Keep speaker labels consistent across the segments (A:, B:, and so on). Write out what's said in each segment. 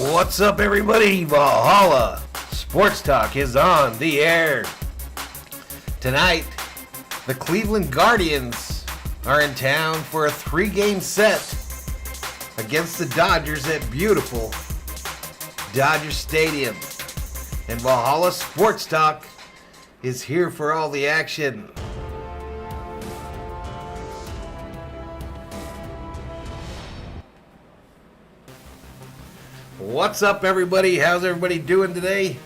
A: What's up, everybody? Valhalla Sports Talk is on the air. Tonight, the Cleveland Guardians are in town for a 3-game set against the Dodgers at beautiful Dodger Stadium. And Valhalla Sports Talk is here for all the action. What's up, everybody? How's everybody doing today?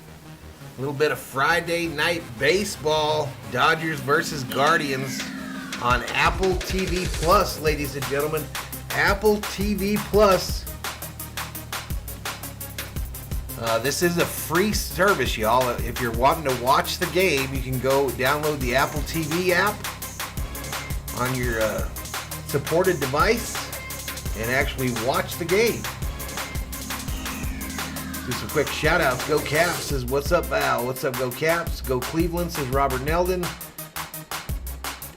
A: A little bit of Friday night baseball. Dodgers versus Guardians on Apple TV Plus, ladies and gentlemen. Apple TV Plus. This is a free service, y'all. If you're wanting to watch the game, you can go download the Apple TV app on your supported device and actually watch the game. Do some quick shout-outs. Go Caps says, what's up, Val? What's up, Go Caps? Go Cleveland says Robert Neldon.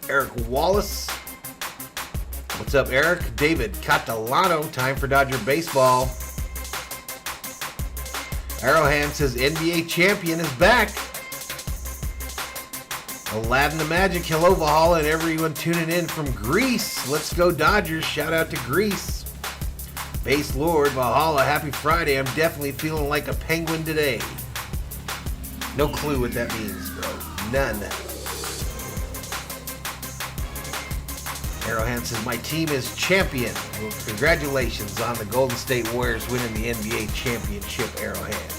A: Eric Wallace. What's up, Eric? David Catalano. Time for Dodger baseball. Arrowhand says NBA champion is back. Aladdin the Magic. Hello, Valhalla, and everyone tuning in from Greece. Let's go Dodgers. Shout out to Greece. Base Lord, Valhalla, happy Friday. I'm definitely feeling like a penguin today. No clue what that means, bro. None. Arrowhand says, my team is champion. Well, congratulations on the Golden State Warriors winning the NBA championship, Arrowhand.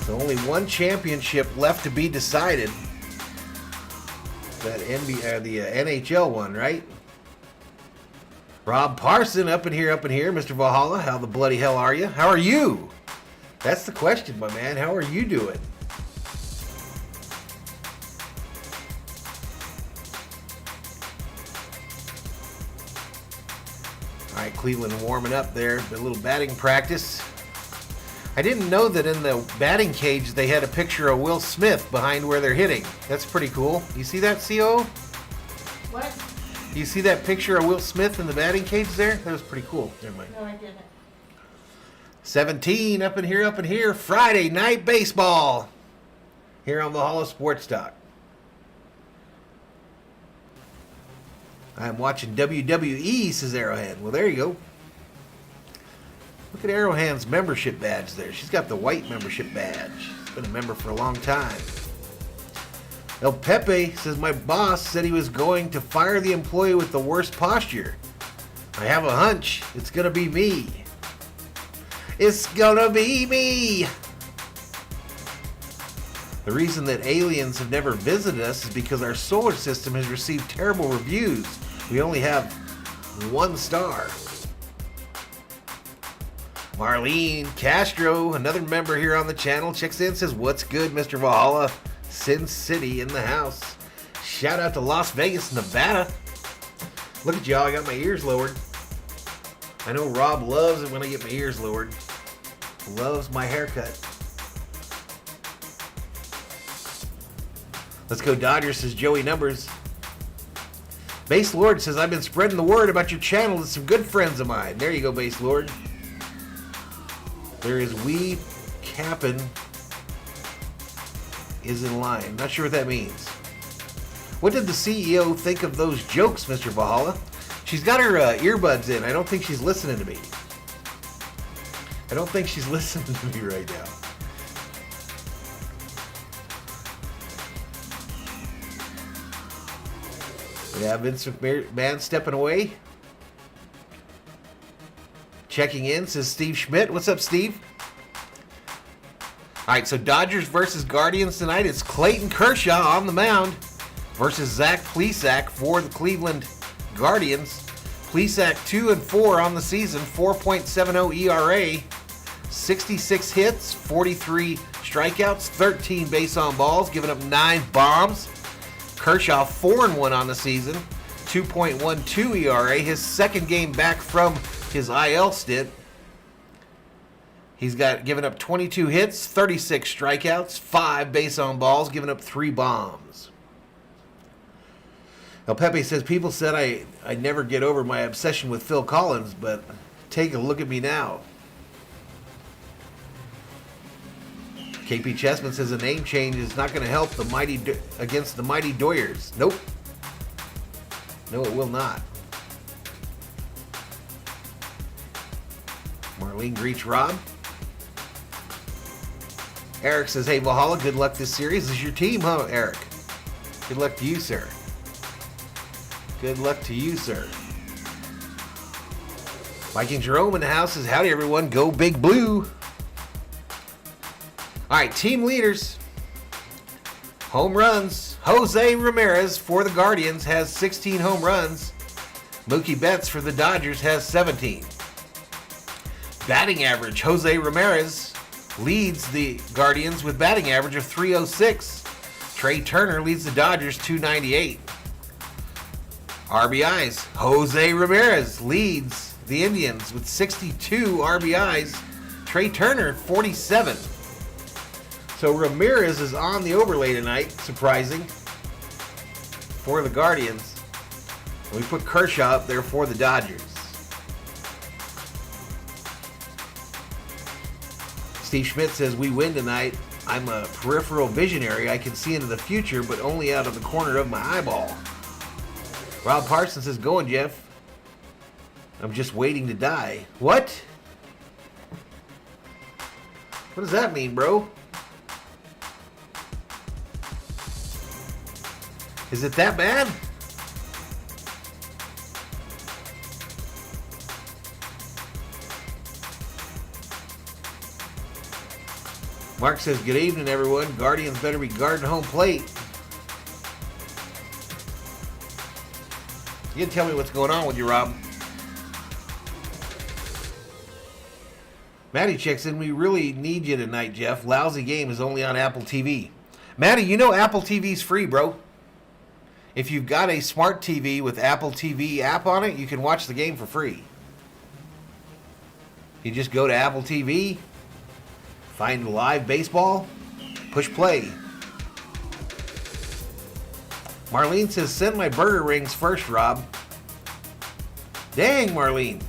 A: So only one championship left to be decided. That the NHL one, right? Rob Parson up in here, Mr. Valhalla. How the bloody hell are you? How are you? That's the question, my man. How are you doing? All right, Cleveland warming up there. A little batting practice. I didn't know that in the batting cage they had a picture of Will Smith behind where they're hitting. That's pretty cool. You see that, CO?
B: What?
A: You see that picture of Will Smith in the batting cage there? That was pretty cool. Never mind.
B: No, I didn't.
A: 17 up in here. Friday night baseball here on Valhalla Sports Talk. I'm watching WWE, says Arrowhead. Well, there you go. Look at Arrowhand's membership badge there. She's got the white membership badge. She's been a member for a long time. El Pepe says, my boss said he was going to fire the employee with the worst posture. I have a hunch it's going to be me. It's going to be me. The reason that aliens have never visited us is because our solar system has received terrible reviews. We only have 1 star. Marlene Castro, another member here on the channel, checks in, says, what's good, Mr. Valhalla? Sin City in the house. Shout out to Las Vegas, Nevada. Look at y'all, I got my ears lowered. I know Rob loves it when I get my ears lowered. Loves my haircut. Let's go Dodgers, says Joey Numbers. Base Lord says, I've been spreading the word about your channel to some good friends of mine. There you go, Base Lord. There is we capping is in line. Not sure what that means. What did the CEO think of those jokes, Mr. Valhalla? She's got her earbuds in. I don't think she's listening to me. I don't think she's listening to me right now. Yeah, Vince McMahon stepping away. Checking in, says Steve Schmidt. What's up, Steve? All right, so Dodgers versus Guardians tonight. It's Clayton Kershaw on the mound versus Zach Plesac for the Cleveland Guardians. Plesac 2-4 on the season, 4.70 ERA, 66 hits, 43 strikeouts, 13 base on balls, giving up 9 bombs. Kershaw 4-1 on the season, 2.12 ERA, his second game back from his IL stint. He's got given up 22 hits, 36 strikeouts, 5 base on balls, giving up 3 bombs. El Pepe says, people said I never get over my obsession with Phil Collins, but take a look at me now. KP Chessman says a name change is not going to help the against the mighty Doyers. Nope. No, it will not. Marlene greets Rob. Eric says, hey, Valhalla, good luck this series. This is your team, huh, Eric? Good luck to you, sir. Good luck to you, sir. Viking Jerome in the house says, howdy, everyone. Go Big Blue. All right, team leaders. Home runs. Jose Ramirez for the Guardians has 16 home runs. Mookie Betts for the Dodgers has 17. Batting average. Jose Ramirez leads the Guardians with batting average of .306. Trey Turner leads the Dodgers 298. RBIs. Jose Ramirez leads the Indians with 62 RBIs. Trey Turner 47. So Ramirez is on the overlay tonight, surprising, for the Guardians. We put Kershaw up there for the Dodgers. Steve Schmidt says, we win tonight. I'm a peripheral visionary. I can see into the future, but only out of the corner of my eyeball. Rob Parsons says, going, Jeff. I'm just waiting to die. What? What does that mean, bro? Is it that bad? Mark says, good evening, everyone. Guardians better be guarding home plate. You can tell me what's going on with you, Rob. Maddie checks in. We really need you tonight, Jeff. Lousy game is only on Apple TV. Maddie, you know Apple TV's free, bro. If you've got a smart TV with Apple TV app on it, you can watch the game for free. You just go to Apple TV, find live baseball, push play. Marlene says, send my burger rings first, Rob. Dang, Marlene.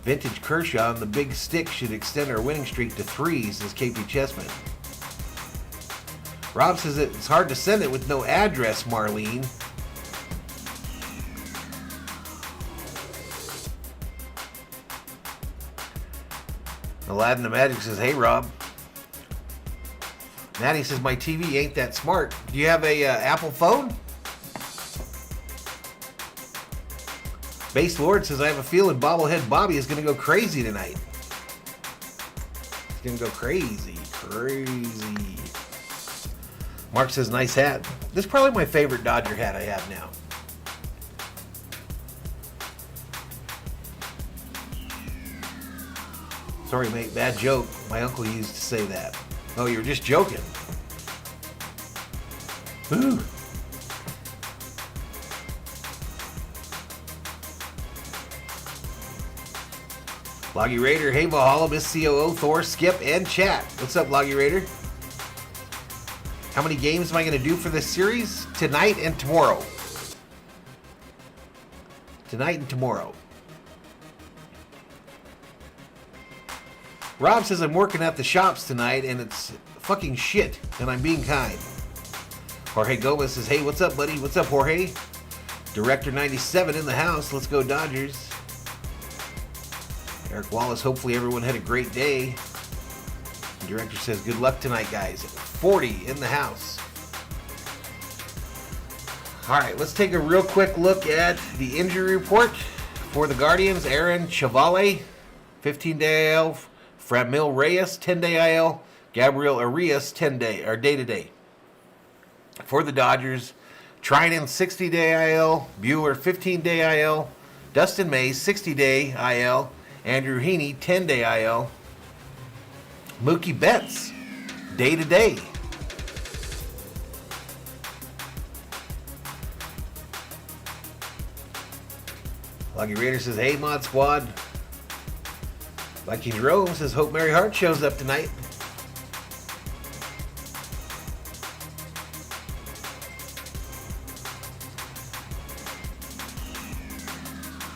A: Vintage Kershaw and the big stick should extend our winning streak to 3, says KP Chessman. Rob says it's hard to send it with no address, Marlene. Aladdin the Magic says, hey, Rob. Maddie says, my TV ain't that smart. Do you have a Apple phone? Base Lord says, I have a feeling Bobblehead Bobby is going to go crazy tonight. He's going to go crazy. Mark says, nice hat. This is probably my favorite Dodger hat I have now. Sorry, mate, bad joke. My uncle used to say that. Oh, you were just joking. Ooh. Loggy Raider, hey Valhalla, Miss COO, Thor, Skip, and Chat. What's up, Loggy Raider? How many games am I going to do for this series? Tonight and tomorrow. Tonight and tomorrow. Rob says, I'm working at the shops tonight and it's fucking shit and I'm being kind. Jorge Gomez says, hey, what's up, buddy? What's up, Jorge? Director 97 in the house. Let's go, Dodgers. Eric Wallace, hopefully everyone had a great day. The director says, good luck tonight, guys. 40 in the house. All right, let's take a real quick look at the injury report for the Guardians. Aaron Chavale, 15-day IL. Framil Reyes, 10-day IL. Gabriel Arias, 10-day or day-to-day. For the Dodgers, Trinan, 60-day IL. Bueller, 15-day IL. Dustin May, 60-day IL. Andrew Heaney, 10-day IL. Mookie Betts, day-to-day. Lucky Raider says, hey, Mod Squad. Vikings Rome says, hope Mary Hart shows up tonight.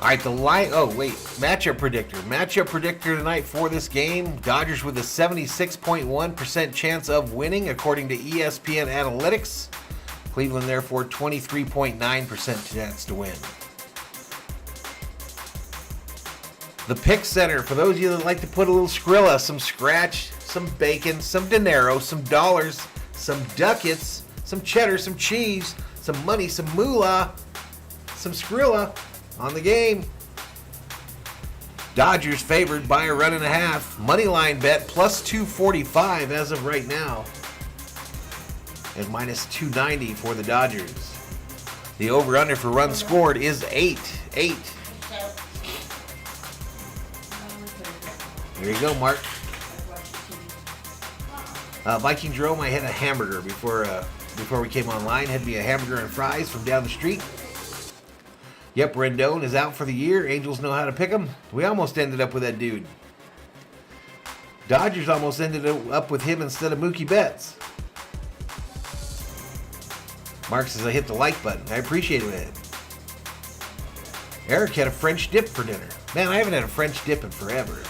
A: All right, matchup predictor. Matchup predictor tonight for this game. Dodgers with a 76.1% chance of winning, according to ESPN Analytics. Cleveland, therefore, 23.9% chance to win. The pick center, for those of you that like to put a little Skrilla, some scratch, some bacon, some dinero, some dollars, some ducats, some cheddar, some cheese, some money, some moolah, some Skrilla on the game. Dodgers favored by a run and a half. Money line bet plus 245 as of right now. And minus 290 for the Dodgers. The over-under for runs scored is 8. Here you go, Mark. Vikings Jerome, I had a hamburger before we came online. Had me a hamburger and fries from down the street. Yep, Rendon is out for the year. Angels know how to pick him. We almost ended up with that dude. Dodgers almost ended up with him instead of Mookie Betts. Mark says I hit the like button. I appreciate it. Eric had a French dip for dinner. Man, I haven't had a French dip in forever.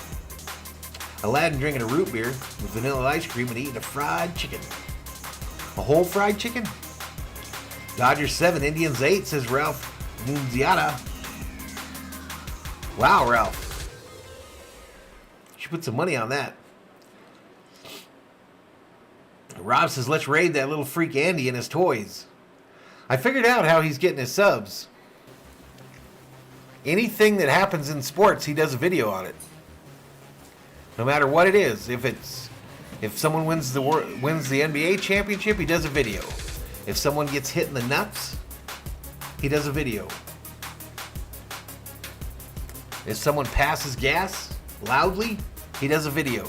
A: Aladdin drinking a root beer with vanilla ice cream and eating a fried chicken. A whole fried chicken? Dodgers 7, Indians 8, says Ralph Nunziata. Wow, Ralph. You should put some money on that. Rob says, let's raid that little freak Andy and his toys. I figured out how he's getting his subs. Anything that happens in sports, he does a video on it. No matter what it is. If someone wins the NBA championship, he does a video. If someone gets hit in the nuts, he does a video. If someone passes gas loudly, he does a video.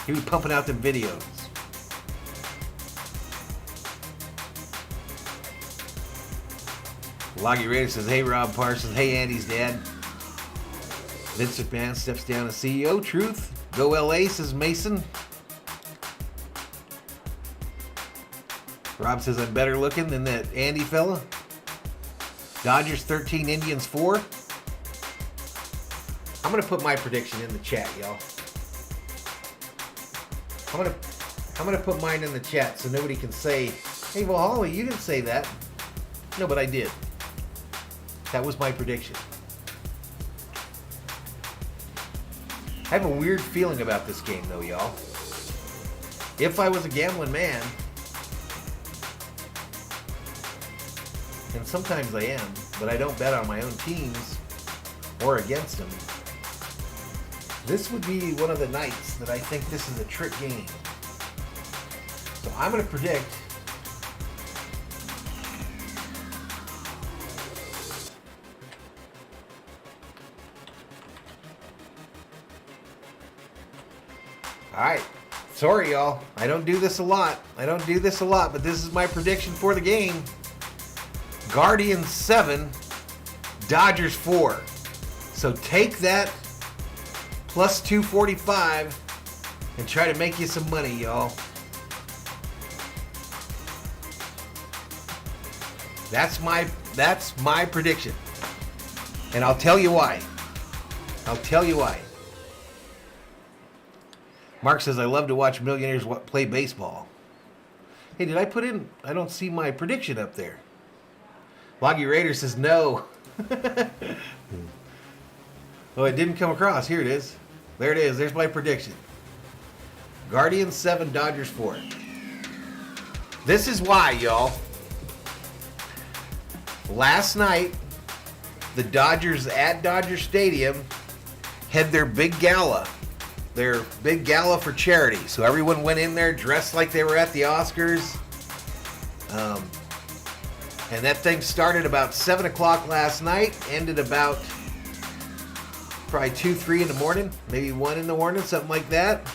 A: He be pumping out them videos. Loggy Raider says, hey Rob Parsons, hey Andy's dad. Vince McMahon steps down as CEO. Truth. Go LA, says Mason. Rob says I'm better looking than that Andy fella. Dodgers 13, Indians 4. I'm going to put my prediction in the chat, y'all. I'm gonna put mine in the chat so nobody can say, hey, Valhalla, you didn't say that. No, but I did. That was my prediction. I have a weird feeling about this game, though, y'all. If I was a gambling man, and sometimes I am, but I don't bet on my own teams or against them, this would be one of the nights that I think this is a trick game. So I'm going to predict Alright, sorry y'all, I don't do this a lot, but this is my prediction for the game. Guardians 7, Dodgers 4. So take that plus 245 and try to make you some money, y'all. That's my prediction. And I'll tell you why. Mark says, I love to watch millionaires play baseball. Hey, did I put in? I don't see my prediction up there. Loggy Raider says, no. Oh, it didn't come across. Here it is. There it is. There's my prediction. Guardians 7, Dodgers 4. This is why, y'all. Last night, the Dodgers at Dodger Stadium had their big gala. Their big gala for charity. So everyone went in there dressed like they were at the Oscars. And that thing started about 7 o'clock last night, ended about probably 2, 3 in the morning, maybe 1 in the morning, something like that.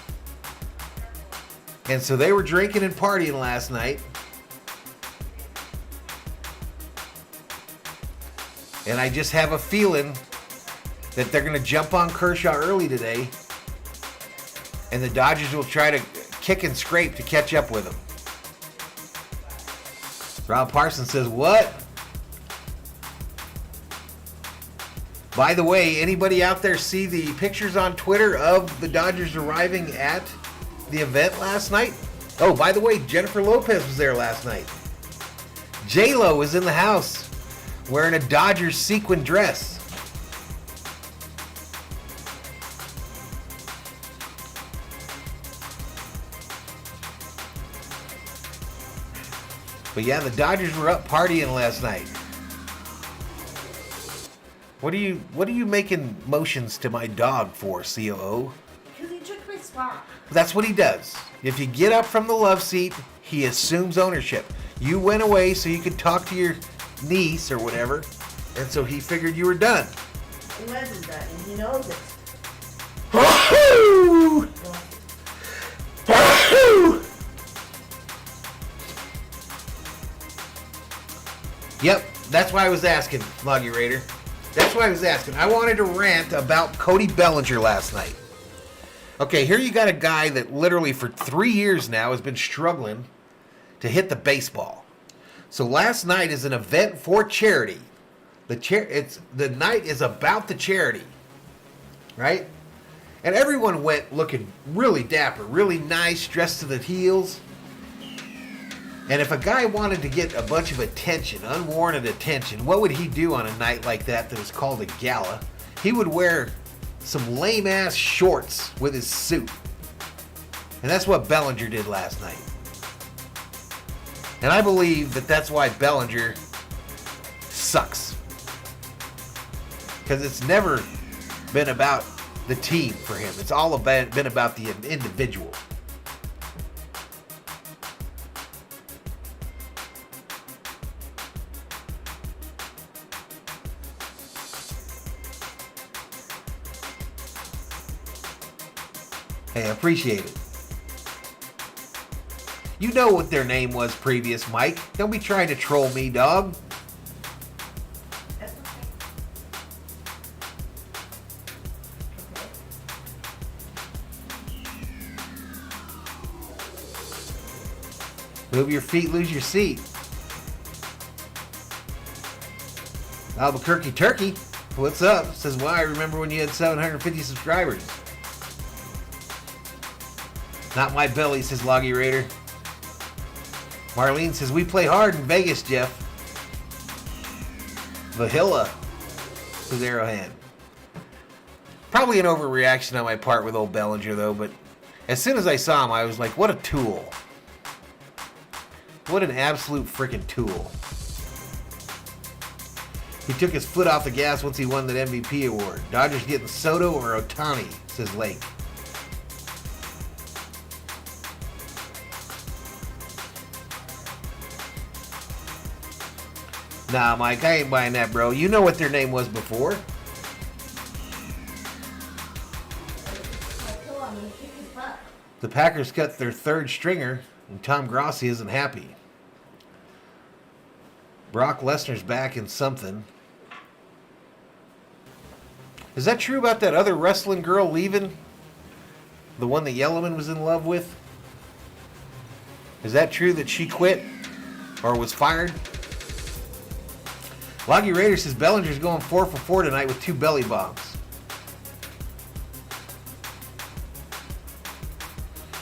A: And so they were drinking and partying last night. And I just have a feeling that they're going to jump on Kershaw early today. And the Dodgers will try to kick and scrape to catch up with him. Rob Parsons says, what? By the way, anybody out there see the pictures on Twitter of the Dodgers arriving at the event last night? Oh, by the way, Jennifer Lopez was there last night. J-Lo was in the house wearing a Dodgers sequin dress. But yeah, the Dodgers were up partying last night. What are you making motions to my dog for, COO?
B: Because he took my spot.
A: That's what he does. If you get up from the love seat, he assumes ownership. You went away so you could talk to your niece or whatever, and so he figured you were done.
B: He wasn't done, and he knows it.
A: Woohoo! Woohoo! Yep, that's why I was asking, Loggy Raider. That's why I was asking. I wanted to rant about Cody Bellinger last night. Okay, here you got a guy that literally for 3 years now has been struggling to hit the baseball. So last night is an event for charity. The night is about the charity, right? And everyone went looking really dapper, really nice, dressed to the heels. And if a guy wanted to get a bunch of attention, unwarranted attention, what would he do on a night like that is called a gala? He would wear some lame-ass shorts with his suit. And that's what Bellinger did last night. And I believe that that's why Bellinger sucks. Because it's never been about the team for him. It's all been about the individual. Hey, I appreciate it. You know what their name was previous, Mike. Don't be trying to troll me, dog.
B: That's okay.
A: Move your feet, lose your seat. Albuquerque Turkey, what's up? Says, why? I remember when you had 750 subscribers. Not my belly, says Loggy Raider. Marlene says, we play hard in Vegas, Jeff. Valhalla, says Arrowhand. Probably an overreaction on my part with old Bellinger, though, but as soon as I saw him, I was like, what a tool. What an absolute freaking tool. He took his foot off the gas once he won that MVP award. Dodgers getting Soto or Ohtani, says Lake. Nah, Mike, I ain't buying that, bro. You know what their name was before. The Packers cut their third stringer, and Tom Grossi isn't happy. Brock Lesnar's back in something. Is that true about that other wrestling girl leaving? The one that Yellowman was in love with? Is that true that she quit? Or was fired? Loggy Raider says Bellinger's going 4 for 4 tonight with 2 belly bombs.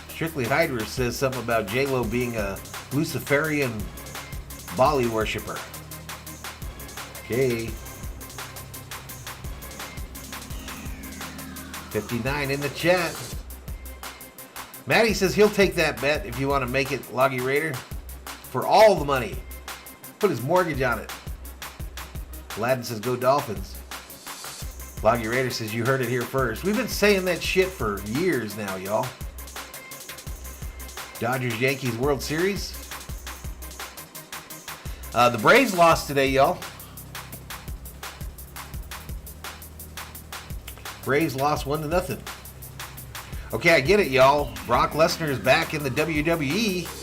A: Strictly Hydra says something about J-Lo being a Luciferian Bali worshiper. Okay. 59 in the chat. Maddie says he'll take that bet if you want to make it, Loggy Raider, for all the money. Put his mortgage on it. Aladdin says go Dolphins. Loggy Raider says you heard it here first. We've been saying that shit for years now, y'all. Dodgers Yankees World Series. The Braves lost today, y'all. Braves lost 1-0. Okay, I get it, y'all. Brock Lesnar is back in the WWE.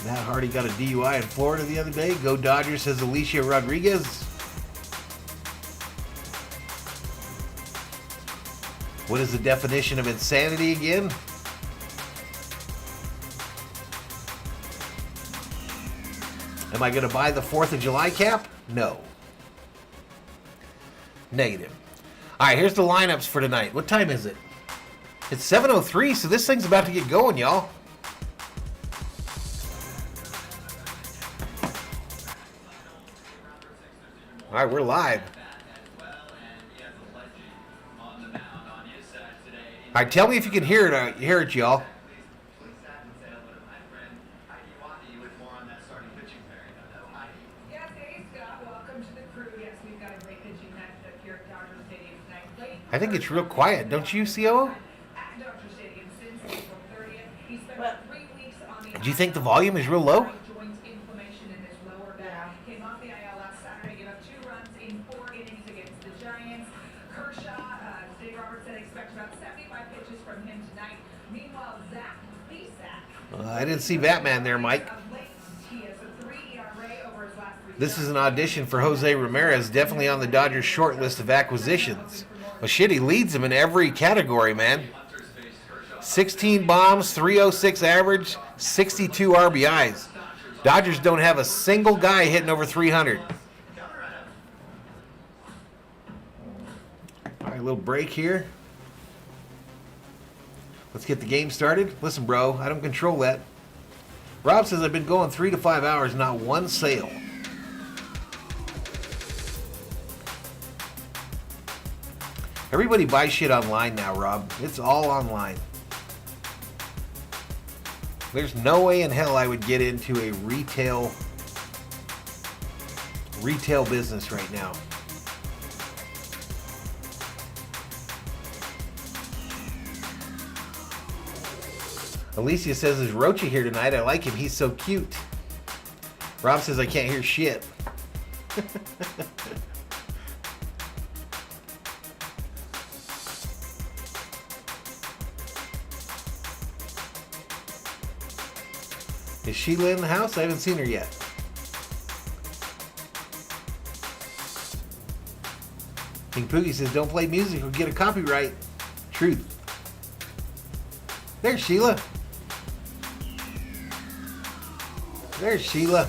A: Matt Hardy got a DUI in Florida the other day. Go Dodgers, says Alicia Rodriguez. What is the definition of insanity again? Am I going to buy the 4th of July cap? No. Negative. All right, here's the lineups for tonight. What time is it? It's 7:03, so this thing's about to get going, y'all. All right, we're live. All right, tell me if you can hear it, y'all. I think it's real quiet, don't you, COO? Do you think the volume is real low? I didn't see Batman there, Mike. This is an audition for Jose Ramirez, definitely on the Dodgers short list of acquisitions. Well, shit, he leads them in every category, man. 16 bombs, 306 average, 62 RBIs. Dodgers don't have a single guy hitting over 300. All right, a little break here. Let's get the game started. Listen, bro, I don't control that. Rob says I've been going 3 to 5 hours, not one sale. Everybody buys shit online now, Rob. It's all online. There's no way in hell I would get into a retail business right now. Alicia says, is Rochi here tonight? I like him. He's so cute. Rob says, I can't hear shit. Is Sheila in the house? I haven't seen her yet. King Poogie says, don't play music or get a copyright. Truth. There's Sheila. There's Sheila.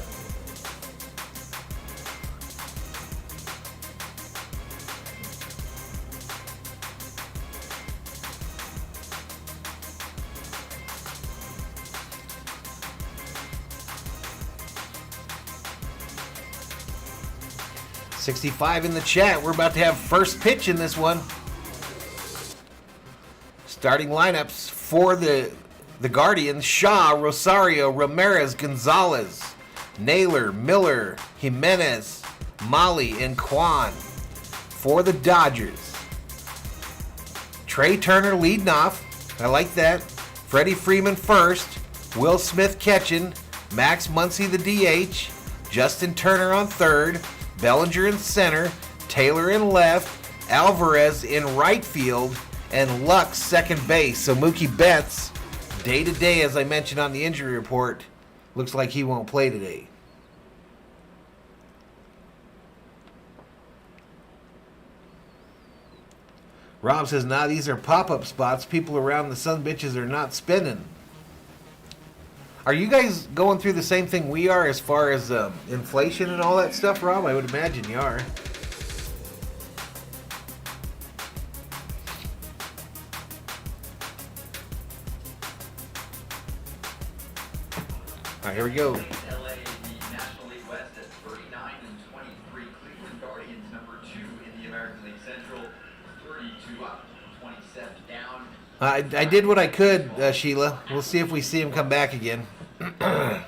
A: $65 in the chat. We're about to have first pitch in this one. Starting lineups for the Guardians: Shaw, Rosario, Ramirez, Gonzalez, Naylor, Miller, Jimenez, Molly, and Kwan. For the Dodgers: Trey Turner leading off. I like that. Freddie Freeman first. Will Smith catching. Max Muncy the DH. Justin Turner on third. Bellinger in center. Taylor in left. Alvarez in right field. And Lux second base. So Mookie Betts, day to day, as I mentioned on the injury report, looks like he won't play today. Rob says, nah, these are pop-up spots. People around the sun bitches are not spinning. Are you guys going through the same thing we are as far as inflation and all that stuff, Rob? I would imagine you are. All right, here we go.
C: LA, the National League West at 39-23. Cleveland Guardians number 2 in the American League Central, 32 up, 27 down.
A: I did what I could, Sheila. We'll see if we see him come back again.
C: And time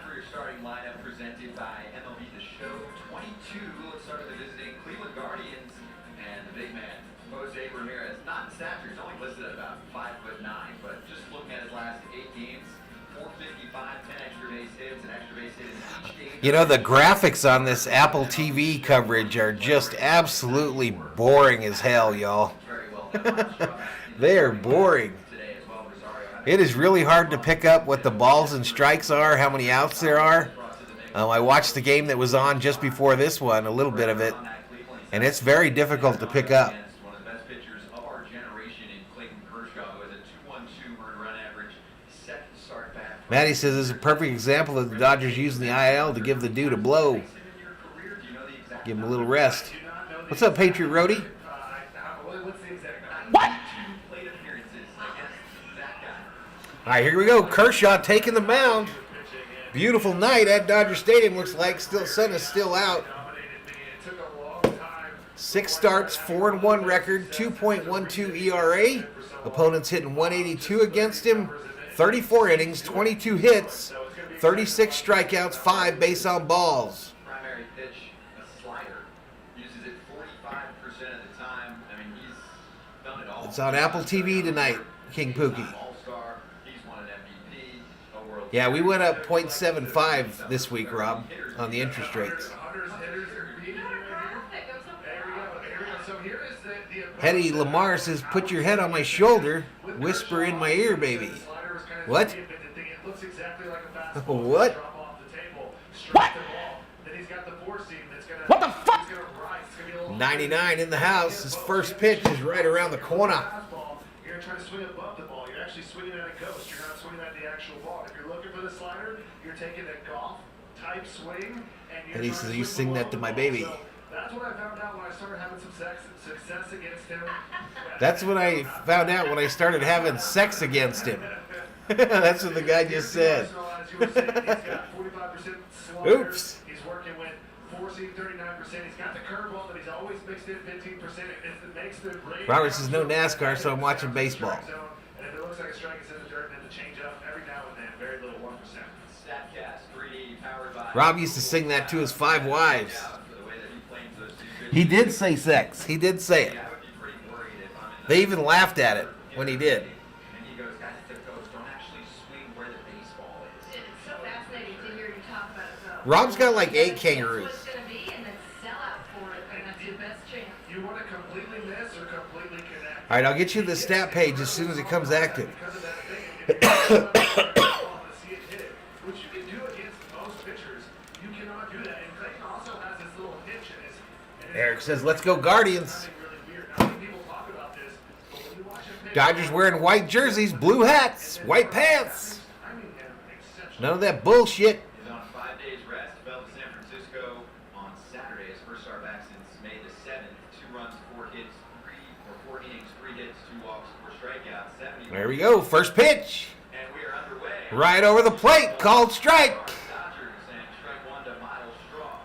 C: for your starting lineup presented by MLB The Show 22. Let's start with the visiting Cleveland Guardians and the big man, Jose Ramirez. Not in stature, he's only listed at about 5'9", but just looking at his last 8 games, 455, 10 extra base hits, an extra base hit in each game.
A: You know, the graphics on this Apple TV coverage are just absolutely boring as hell, y'all.
C: Very well done.
A: They are boring.
C: Today as well, Rosario.
A: It is really hard to pick up what the balls and strikes are, how many outs there are. I watched the game that was on just before this one, a little bit of it, and it's very difficult to pick up.
C: One of the best pitchers of our generation in Clayton Kershaw, who has a 2.12 earned run average, set to start back.
A: Maddie says this is a perfect example of the Dodgers using the IL to give the dude a blow. Give him a little rest. What's up, Patriot Roadie? What? All right, here we go. Kershaw taking the mound. Beautiful night at Dodger Stadium. Looks like sun is still out. 6 starts, 4-1 record, 2.12 ERA. Opponents hitting 182 against him. 34 innings, 22 hits, 36 strikeouts, 5 base on balls.
C: Primary pitch, a slider. Uses it 45% of the time. I mean, he's done it all.
A: It's on Apple TV tonight, King Pookie.
C: All-star. He's won an MVP, a World
A: Yeah, we
C: Series.
A: went up 0.75 this week, Rob, on the interest rates. Hetty Lamar says, put your head on my shoulder, whisper in my ear, baby. What? What? What the fuck? 99 in the house. His first pitch is right around the corner.
D: You're trying to swing above the ball. You're actually swinging at a ghost. You're not swinging at the actual ball. If you're looking for the slider, you're taking a golf type swing.
A: And he says, you sing that to my baby.
D: So that's what I found out when I started having some success against him.
A: That's what I found out when I started having sex against him. That's what the guy just said. Oops.
D: He's working with 4-seam 39%. He's got the curveball, but he's always mixed in 15%. It makes the range.
A: Robert says no NASCAR, so I'm watching baseball.
D: And if it looks like a strike, it's in the dirt, and then the change up every now and then. Very little 1%.
C: Statcast 3D powered by
A: Rob used to sing that to his 5 wives. He did say sex. He did say it. They even laughed at it when he did.
C: And he goes, guys, the coach don't actually swing where the baseball is.
B: It's so fascinating to hear you talk about it, though.
A: Rob's got like 8 kangaroos.
B: That's what it's going to be, and then sell out for it, and that's your best chance.
D: You want to completely miss or completely connect?
A: All right, I'll get you the stat page as soon as it comes active.
D: Because of that thing, if you want to see it hit it, which you can do against most pitchers, you cannot do that. And Clayton also has this little hitch in his.
A: Eric says, let's go Guardians.
D: Really weird. Not many people talk about this, but when you watch him pitch,
A: Dodgers wearing white jerseys, blue hats, white pants.
D: timing him exceptional.
A: None of that bullshit.
C: He's on 5 days rest. Fell to San Francisco on Saturday. His first start back since May the 7th. 2 runs, 4 hits, 4 innings, 3 hits, 2 walks, 4 strikeouts. 70.
A: There we go. First pitch.
C: And we are underway.
A: Right over the plate. Called strike.
C: Dodgers and strike 1 to Miles Straw.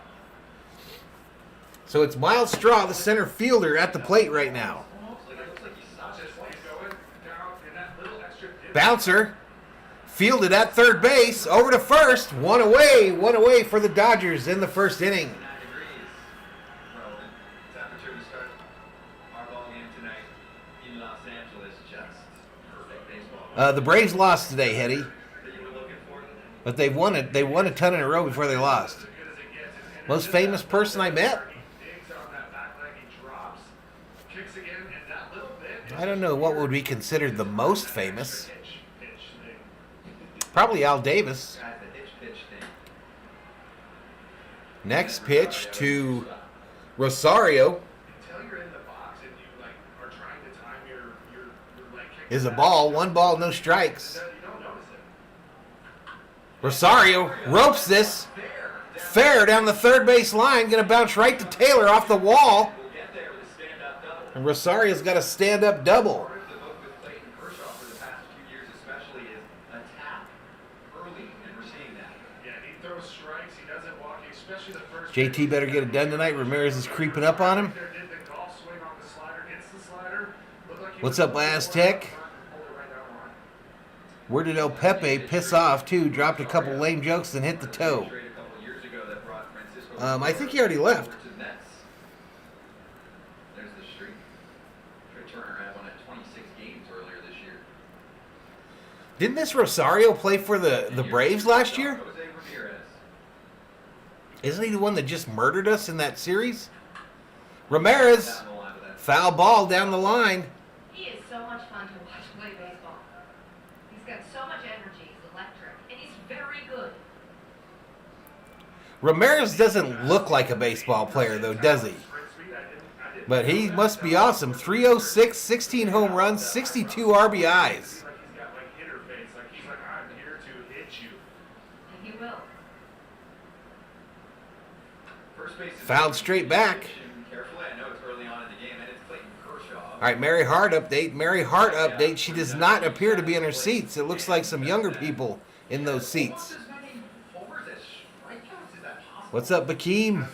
A: So it's Miles Straw, the center fielder, at the plate right now.
C: Looks like he's not just like
D: Going down in that little extra dip.
A: Bouncer. Fielded at third base. Over to first. One away for the Dodgers in the first inning.
C: 9 degrees. Relevant. Temperature to start our ball game tonight in Los Angeles. Just perfect baseball.
A: The Braves lost today, Hetty.
C: That you were looking for.
A: But they won it. They won a ton in a row before they lost. Most famous person I met?
D: Digs on that back leg, he drops, kicks again, and that little bit.
A: I don't know what would be considered the most famous.
D: Pitch thing.
A: Probably Al Davis.
C: Guys, the hitch pitch thing.
A: Next pitch to Rosario
D: Until you're in the box and you like are trying to time your leg kick.
A: is a ball. 1 ball, no strikes.
D: You don't notice it.
A: Rosario ropes this. Fair down the third base line. Going to bounce right to Taylor off the wall.
C: We'll get there with a stand-up double.
A: And Rosario's got a stand-up double.
C: Part of the book with Clayton Kershaw for the past few years especially is attack early, and we're seeing that.
D: Yeah, he throws strikes. He doesn't walk, especially the first.
A: JT better get it done tonight. Ramirez is creeping up on him.
D: There did the golf swing on the slider, hits the slider. Looked like he
A: What's
D: was
A: up, Aztec?
D: Pulled it right down the line.
A: Where did El Pepe piss off, too? Dropped a couple lame jokes and hit the toe.
C: Trade a couple years ago that brought Francisco
A: I think he already left.
C: to the Mets. There's the streak. Trey Turner had one at 26 games earlier this year.
A: Didn't this Rosario play for the Braves last year?
C: Jose Ramirez.
A: Isn't he the one that just murdered us in that series? Ramirez,
C: Down the line with that.
A: foul ball down the line.
B: He is so much fun to watch play baseball. He's got so much energy. He's electric, and he's very good.
A: Ramirez doesn't look like a baseball player, though, does he? But he must be awesome. 306, 16 home runs, 62 RBIs.
D: Like he's got like hitter face. Like he's like, I'm here to hit you.
B: will.
C: First base is
A: Fouled straight back.
C: Carefully, I know it's early on in the game, and it's Clayton Kershaw.
A: All right, Mary Hart update. Mary Hart update. She does not appear to be in her seats. It looks like some younger people in those seats.
C: Almost as many homers as strikeouts. Is that possible?
A: What's up, Bakeem?
D: I mean,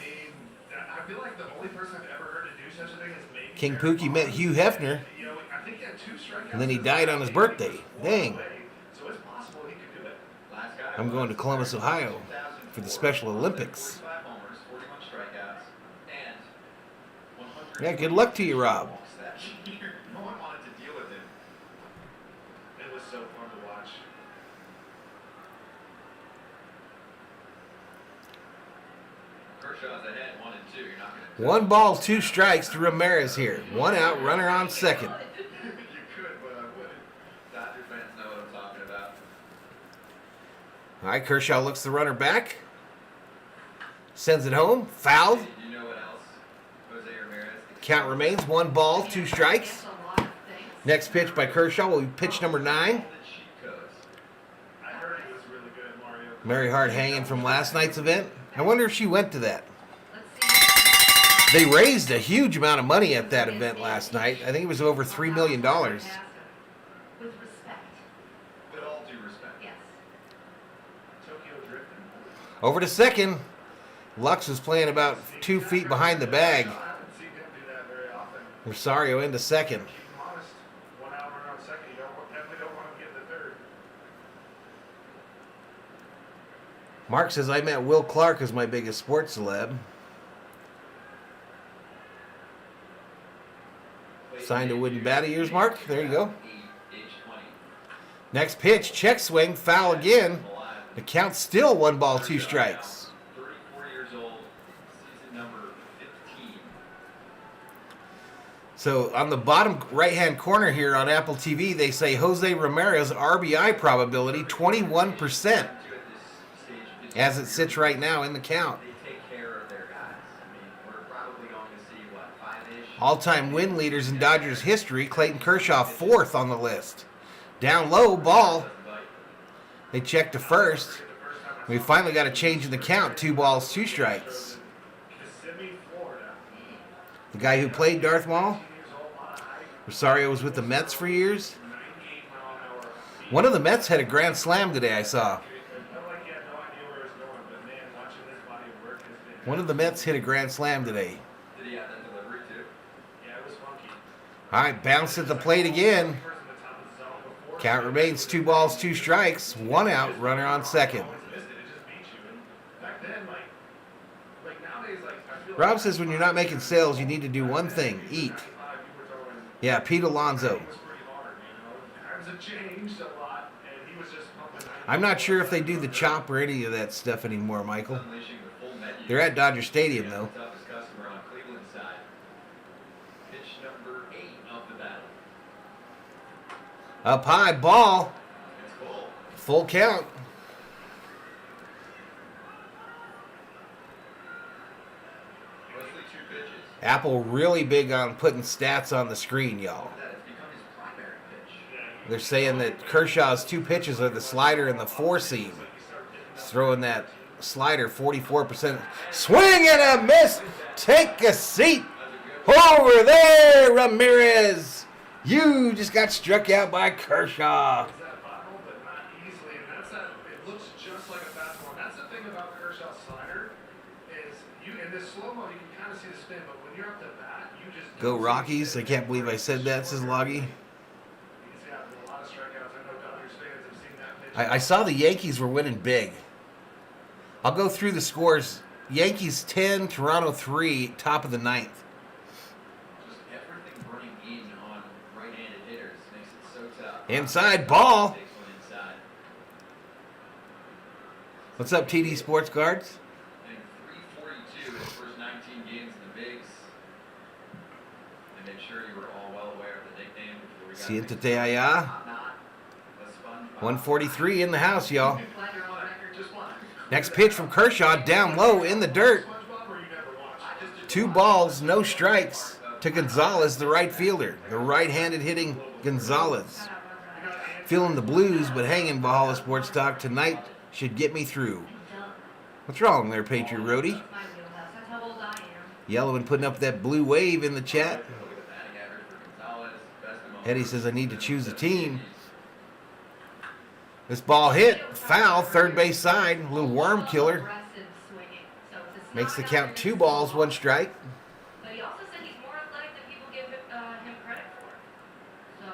D: I feel like the only person I've ever heard to do such a thing is maybe
A: King Pookie met Hugh Hefner,
D: You know, I think he had 2 strikeouts.
A: and then he died on his birthday. Dang.
D: So it's possible he could do it.
C: Last guy
A: I'm going to Columbus, Ohio for the Special
C: 2004,
A: Olympics.
C: 45 homers, 41 strikeouts, and 100
A: Yeah, good luck to you, Rob.
C: walks that year. No one wanted to deal with him.
D: It was so fun to watch.
C: Kershaw's ahead, 1 and 2. You're not going to.
A: 1 ball, 2 strikes to Ramirez here. 1 out, runner on second.
C: You could, but I wouldn't. Dodger fans know what I'm talking about.
A: All right, Kershaw looks the runner back. Sends it home. Fouled.
C: You know what else? Jose Ramirez.
A: Count remains 1 ball, 2 strikes.
B: It's a lot of things.
A: Next pitch by Kershaw will be pitch number 9.
C: The cheat codes.
D: I heard he was really good at Mario.
A: Mary Hart hanging from last night's event. I wonder if she went to that.
B: Let's see.
A: They raised a huge amount of money at that event last night. I think it was over $3 million.
B: With respect.
C: With all due respect.
B: Yes.
D: Tokyo drifting.
A: Over to second. Lux was playing about 2 feet behind the bag.
D: I haven't seen him do that very often.
A: Rosario into second.
D: Keep him honest. 1 out runner on second. You definitely don't want him getting the third.
A: Mark says, I met Will Clark as my biggest sports celeb. Signed a wooden bat of yours, Mark. There you go.
C: Age 20.
A: Next pitch, check swing, foul again. The count's still 1 ball, 2 strikes.
C: 34 years old, season number 15.
A: So on the bottom right-hand corner here on Apple TV, they say Jose Ramirez RBI probability 21% as it sits right now in the count.
C: They take care of their guys. I mean, we're probably going to see, what, 5-ish?
A: All-time win leaders in Dodgers history, Clayton Kershaw 4th on the list. Down low, ball. They check to first. We finally got a change in the count. 2 balls, 2 strikes.
D: Kissimmee, Florida.
A: The guy who played Darth Maul,
D: 18 years old, a lot of height.
A: Rosario was with the Mets for years.
D: 98-mile-an-hour.
A: One of the Mets had a grand slam today, I saw.
D: I felt like he had no idea where he was going, but man, watching this body of work has been.
A: One of the Mets hit a grand slam today.
C: Did he have that delivery, too?
D: Yeah, it was funky.
A: All right, bounce at the plate again.
D: First in the top of the zone before.
A: Count remains 2 balls, 2 strikes. 1 out, runner on second.
D: Always missed it. It just beat you. And back then, like nowadays, like I feel.
A: Rob says when you're not making sales, you need to do one thing: eat. Yeah, Pete Alonso.
D: It was pretty hard, you know. Times have changed a lot, and he was just pumping.
A: I'm not sure if they do the chop or any of that stuff anymore, Michael.
C: Unleashing the full menu.
A: They're at Dodger Stadium, though.
C: Toughest customer on Cleveland's side. Pitch number 8 of the battle.
A: Up high, ball.
C: It's full.
A: Full count.
C: Mostly 2 pitches.
A: Apple really big on putting stats on the screen, y'all.
C: That has become his primary pitch.
A: They're saying that Kershaw's 2 pitches are the slider and the 4-seam. He's throwing that slider 44%. Swing and a miss. Take a seat. Over there, Ramirez. You just got struck out by Kershaw.
D: That bottle, but not easily, and that's that. It looks just like a fastball. And that's the thing about Kershaw's slider is you in this slow mo you can kind of see the spin, but when you're up the bat, you just
A: Go
D: don't see
A: Rockies. I
D: the
A: can't believe I said that, says Loggy.
D: You can see out a lot of strikeouts. I know Dodgers fans have seen that pitch.
A: I saw the Yankees were winning big. I'll go through the scores. Yankees 10, Toronto 3, top of the 9th.
C: Just everything running in on right-handed hitters makes it so tough.
A: Inside, ball.
C: Takes one inside.
A: What's up, TD Sports Guards?
C: Hitting .342 in his first 19 games in the bigs. And make sure you were all well aware of the nickname before we got
A: Siente
C: mixed up.
A: Teaya.
C: Not a SpongeBob.
A: 143 in the house, y'all.
B: Letter on record.
D: Just one.
A: Next pitch from Kershaw, down low in the dirt.
D: SpongeBob or you never watched?
A: 2 balls, no strikes to Gonzalez, the right fielder. The right-handed hitting Gonzalez. Feeling the blues, but hanging Valhalla Sports Talk tonight. should get me through. What's wrong there, Patriot Roadie?
B: That's my wheelhouse. That's how old I am.
A: Yellow and putting up that blue wave in the chat.
C: Look at the batting average for Gonzalez. Best among
A: Eddie says I need to choose a team. This ball hit. Foul, third base side. A little worm killer.
B: Aggressive swinging. So it's a
A: Makes the
B: snot
A: count
B: out
A: 2 balls, 1 strike.
B: But he also said he's more athletic than people give him credit for. So,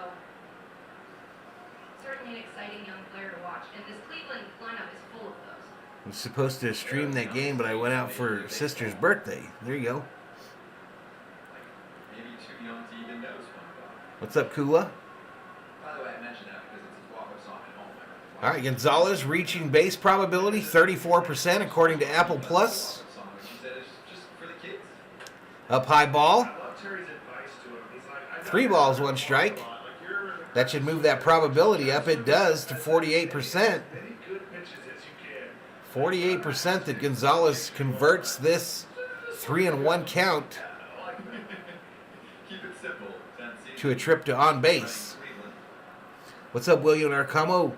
B: certainly an exciting young player to watch. And this Cleveland lineup is full of those.
A: I was supposed to stream that game, but I went out for sister's birthday. There you go.
C: maybe too young to even know SpongeBob.
A: What's up, Kula?
C: By the way, I mentioned that because it's his walk-up song at home.
A: All right, Gonzalez reaching base probability 34% according to Apple Plus.
C: Song, which he said is just for the kids.
A: Up high ball.
D: I love Terry's advice to him. He's like, I know
A: 3 balls, 1 strike.
D: like you're
A: That should move that probability up. It does to 48%.
D: many good pitches as you can.
A: 48% that Gonzalez converts this 3-1 count
C: Keep it simple.
A: to a trip to on base. What's up, William Arcamo?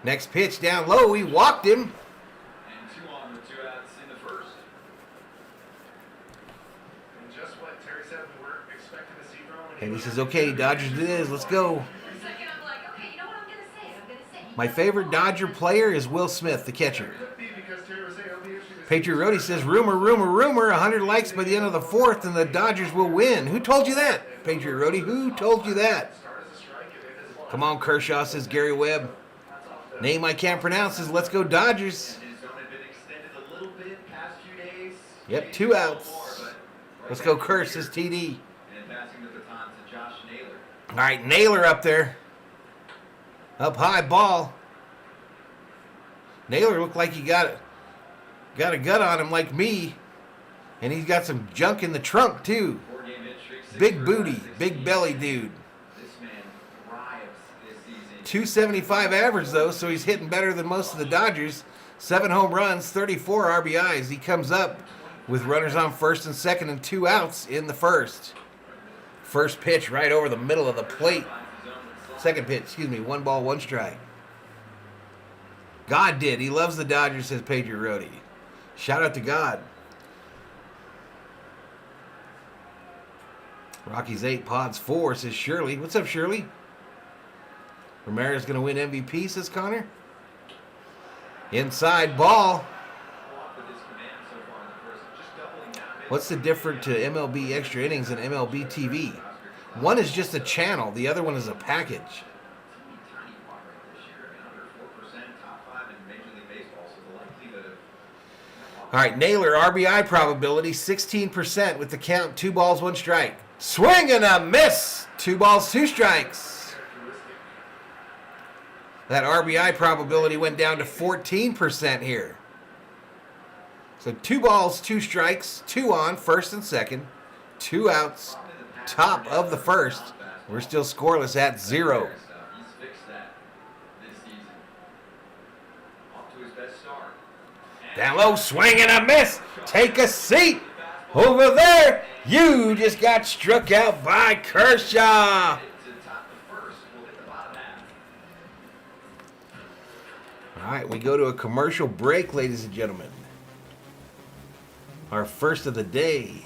A: Next pitch down low. He walked him.
C: And 2 on with 2 outs in the first.
D: And just what Terry said we were expecting to see from him.
A: And he says, okay, Dodgers it is. Let's go.
B: For a second, I'm like, okay, you know what I'm going to say? I'm going to say.
A: My favorite Dodger player is Will Smith, the catcher.
D: Could be because Terry was saying, it'll be interesting to see.
A: Patriot Roadie says, rumor, 100 likes by the end of the 4th and the Dodgers will win. Who told you that, Patriot Roadie? Who told you that?
D: Start as a strike and it is
A: Come on, Kershaw, says Gary Webb. Name I can't pronounce says, let's go Dodgers.
C: And his zone had been extended a little bit past few days.
A: Yep,
C: Maybe
A: 2
C: a little
A: outs.
C: more, but right
A: Let's go
C: back
A: Curse,
C: here.
A: says TD.
C: And passing the baton to Josh Naylor.
A: All right, Naylor up there. Up high ball. Naylor looked like he got a gut on him like me. And he's got some junk in the trunk, too.
C: 4-game hit streak, 6
A: Big
C: for
A: booty,
C: 16.
A: big belly dude.
C: This man thrives this season.
A: 275 average, though, so he's hitting better than most of the Dodgers. 7 home runs, 34 RBIs. He comes up with runners on first and second and 2 outs in the first. First pitch right over the middle of the plate. Second pitch, 1 ball, 1 strike. God did. He loves the Dodgers, says Patriot Roadie. Shout out to God. Rockies 8, Pods 4, says Shirley. What's up, Shirley? Ramirez going to win MVP, says Connor. Inside ball. What's the difference to MLB extra innings and MLB TV? One is just a channel. The other one is a package.
C: Tiny walk rate this year. I mean, under 4%, top 5 in Major League Baseball, so the likelihood of...
A: All right, Naylor, RBI probability, 16% with the count, 2 balls, 1 strike. Swing and a miss. 2 balls, 2 strikes. That RBI probability went down to 14% here. So 2 balls, 2 strikes, 2 on, first and second, 2 outs, top of the first. We're still scoreless at 0.
C: He's fixed that this season. Off to his best start.
A: Down low, swing and a miss. Take a seat. Over there, you just got struck out by Kershaw.
C: To top the first, we'll hit the bottom half.
A: All right, we go to a commercial break, ladies and gentlemen. Our first of the day.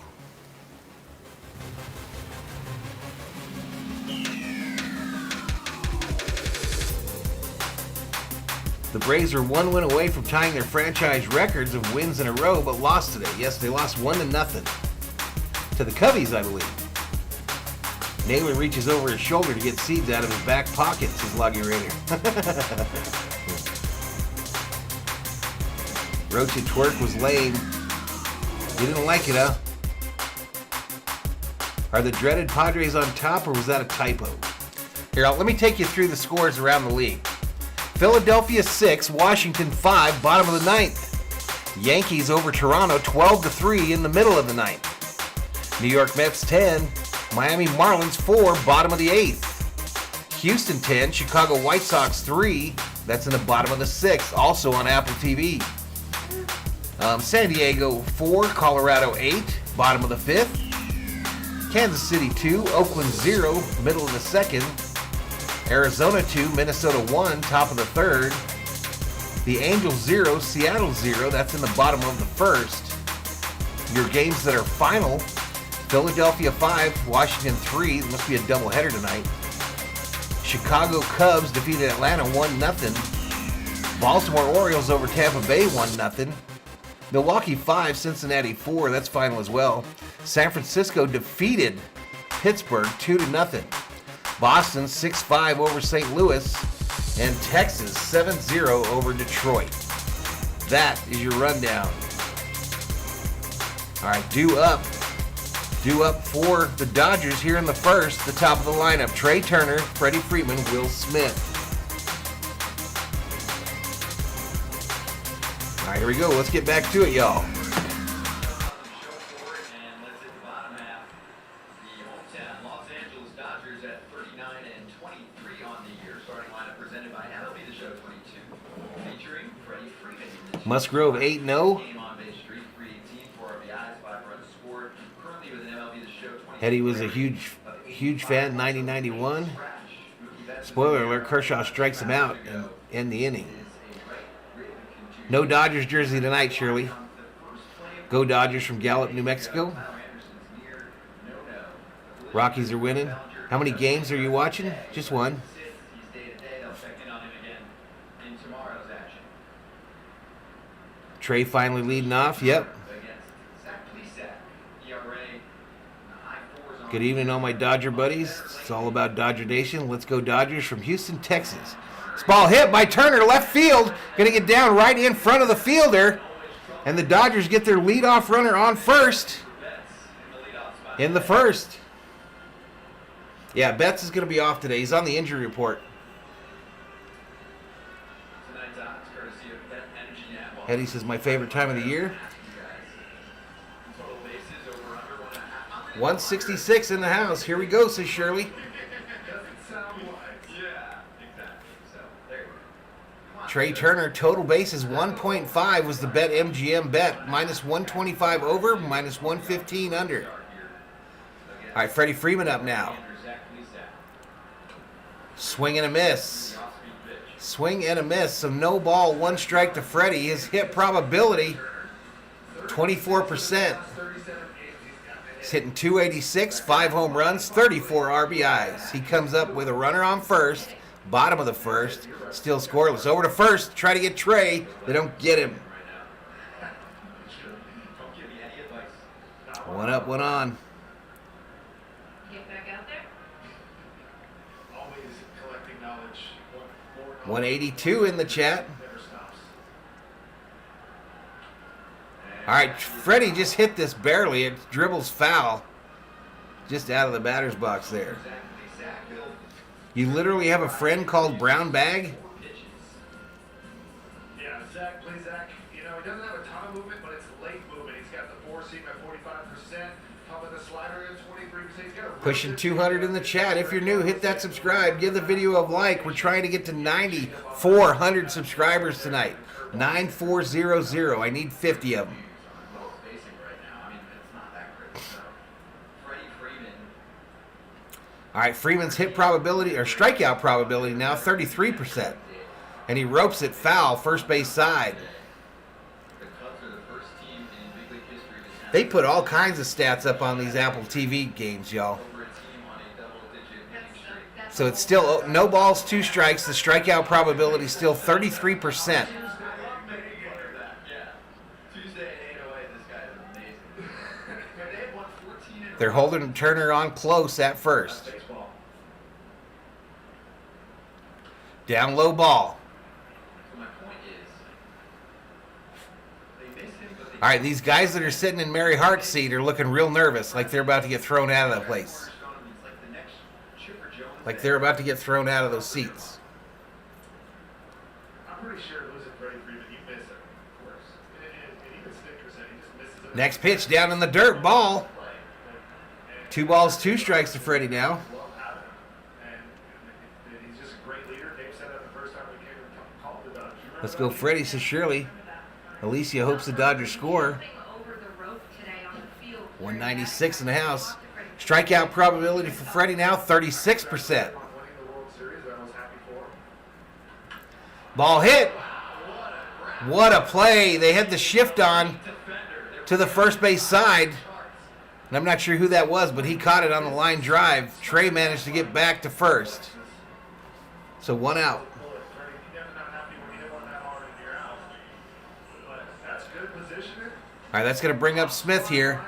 A: The Braves are 1 win away from tying their franchise records of wins in a row, but lost today. Yes, they lost 1-0 to the Cubbies, I believe. Naylor reaches over his shoulder to get seeds out of his back pocket, says Loggy Raider. Roach at twerk was lame. You didn't like it, huh? Are the dreaded Padres on top, or was that a typo? Here, let me take you through the scores around the league. Philadelphia 6, Washington 5, bottom of the 9th. Yankees over Toronto 12-3 in the middle of the 9th. New York Mets 10, Miami Marlins 4, bottom of the 8th. Houston 10, Chicago White Sox 3, that's in the bottom of the 6th, also on Apple TV. San Diego 4, Colorado 8, bottom of the 5th. Kansas City 2, Oakland 0, middle of the 2nd. Arizona 2, Minnesota 1, top of the 3rd. The Angels 0, Seattle 0. That's in the bottom of the first. Your games that are final: Philadelphia 5, Washington 3. It must be a doubleheader tonight. Chicago Cubs defeated Atlanta 1-0. Baltimore Orioles over Tampa Bay 1-0. Milwaukee 5, Cincinnati 4. That's final as well. San Francisco defeated Pittsburgh 2-0. Boston 6-5 over St. Louis. And Texas 7-0 over Detroit. That is your rundown. All right, due up for the Dodgers here in the first. The top of the lineup: Trey Turner, Freddie Freeman, Will Smith. All right, here we go. Let's get back to it, y'all.
C: Los Angeles Dodgers at 39-23 on the year. Starting lineup presented by MLB The Show 22, featuring Freddie Freeman.
A: Musgrove 8-0.
C: Game on base streak 318, 4 RBIs, 5 runs scored. Currently with an MLB The Show 22.
A: Eddie was a huge fan, 90-91. Spoiler alert: Kershaw strikes him out and end the inning. No Dodgers jersey tonight, Shirley. Go Dodgers from Gallup, New Mexico. Rockies are winning. How many games are you watching? Just one. Trey finally leading off. Yep. Good evening, all my Dodger buddies. It's all about Dodger Nation. Let's go Dodgers from Houston, Texas. This ball hit by Turner, left field. Going to get down right in front of the fielder. And the Dodgers get their leadoff runner on first in the first. Yeah, Betts is going to be off today. He's on the injury report. Eddie says my favorite time of the year. 166 in the house. Here we go, says Shirley. Trey Turner, total bases 1.5 was the bet MGM bet. Minus 125 over, minus 115 under. All right, Freddie Freeman up now. Swing and a miss. Swing and a miss. So no ball, one strike to Freddie. His hit probability, 24%. He's hitting 286, 5 home runs, 34 RBIs. He comes up with a runner on first, bottom of the first, still scoreless. Over to first, try to get Trey. They don't get him. One up, one on.
B: Get back out there.
D: Always collecting knowledge.
A: 182 in the chat.
D: Never stops.
A: All right, Freddie just hit this barely. It dribbles foul. Just out of the batter's box there. You literally have a friend called Brown Bag?
D: Yeah, Zach, play Zach. You know, he doesn't have a ton of movement, but it's late movement. He's got the 4 seam at 45%, pumping the slider at 23%. He's got a
A: Pushing 200 in the chat. If you're new, hit that subscribe. Give the video a like. We're trying to get to 9,400 subscribers tonight. 9400. I need 50 of them. All right, Freeman's hit probability or strikeout probability now 33%. And he ropes it foul, first base side. They put all kinds of stats up on these Apple TV games, y'all. So it's still no balls, 2 strikes. The strikeout probability is still 33%. They're holding Turner on close at first. Down low ball. All right, these guys that are sitting in Mary Hart's seat are looking real nervous, like they're about to get thrown out of that place. Like they're about to get thrown out of those seats.
D: I'm pretty sure losing Freddie Freeman, you miss him, of course. And even Snickers, he just misses him.
A: Next pitch down in the dirt, ball. 2 balls, 2 strikes to Freddie now. Let's go Freddie, says Shirley. Alicia hopes the Dodgers score. 196 in the house. Strikeout probability for Freddie now 36%. Ball hit. What a play. They had the shift on to the first base side. And I'm not sure who that was, but he caught it on the line drive. Trey managed to get back to first. So 1 out. All right, that's going to bring up Smith here.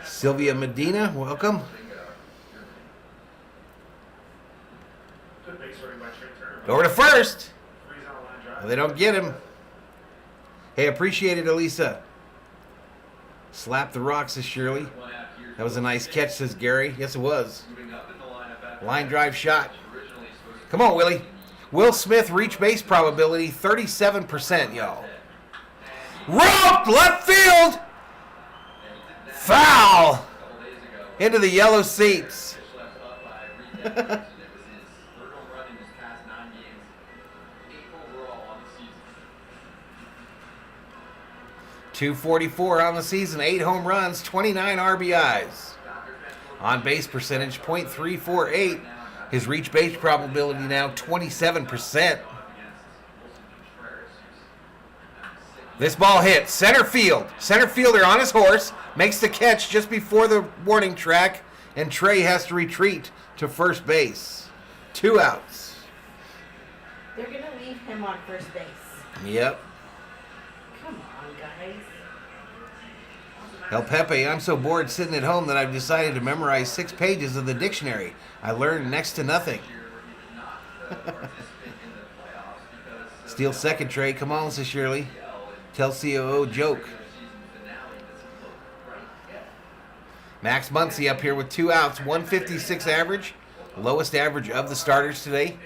A: Sylvia Medina, welcome. Over to first. Well, they don't get him. Hey, appreciate it, Elisa. Slap the rocks, says Shirley. That was a nice catch, says Gary. Yes, it was. Line drive shot. Come on, Willie. Will Smith reach base probability 37%, y'all. Roped left field. Foul. Into the yellow seats. 244 on the season, 8 home runs, 29 RBIs. On base percentage, .348. His reach base probability now 27%. This ball hits center field. Center fielder on his horse makes the catch just before the warning track, and Trey has to retreat to first base. 2 outs.
E: They're going to leave him on first base.
A: Yep.
E: Come on, guys.
A: El Pepe, I'm so bored sitting at home that I've decided to memorize 6 pages of the dictionary. I learned next to nothing. Steal second, Trey. Come on, says Shirley. Tell COO joke. Max Muncy up here with 2 outs, 156 average. Lowest average of the starters today.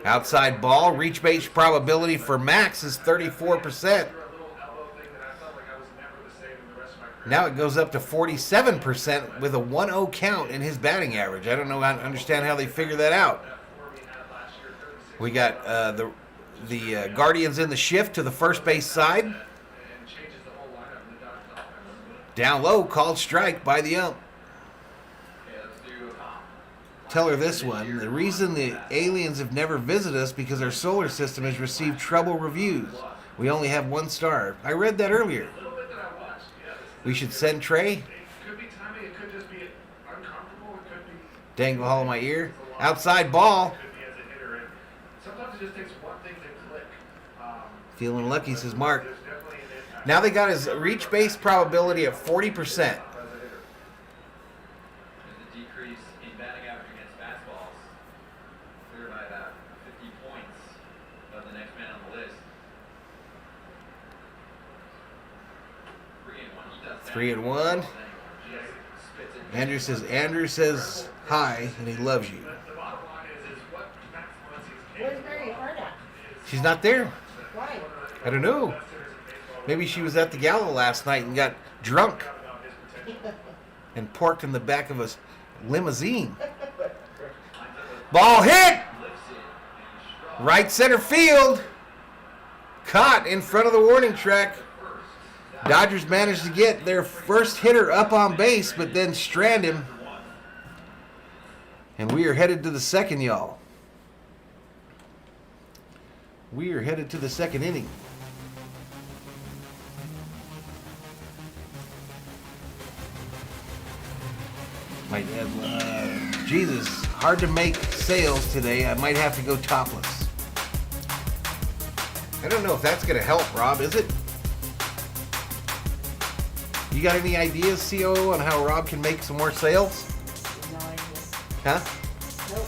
A: Outside ball, reach base probability for Max is 34%. Now it goes up to 47% with a 1-0 count in his batting average. I don't know, I don't understand how they figure that out. We got the Guardians in the shift to the first base side. Down low, called strike by the ump. Tell her this one. The reason the aliens have never visited us because our solar system has received trouble reviews. We only have 1 star. I read that earlier. We should send Trey. Dangle Hall in my ear. Outside ball. Feeling lucky, says Mark. Now they got his reach base probability at 40%. Three and one. Andrew says hi, and he loves you.
E: Where's Mary Harda?
A: She's not there.
E: Why?
A: I don't know. Maybe she was at the gala last night and got drunk and parked in the back of a limousine. Ball hit! Right center field. Caught in front of the warning track. Dodgers managed to get their first hitter up on base, but then strand him. And we are headed to the second, y'all. We are headed to the second inning. Jesus, hard to make sales today. I might have to go topless. I don't know if that's going to help, Rob, is it? You got any ideas, COO, on how Rob can make some more sales?
E: No idea.
A: Huh?
E: Nope.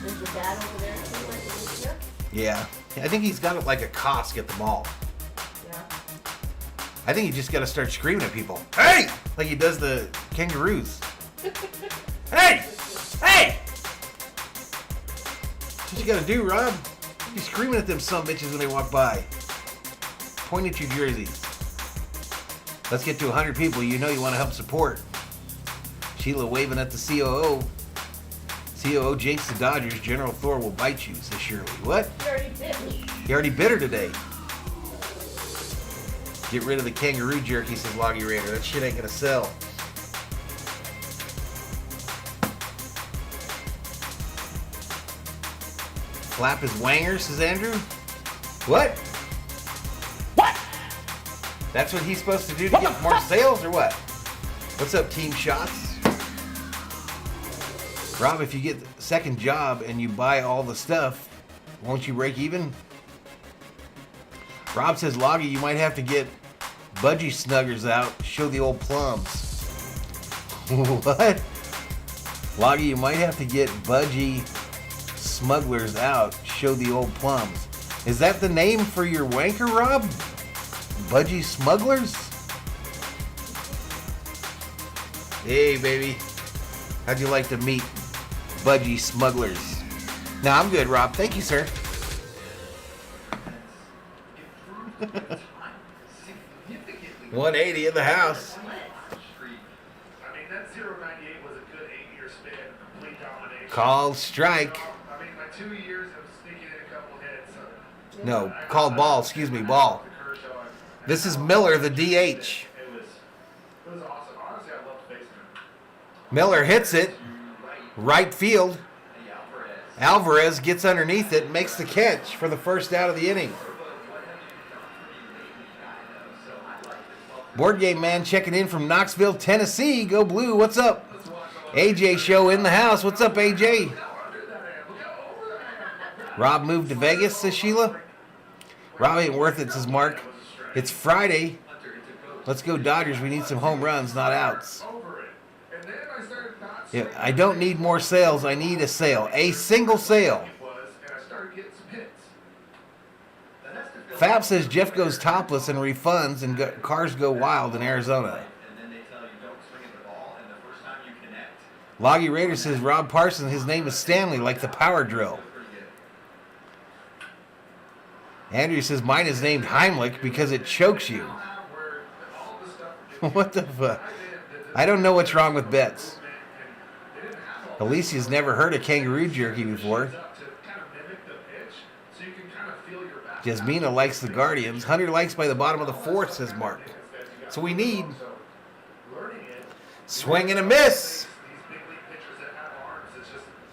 E: Is the dad over there too, like this year?
A: Yeah. I think he's got it like a Costco at the mall.
E: Yeah.
A: I think you just got to start screaming at people. Hey! Like he does the kangaroos. Hey! Hey! That's what you got to do, Rob. Be screaming at them some bitches when they walk by. Point at your jerseys. Let's get to 100 people you know you want to help support. Sheila waving at the COO. TOO jinx the Dodgers. General Thor will bite you, says Shirley. What?
E: You already bit me.
A: He already bit her today. Get rid of the kangaroo jerky, says Loggy Raider. That shit ain't gonna sell. Flap his wanger, says Andrew. What? What? That's what he's supposed to do to get more sales or what? What's up, Team Shots? Rob, if you get the second job and you buy all the stuff, won't you break even? Rob says, Loggy, you might have to get budgie snuggers out, show the old plums. What? Loggy, you might have to get budgie smugglers out, show the old plums. Is that the name for your wanker, Rob? Budgie smugglers? Hey, baby. How'd you like to meet budgie smugglers? No, I'm good, Rob. Thank you, sir. 180 in the house.
D: I mean, that 0.98 was a good 8-year span, complete domination.
A: Called strike.
D: I mean, my 2 years of sneaking in a couple hits.
A: No, called ball. Excuse me, ball. This is Miller, the DH.
D: It was awesome. Honestly, I loved facing him.
A: Miller hits it. Right field. Alvarez gets underneath it, makes the catch for the first out of the inning. Board Game Man checking in from Knoxville, Tennessee. Go Blue. What's up? AJ Show in the house. What's up, AJ? Rob moved to Vegas, says Sheila. Rob ain't worth it, says Mark. It's Friday. Let's go Dodgers. We need some home runs, not outs. Yeah, I don't need more sales. I need a sale. A single sale. Fab says Jeff goes topless and refunds and cars go wild in Arizona. Loggy Raider says Rob Parsons, his name is Stanley, like the power drill. Andrew says mine is named Heimlich because it chokes you. What the fuck? I don't know what's wrong with bets. Alicia's never heard of kangaroo jerky before. Jasmina likes the Guardians. Hunter likes by the bottom of the fourth, says Mark. So we need swing and a miss.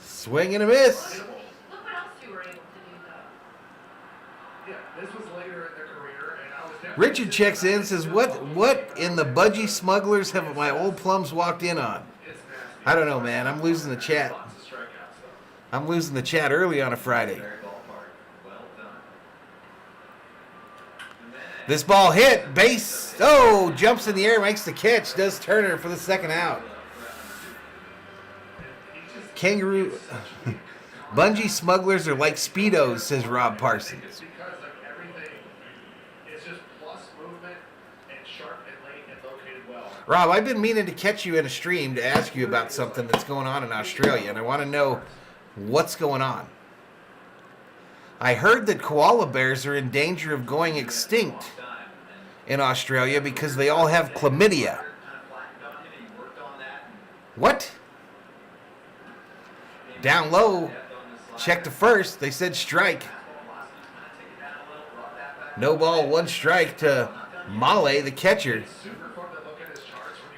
A: Swing and a miss.
B: Look what else you were able to do, though.
D: Yeah, this was later in their career, and I was
A: Richard checks in, says, what in the budgie smugglers have my old plums walked in on? I don't know, man. I'm losing the chat. I'm losing the chat early on a Friday. This ball hit, base. Oh, jumps in the air, makes the catch. Does Turner for the second out. Kangaroo. Bungee smugglers are like Speedos, says Rob Parsons. Rob, I've been meaning to catch you in a stream to ask you about something that's going on in Australia, and I want to know what's going on. I heard that koala bears are in danger of going extinct in Australia because they all have chlamydia. What? Down low, check the first. They said strike. No ball, one strike to Male, the catcher.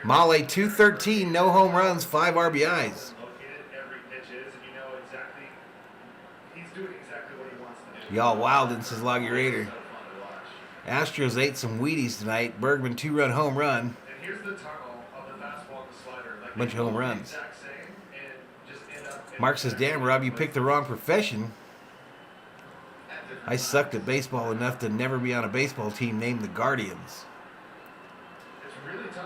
A: Male, 213, no home runs, 5 RBIs. Y'all wildin', says Loggy Raider. Astros ate some Wheaties tonight. Bergman 2-run home run. Bunch of home runs. Mark says, damn, Rob, you picked the wrong profession. I sucked at baseball enough to never be on a baseball team named the Guardians.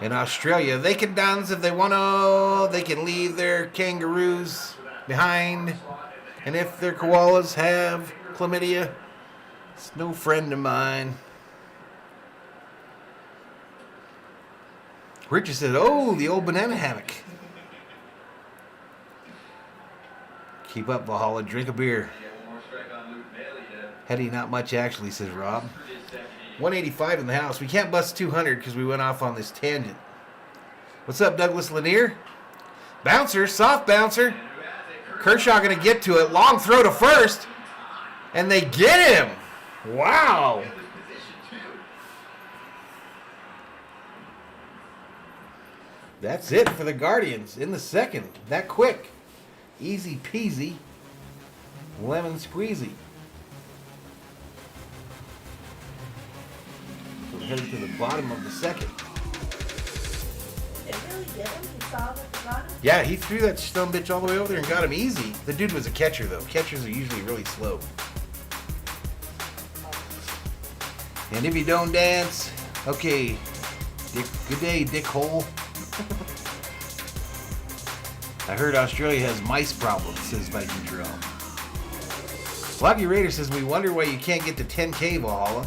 A: In Australia, they can dance if they want to. They can leave their kangaroos behind. And if their koalas have chlamydia, it's no friend of mine. Richard said, oh, the old banana hammock. Keep up, Valhalla. Drink a beer. Hetty, not much actually, says Rob. 185 in the house. We can't bust 200 because we went off on this tangent. What's up, Douglas Lanier? Bouncer, soft bouncer. Kershaw going to get to it. Long throw to first. And they get him. Wow. That's it for the Guardians in the second. That quick. Easy peasy. Lemon squeezy. We're headed to the bottom of the second.
E: It really did him. He saw the bottom.
A: Yeah, he threw that stone bitch all the way over there and got him easy. The dude was a catcher, though. Catchers are usually really slow. And if you don't dance, okay, Dick, good day, Dick Hole. I heard Australia has mice problems, says Viking Drill. Lucky Raider says, we wonder why you can't get to 10K, Valhalla.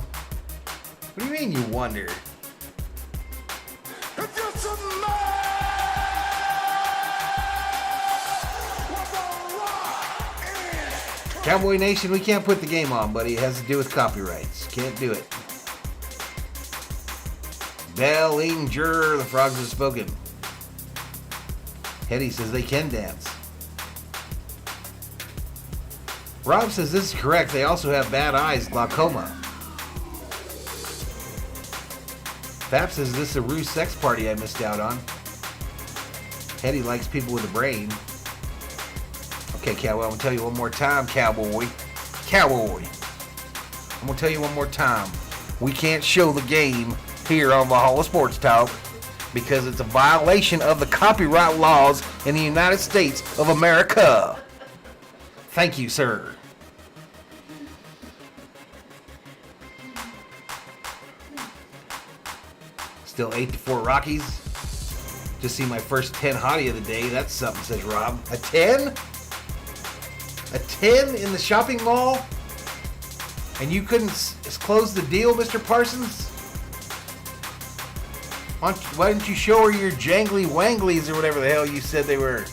A: What do you mean you wonder? Cowboy Nation, we can't put the game on, buddy. It has to do with copyrights. Can't do it. Bellinger, the frogs have spoken. Hetty says they can dance. Rob says this is correct. They also have bad eyes, glaucoma. Fap says this is a ruse sex party I missed out on. Hetty likes people with a brain. Okay, Cowboy, I'm going to tell you one more time, Cowboy. Cowboy. I'm going to tell you one more time. We can't show the game here on Valhalla Sports Talk because it's a violation of the copyright laws in the United States of America. Thank you, sir. Still 8-4 Rockies. Just see my first 10 hottie of the day. That's something, says Rob. A 10? A 10 in the shopping mall? And you couldn't close the deal, Mr. Parsons? Why didn't you show her your jangly wanglies or whatever the hell you said they were?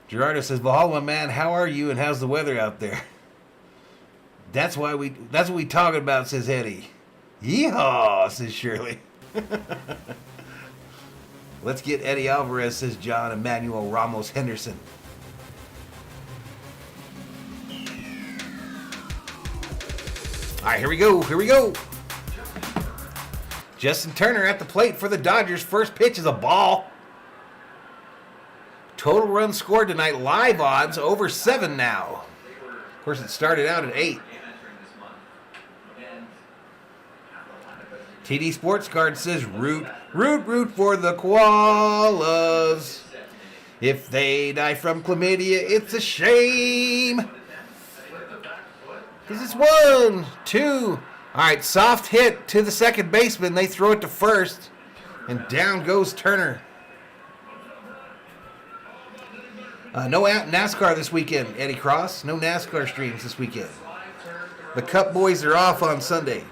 A: Gerardo says, Valhalla, man, how are you and how's the weather out there? That's what we talking about, says Eddie. Yeehaw, says Shirley. Let's get Eddie Alvarez, says John Emmanuel Ramos Henderson. All right, here we go. Justin Turner at the plate for the Dodgers. First pitch is a ball. Total runs scored tonight, live odds, over 7 now. Of course, it started out at 8. TD Sports Card says, root for the koalas. If they die from chlamydia, it's a shame. Because it's 1, 2. All right, soft hit to the second baseman. They throw it to first. And down goes Turner. No NASCAR this weekend, Eddie Cross. No NASCAR streams this weekend. The Cup boys are off on Sunday.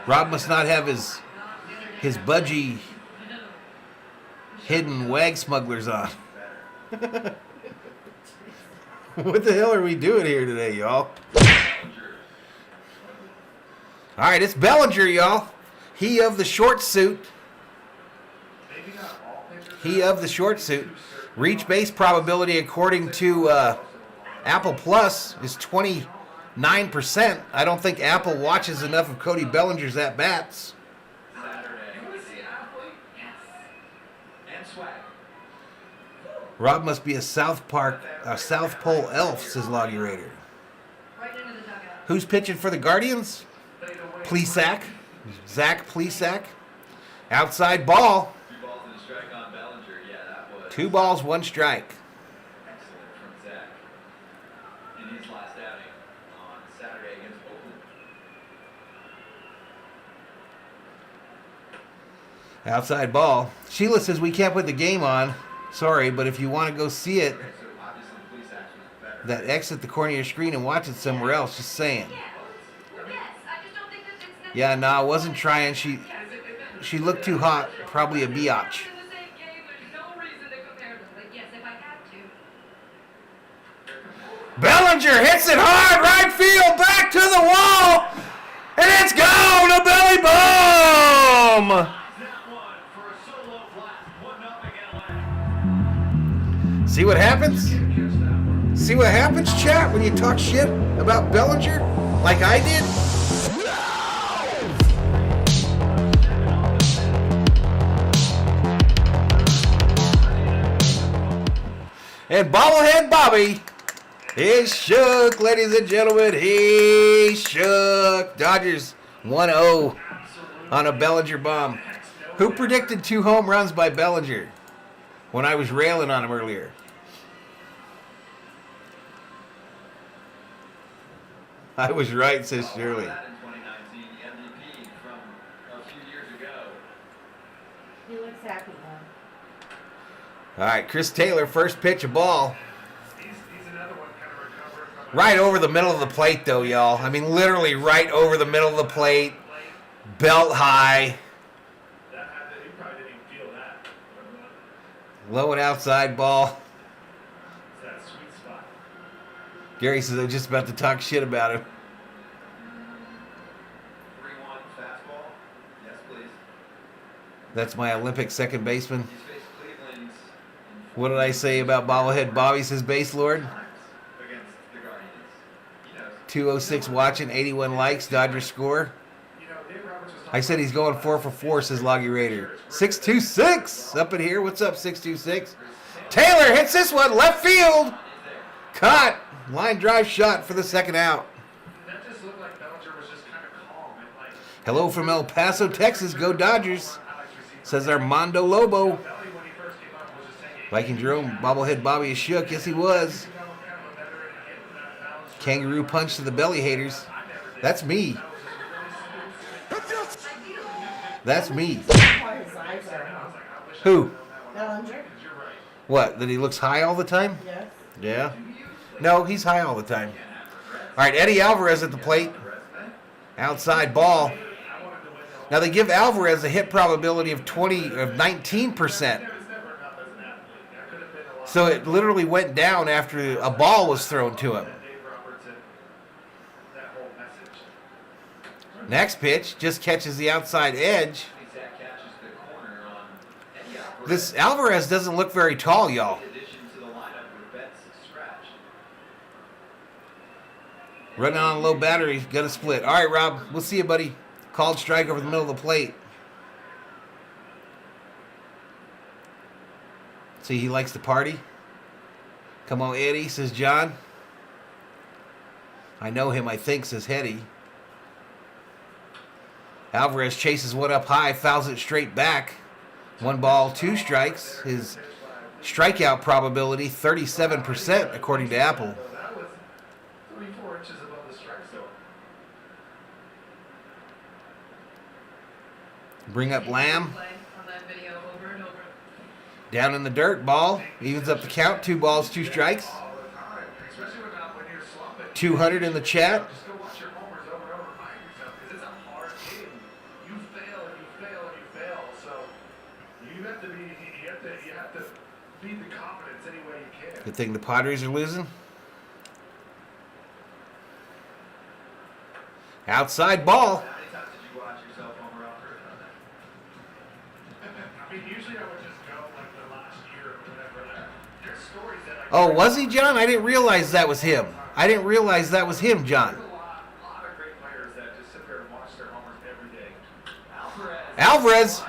A: Rob must not have his budgie hidden wag smugglers on. What the hell are we doing here today, y'all? All right, it's Bellinger, y'all. He of the short suit. Reach base probability, according to Apple Plus, is 29%. I don't think Apple watches enough of Cody Bellinger's at-bats. Rob must be a South Pole elf, says Loggy Raider. Who's pitching for the Guardians? Plesac. Zach Plesac. Outside ball. 2 balls, 1 strike.
C: Excellent from Zach in his last outing on Saturday against Oakland.
A: Outside ball. Sheila says we can't put the game on. Sorry, but if you want to go see it, that exit the corner of your screen and watch it somewhere else. Just saying. Yeah, no, I wasn't trying. She looked too hot. Probably a biatch. Bellinger hits it hard, right field, back to the wall. And it's gone! A belly bomb!
C: That one for a solo flat. 1-0
A: See what happens?
D: Catch that one.
A: See what happens, chat, when you talk shit about Bellinger like I did? And bobblehead Bobby is shook, ladies and gentlemen. He's shook. Dodgers 1-0 on a Bellinger bomb. Who predicted 2 home runs by Bellinger when I was railing on him earlier? I was right, says Shirley.
C: In 2019, the MVP from a few years ago.
E: He looks happy now.
A: All right, Chris Taylor, first pitch, a ball.
D: He's another one kind of recovering from
A: Right over the middle of the plate, though, y'all. I mean, literally right over the middle of the plate. Belt high.
D: that. He probably didn't even feel that.
A: Low and outside ball.
D: It's that sweet spot.
A: Gary says I'm just about to talk shit about him.
C: 3-1 fastball. Yes, please.
A: That's my Olympic second baseman.
C: He's faced Cleveland
A: What did I say about bobblehead Bobby, says base lord?
C: times against the Guardians. He knows.
A: 206 watching, 81 likes, Dodgers score.
D: You know, Dave Roberts was
A: I said he's going 4 for 4, says Loggy Raider. 626 up in here. What's up, 626? Taylor hits this one, left field. Caught. Line drive shot for the second out.
D: That just looked like Bellinger was just kind of calm and like.
A: Hello from El Paso, Texas. Go Dodgers,
D: Alex received
A: says Armando Lobo.
D: Belly when he first came up was just taking.
A: Viking Jerome, bobblehead Bobby is shook. Yes, he was.
D: Kind of a veteran and getting that balance.
A: Kangaroo punch to the belly haters. That's me. That's me.
E: How his eyes are.
A: Who?
E: Bellinger?
A: What? That he looks high all the time?
E: Yes.
A: Yeah. No, he's high all the time. All right, Eddie Alvarez at the plate. Outside ball. Now they give Alvarez a hit probability of 19%. So it literally went down after a ball was thrown to him.
D: Dave Roberts and that whole message.
A: Next pitch just catches the outside edge.
C: Zach catches the corner on Eddie Alvarez.
A: This Alvarez doesn't look very tall, y'all.
C: In addition to the lineup with Betts scratched.
A: Running on a low battery, got a split. All right, Rob, we'll see you, buddy. Called strike over the middle of the plate. See, he likes to party. Come on, Eddie, says John. I know him, I think, says Hetty. Alvarez chases one up high, fouls it straight back. 1 ball, 2 strikes. His strikeout probability, 37%, according to Apple.
D: So that was 3-4 inches above the strike zone.
A: Bring up Lamb.
B: Play on that video over and over.
A: Down in the dirt, ball. Evens up the count. 2 balls, 2 strikes.
D: All the time, especially when you're slumping.
A: 200 in the chat.
D: Just go watch your homers over and over, remind yourself, because it's a hard game. You fail and you fail and you fail. So you have to beat the confidence any way you can.
A: Good thing the Padres are losing. Outside ball.
C: How many times did you watch yourself homer off or that?
D: I mean, usually I would just go like the last year or whatever. There's stories that I.
A: Oh, was he, John? I didn't realize that was him. I didn't realize that was him, John.
D: There's a lot of great players that just sit there and watch their homers every day.
A: Alvarez.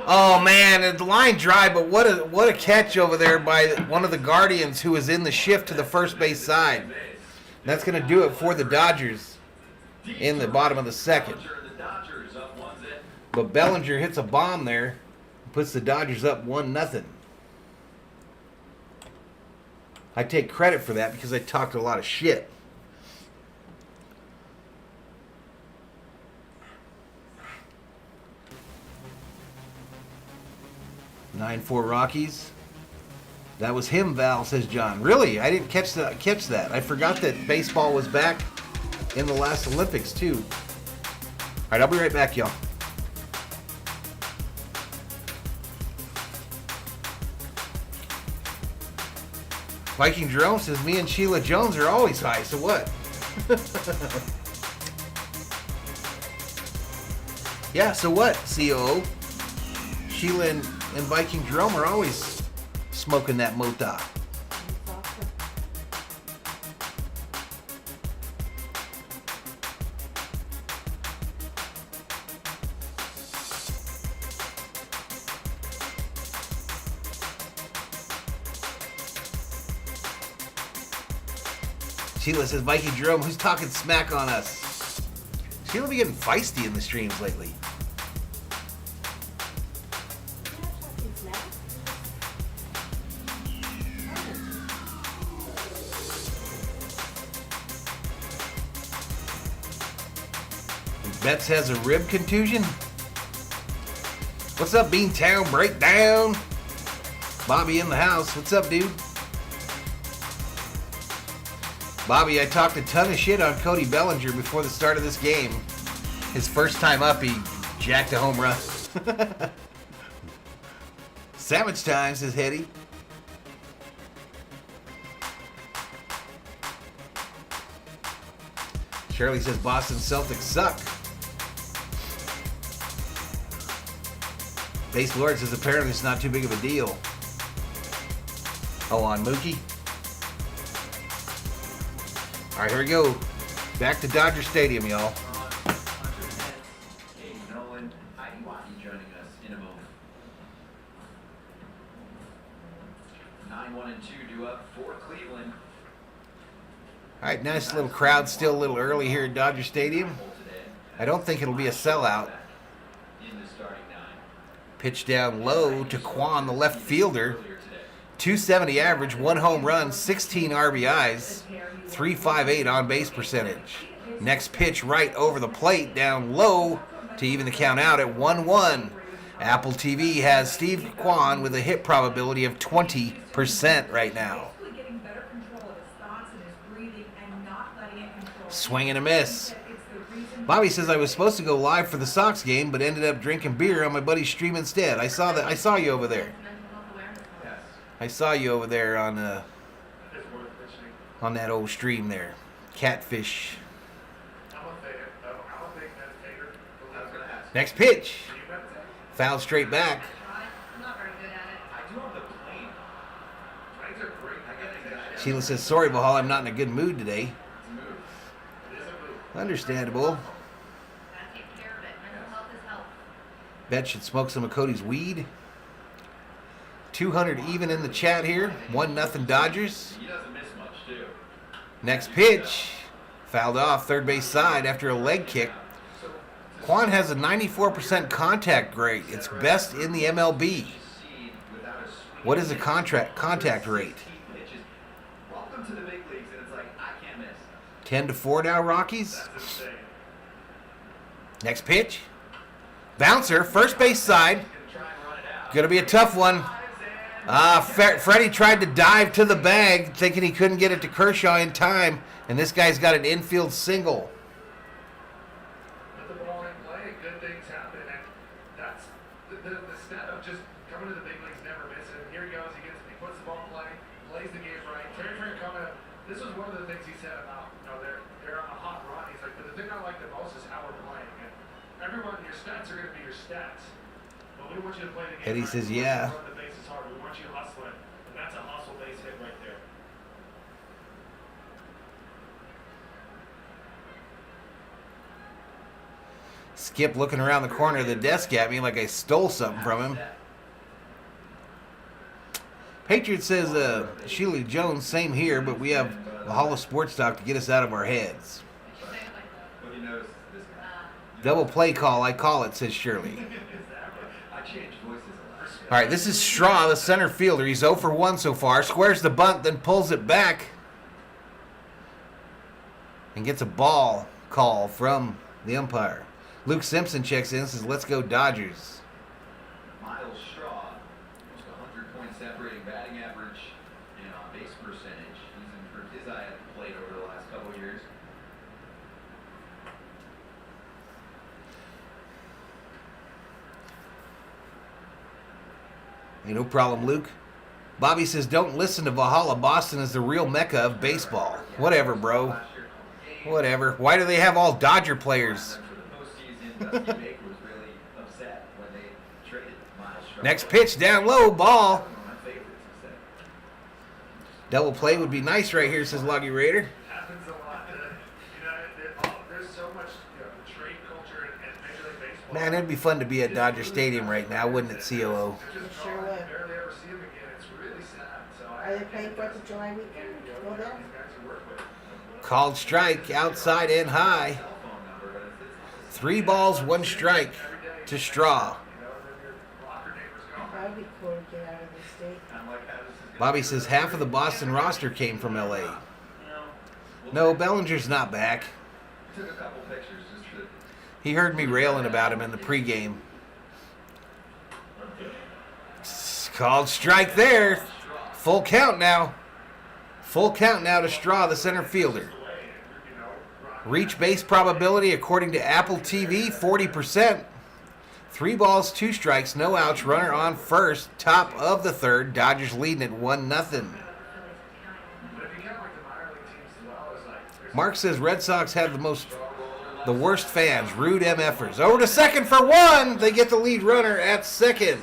A: Oh man, the line drive, but what a catch over there by one of the Guardians who was in the shift to the first base side. That's going to do it for the Dodgers in the bottom of the second.
C: The Dodgers up 1-0.
A: But Bellinger hits a bomb there, puts the Dodgers up 1-0. I take credit for that because I talked a lot of shit. (9-4) Rockies. That was him, Val, says John. Really? I didn't catch that. I forgot that baseball was back in the last Olympics, too. All right, I'll be right back, y'all. Viking Jerome says, me and Sheila Jones are always high, so what? Yeah, so what, COO? Sheila and Viking Jerome are always smoking that mota. Sheila says, Viking Jerome, who's talking smack on us? Sheila be getting feisty in the streams lately. Betts has a rib contusion. What's up, Beantown Breakdown? Bobby in the house. What's up, dude? Bobby, I talked a ton of shit on Cody Bellinger before the start of this game. His first time up, he jacked a home run. Sandwich time, says Hetty. Shirley says Boston Celtics suck. Base Lord says apparently it's not too big of a deal. Oh, on Mookie. All right, here we go. Back to Dodger Stadium, y'all.
C: Joining us in a moment. 9-1 and 2 due up for Cleveland.
A: All right, nice little crowd. Still a little early here at Dodger Stadium. I don't think it'll be a sellout. Pitch down low to Quan, the left fielder. 270 average, 1 home run, 16 RBIs, 358 on base percentage. Next pitch right over the plate, down low to even the count out at 1-1. Apple TV has Steve Quan with a hit probability of 20% right now. Swing and a miss. Bobby says I was supposed to go live for the Sox game, but ended up drinking beer on my buddy's stream instead. I saw you over there. I saw you over there on that old stream there. Catfish. Next pitch. Foul straight back.
B: I'm not very good at it.
C: I do have the plane. Planes are great. I get it.
A: Sheila says, sorry, Valhalla, I'm not in a good mood today. Understandable.
B: Gotta take care of it. Mental health is health.
A: Bet should smoke some of Cody's weed. 200 even in the chat here. 1-0 Dodgers.
C: He doesn't miss much, too.
A: Next pitch. Fouled off third base side after a leg kick. Quan has a 94% contact rate. It's best in the MLB. What is the contact rate?
C: Welcome to the big leagues, and it's like, I can't miss.
A: 10-4 now, Rockies. Next pitch. Bouncer, first base side. Gonna be a tough one. Freddie tried to dive to the bag, thinking he couldn't get it to Kershaw in time, and this guy's got an infield single.
D: Put the ball in play, good things happen, and that's the step of just coming to the big leagues, never missing. Here he goes, he puts the ball in play, plays the game right. Terry Francona, this was one of the things he said about, they're on a hot run. He's like, but the thing I like the most is how we're playing. And everyone, your stats are going to be your stats. But we want you to play the game.
A: Eddie says, yeah.
D: Run the bases hard. We want you to hustle it. And that's a hustle base hit right there.
A: Skip looking around the corner of the desk at me like I stole something from him. Patriot says, Sheila Jones, same here, but we have Valhalla Sports Talk to get us out of our heads.
C: What do you notice this guy?
A: Double play call, I call it, says Shirley.
C: I change voices a lot.
A: All right, this is Straw, the center fielder. He's 0 for 1 so far. Squares the bunt, then pulls it back. And gets a ball call from the umpire. Luke Simpson checks in and says, let's go Dodgers.
C: Miles Straw, just 100 points separating batting average and on base percentage. He's improved his eye at the plate over the last couple of years.
A: Hey, no problem, Luke. Bobby says, don't listen to Valhalla. Boston is the real mecca of baseball. Whatever, bro. Whatever. Why do they have all Dodger players?
C: For the postseason, Dusty Baker was really
A: Next pitch down low, ball. Double play would be nice right here, says Loggy Raider.
D: Happens a lot. There's so much trade culture in Major League Baseball.
A: Man, it'd be fun to be at Dodger Stadium right now, wouldn't it, COO?
D: Sure
E: would.
D: Barely ever see him again. It's really sad. So
E: Are they playing 4th of July weekend? Well, then.
A: Called strike outside and high. 3 balls, 1 strike to Straw.
E: That would be cool to get out of the state.
A: Bobby says half of the Boston roster came from LA. No, Bellinger's not back. He heard me railing about him in the pregame. Called strike there. Full count now. Full count now to Straw, the center fielder. Reach base probability according to Apple TV, 40%. 3 balls, 2 strikes, no outs, runner on first, top of the third. Dodgers leading at 1-0. Mark says Red Sox have the worst fans, rude MFers. Over to second for 1. They get the lead runner at second.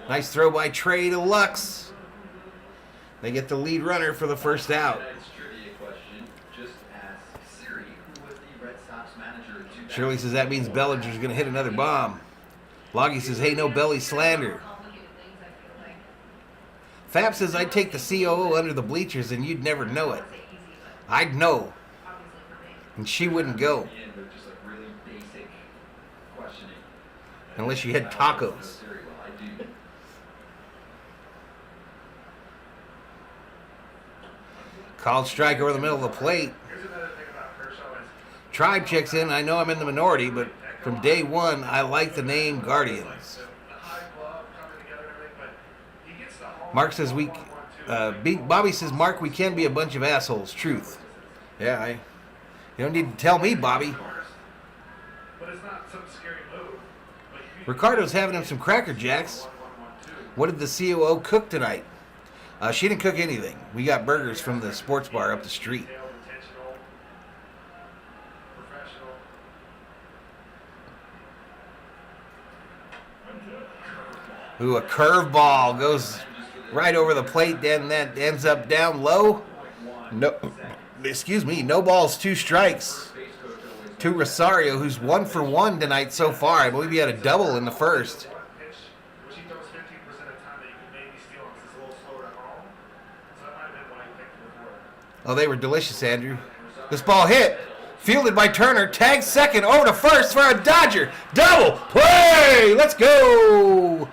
A: Nice throw by Trey to Lux. They get the lead runner for the first out. Shirley says that means Bellinger's going to hit another bomb. Loggy says, hey, no belly slander. Fab says, I'd take the COO under the bleachers and you'd never know it. I'd know. And she wouldn't go. Unless you had tacos. Called strike over the middle of the plate. Tribe checks in. I know I'm in the minority, but from day one, I like the name Guardians. Mark says Bobby says, Mark, we can be a bunch of assholes. Truth. Yeah, you don't need to tell me, Bobby. Ricardo's having him some Cracker Jacks. What did the COO cook tonight? She didn't cook anything. We got burgers from the sports bar up the street. Ooh, a curveball goes right over the plate, and that ends up down low. No balls, 2 strikes to Rosario, who's 1 for 1 tonight so far. I believe he had a double in the first. Oh, they were delicious, Andrew. This ball hit. Fielded by Turner. Tagged second. Over to first for a Dodger. Double play. Let's go.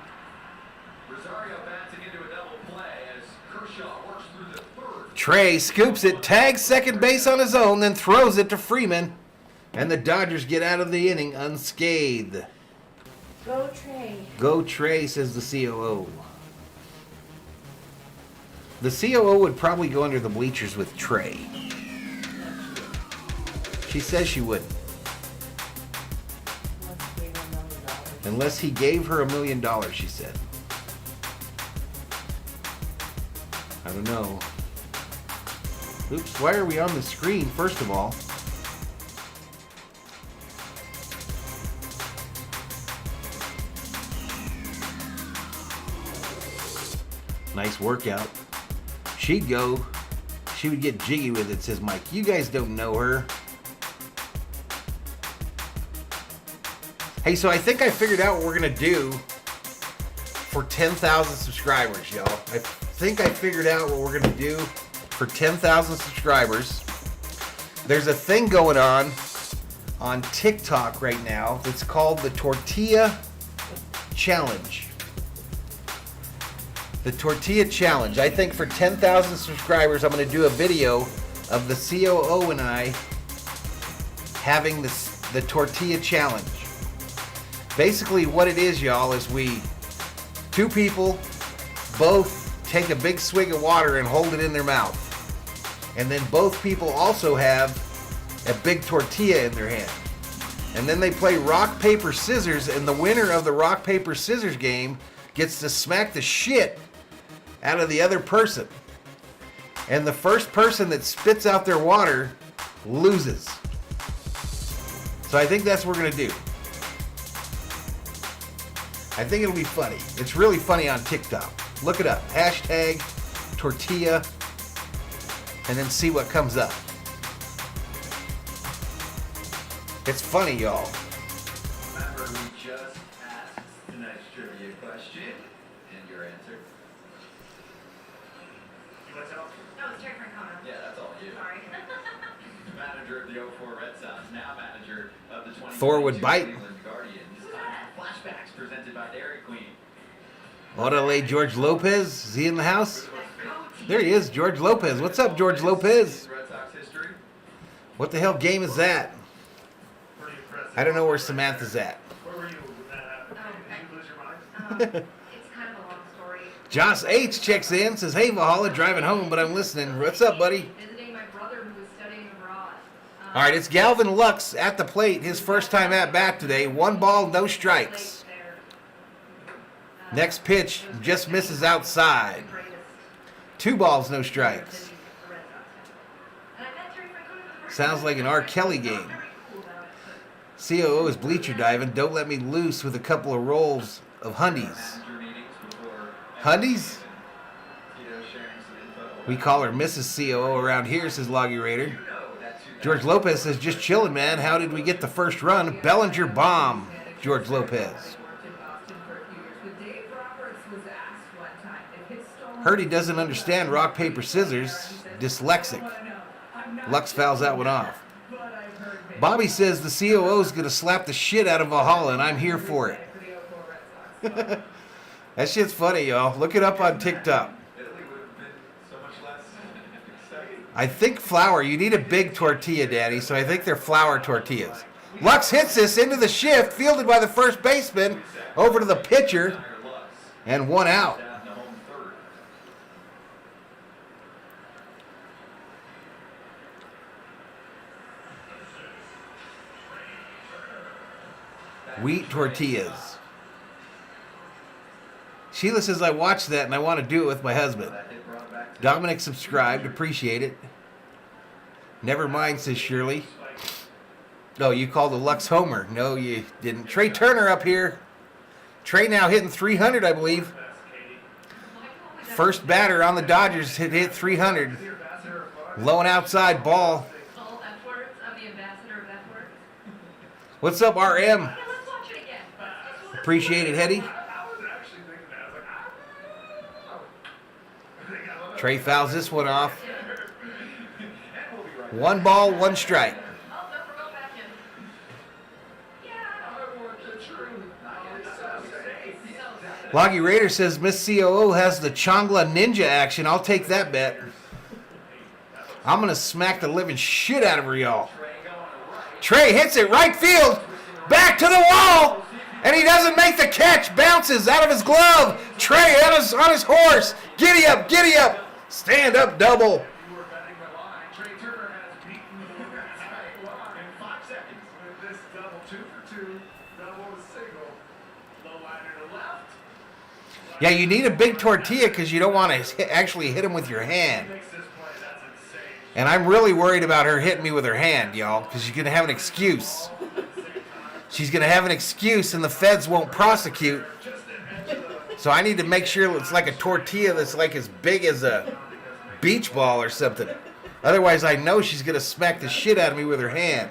A: Trey scoops it. Tags second base on his own. Then throws it to Freeman. And the Dodgers get out of the inning unscathed.
E: Go Trey.
A: Go Trey, says the COO. The COO would probably go under the bleachers with Trey. She says she wouldn't. Unless he gave her $1 million, she said. I don't know. Oops, why are we on the screen, first of all? Nice workout. She'd go. She would get jiggy with it, says Mike. You guys don't know her. Hey, so I think I figured out what we're going to do for 10,000 subscribers, y'all. I think I figured out what we're going to do for 10,000 subscribers. There's a thing going on TikTok right now that's called the Tortilla Challenge. The Tortilla Challenge. I think for 10,000 subscribers, I'm going to do a video of the COO and I having the Tortilla Challenge. Basically, what it is, y'all, is two people both take a big swig of water and hold it in their mouth. And then both people also have a big tortilla in their hand. And then they play rock, paper, scissors, and the winner of the rock, paper, scissors game gets to smack the shit out of the other person. And the first person that spits out their water loses. So I think that's what we're going to do. I think it'll be funny. It's really funny on TikTok. Look it up. Hashtag tortilla. And then see what comes up. It's funny, y'all.
C: Remember, we just asked tonight's trivia question, and your answer.
D: You want to tell?
B: No, it's Terry Francona.
C: Yeah, that's all you.
B: Sorry.
C: Manager of the 04 Red Sox, now manager of the 2022
A: Thor would bite.
C: Cleveland Guardians. Flashbacks presented by Dairy Queen.
A: Orale George Lopez. Is he in the house? There he is, George Lopez. What's up, George Lopez?
C: Red Sox history.
A: What the hell game is that?
D: Pretty impressive.
A: I don't know where Samantha's at.
D: Where were you when that happened?
B: Oh,
D: Did you lose your mind?
B: It's kind of a long story.
A: Joss H checks in, says, hey, Valhalla, driving home, but I'm listening. What's up, buddy?
B: Visiting my brother who was studying abroad.
A: All right, it's Galvin Lux at the plate. His first time at bat today. 1 ball, no strikes. Next pitch just misses outside. 2 balls, no strikes. Sounds like an R. Kelly game. COO is bleacher diving. Don't let me loose with a couple of rolls of Hundies. Hundies? We call her Mrs. COO around here, says Loggy Raider. George Lopez says, just chilling, man. How did we get the first run? Bellinger bomb, George Lopez. Heard he doesn't understand rock, paper, scissors. Dyslexic. Lux fouls that one off. Bobby says the COO is going to slap the shit out of Valhalla, and I'm here for it. That shit's funny, y'all. Look it up on TikTok. I think flour. You need a big tortilla, Daddy, so I think they're flour tortillas. Lux hits this into the shift, fielded by the first baseman, over to the pitcher, and 1 out. Wheat tortillas. Sheila says, I watched that and I want to do it with my husband. Dominic subscribed. Appreciate it. Never mind, says Shirley. Oh, you called a Lux homer. No, you didn't. Trey Turner up here. Trey now hitting 300, I believe. First batter on the Dodgers hit 300. Low and outside ball.
B: All F words. I'm the ambassador of F words.
A: What's up, RM?
B: Okay, let's watch it again.
A: Appreciate it, Hetty.
D: I was actually thinking that. I was like,
A: Trey fouls this one off. 1 ball, 1 strike.
B: Oh, don't forget back in. Yeah.
D: I want the truth. It's so safe.
A: Loggy Raider says Miss COO has the Chongla Ninja action. I'll take that bet. I'm going to smack the living shit out of her, y'all. Trey hits it right field. Back to the wall. And he doesn't make the catch. Bounces out of his glove. Trey on his horse. Giddy up, giddy up. Stand up double.
D: You were betting the line. Trey Turner has beaten the line in 5 seconds with this double 2 for 2. Double to single. Low liner to left.
A: Yeah, you need a big tortilla because you don't want to actually hit him with your hand.
D: Makes this play. That's insane.
A: And I'm really worried about her hitting me with her hand, y'all, because she's going to have an excuse. She's going to have an excuse and the feds won't prosecute. So I need to make sure it's like a tortilla that's like as big as a beach ball or something. Otherwise, I know she's going to smack the shit out of me with her hand.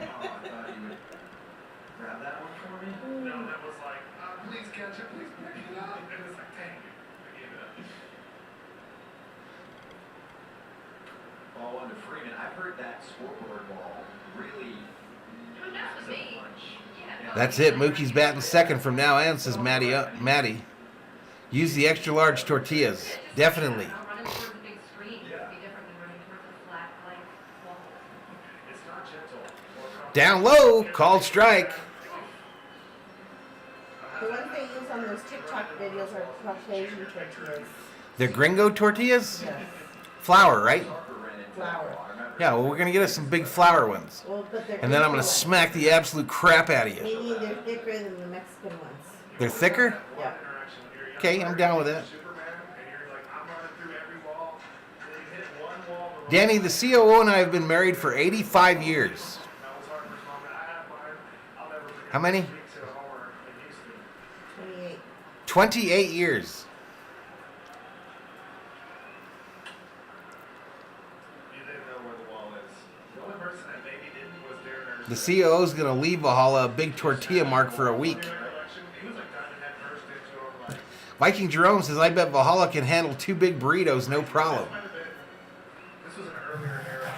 C: Grab that one for me.
D: No, that was like, please catch it, please pick it up. And it's like, dang it. I gave it up.
C: Ball one to Freeman. I've heard that scoreboard ball really.
B: That was me. Yeah.
A: That's it. Mookie's batting second from now on, says Maddie. Use the extra large tortillas. Definitely.
B: Running towards the big screen would be different than running towards a flat blank wall.
D: It's not gentle.
A: Down low. Called strike.
E: The ones they use on those TikTok videos are Caucasian tortillas.
A: They're gringo tortillas?
E: Yes.
A: Flour, right?
E: Flour.
A: Yeah, well, we're going to get us some big flour ones.
E: Well, but they're
A: And then I'm going to
E: thicker
A: smack the absolute crap out of
E: ones.
A: you.
E: Meaning they're thicker than the Mexican ones.
A: They're thicker?
E: Yeah.
A: Okay, I'm down with that.
D: Superman, and you're like, I'm running through every wall. Then you hit one wall.
A: Danny, the COO and I have been married for 85 years.
D: That was Harper's mom. I had mine. I'll never forget.
A: How many?
D: Weeks at Homer in Houston.
E: 28.
A: 28 years.
D: You didn't know where the wall is. The only person that maybe didn't was Darren
A: The COO is going to leave Valhalla a big tortilla mark for a week.
D: He was like diving head first into him, like,
A: Viking Jerome says, I bet Valhalla can handle 2 big burritos, no problem.
D: this was an earlier era.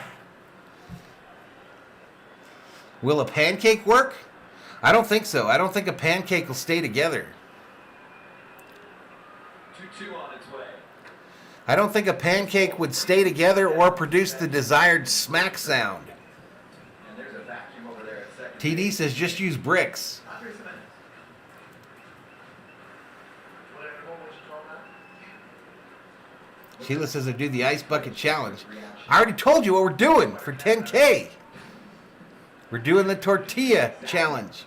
A: Will a pancake work? I don't think so. I don't think a pancake will stay together.
C: 2-2 on its way.
A: I don't think a pancake would stay together or produce the desired smack sound.
C: And there's a vacuum over there at second.
A: TD says, just use bricks.
C: Andre Simmons.
D: What would you call that?
A: Sheila says, I do the ice bucket challenge. I already told you what we're doing for 10K. We're doing the tortilla challenge.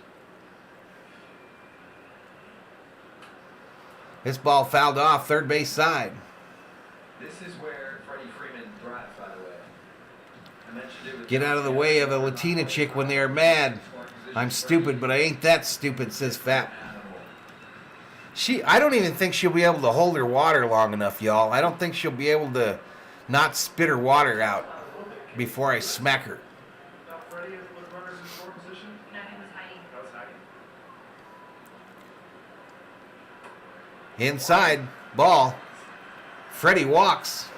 A: This ball fouled off third base side.
C: This is where Freddie Freeman thrives, by the way. I mentioned it with
A: Get out of the way of a Latina chick when they are mad. I'm stupid, but I ain't that stupid, says Fat. I don't even think she'll be able to hold her water long enough, y'all. I don't think she'll be able to not spit her water out before I smack her.
D: Now, Freddie is with runners in score position.
B: No, he was hiding.
D: That was hiding.
A: Inside, ball. Freddie walks.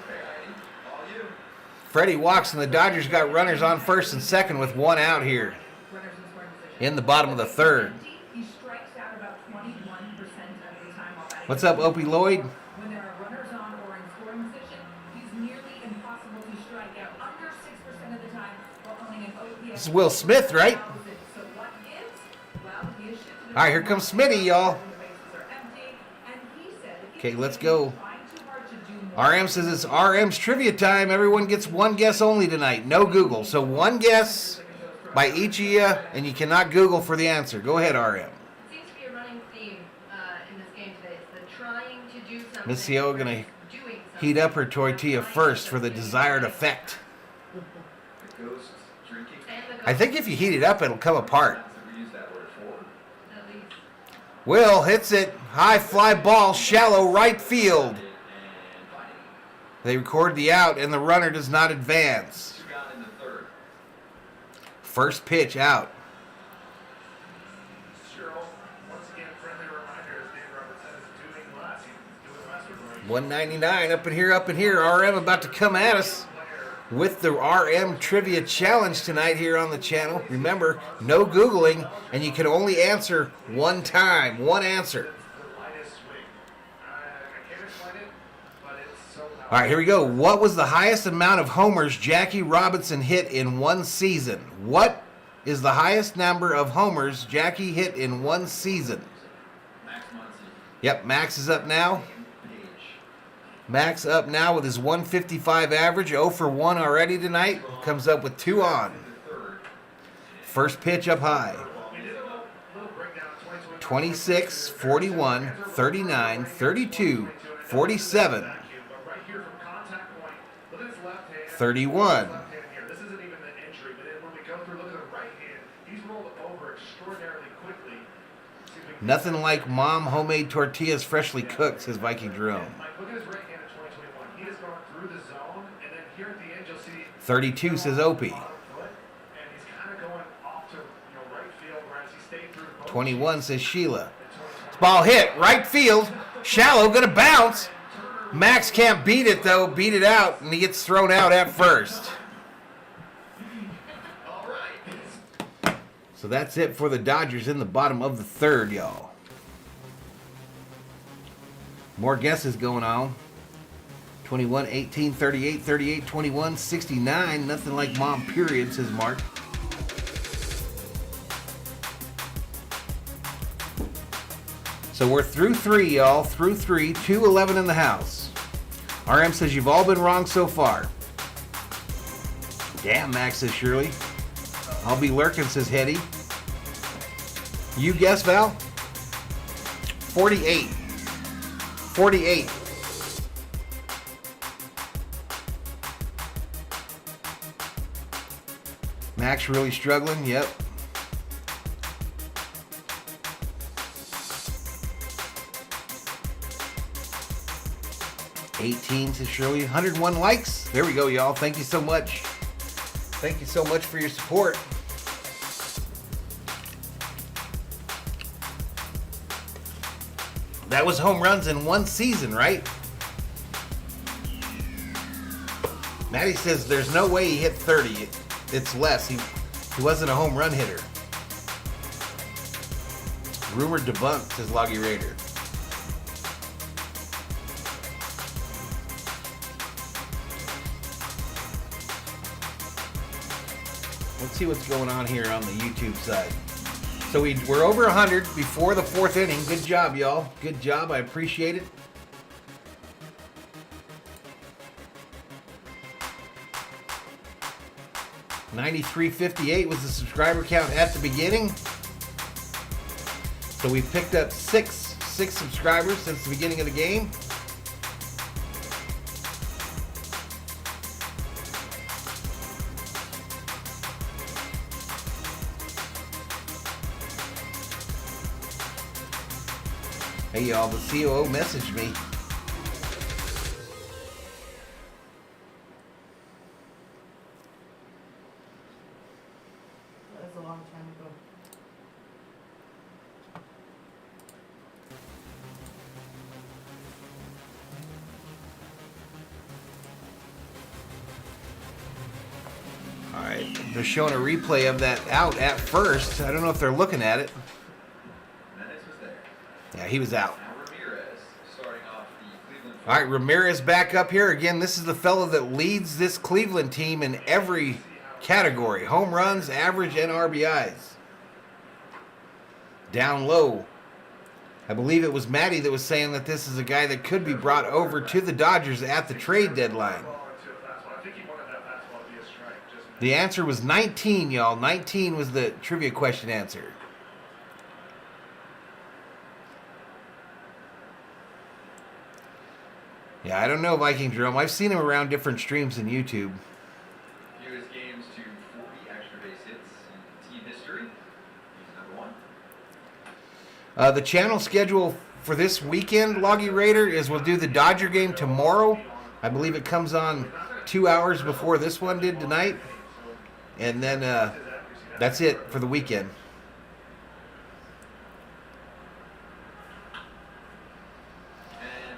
C: all you.
A: Freddie walks, and the Dodgers got runners on first and second with 1 out here
B: Runners in scoring position.
A: in the bottom of the third.
B: He strikes out about 21% of the time while batting.
A: What's up, Opie Lloyd?
B: When there are runners on or in scoring position, he's nearly impossible to strike out under 6% of the time while owning an OPS.
A: This is Will Smith, right?
B: So what gives? Well, he is shifted.
A: All right, here comes Smitty, y'all.
B: The bases are empty, and he said if
A: Okay,
B: he
A: let's
B: thinks
A: go.
B: he's trying too hard to do more,
A: RM says it's RM's trivia time. Everyone gets 1 guess only tonight. No Google. So 1 guess by each of you, and you cannot Google for the answer. Go ahead, RM.
B: It seems to be a running theme in this game today. It's the trying to do something.
A: Miss CO gonna
B: doing something.
A: heat up her tortilla first for the desired effect.
C: The ghost drinking.
B: And the
A: I think if you heat it up, it'll come apart.
C: That's what we use that word for.
B: at least.
A: Will hits it. High fly ball, shallow right field.
C: And fighting.
A: They record the out, and the runner does not advance.
C: 2 gone in the third.
A: First pitch out.
D: Cheryl, once again, friendly reminder, as Dave Roberts said, is doing less. He's doing less with running.
A: 199 up in here, up in here. RM about to come at us with the RM Trivia Challenge tonight here on the channel. Remember, no Googling, and you can only answer 1 time. 1 answer.
D: The lightest swing. I can't explain it, but it's so powerful.
A: All right, here we go. What was the highest amount of homers Jackie Robinson hit in 1 season? What is the highest number of homers Jackie hit in 1 season?
C: Max Muncy.
A: Yep, Max is up now.
C: Page.
A: Max up now with his 155 average. 0 for 1 already tonight. Comes up with 2 on.
C: The third.
A: First pitch up high.
D: We did a little breakdown of 2020.
A: 26, 41, 39, 32, 47,
D: But right here from contact point, look at his left hand.
A: 31.
D: Left hand here. This isn't even the injury, but then when we go through, look at the right hand. He's rolled over extraordinarily quickly. See if we can-
A: Nothing like mom homemade tortillas freshly cooked, says Viking Jerome.
D: Mike, look at his right hand in 2021. He has gone through the zone, and then here at the end, you'll see
A: 32, says Opie.
D: bottom foot, and he's kind of going off to right field, whereas he stayed through both
A: 21, says Sheila.
D: in 2020.
A: Ball hit, right field. Shallow, gonna bounce. Max can't beat it though, beat it out, and he gets thrown out at first.
C: All right.
A: So that's it for the Dodgers in the bottom of the third, y'all. More guesses going on. 21, 18, 38, 38, 21, 69. Nothing like mom, period, says Mark. So we're through 3, y'all. Through 3. 211 in the house. RM says you've all been wrong so far. Damn, Max, says Shirley. I'll be lurking, says Hetty. You guess, Val? 48. 48. Max really struggling? Yep. 18 to Shirley. 101 likes. There we go, y'all. Thank you so much. Thank you so much for your support. That was home runs in one season, right? Maddie says there's no way he hit 30. It's less. He wasn't a home run hitter. Rumor debunked, says Loggy Raider. Let's see what's going on here on the YouTube side. So we're over 100 before the fourth inning. Good job, y'all. Good job. I appreciate it. $93.58 was the subscriber count at the beginning. So we've picked up six subscribers since the beginning of the game. Hey y'all, the COO messaged me.
E: That was a long time ago.
A: All right, they're showing a replay of that out at first. I don't know if they're looking at it. Yeah, he was out. All right, Ramirez back up here. Again, this is the fellow that leads this Cleveland team in every category. Home runs, average, and RBIs. Down low. I believe it was Maddie that was saying that this is a guy that could be brought over to the Dodgers at the trade deadline. The answer was 19, y'all. 19 was the trivia question answer. Yeah, I don't know Viking Jerome. I've seen him around different streams in YouTube.
C: Fewest games to 40 extra base hits in team history. He's number one.
A: The channel schedule for this weekend, Loggy Raider, is we'll do the Dodger game tomorrow. I believe it comes on 2 hours before this one did tonight. And then that's it for the weekend.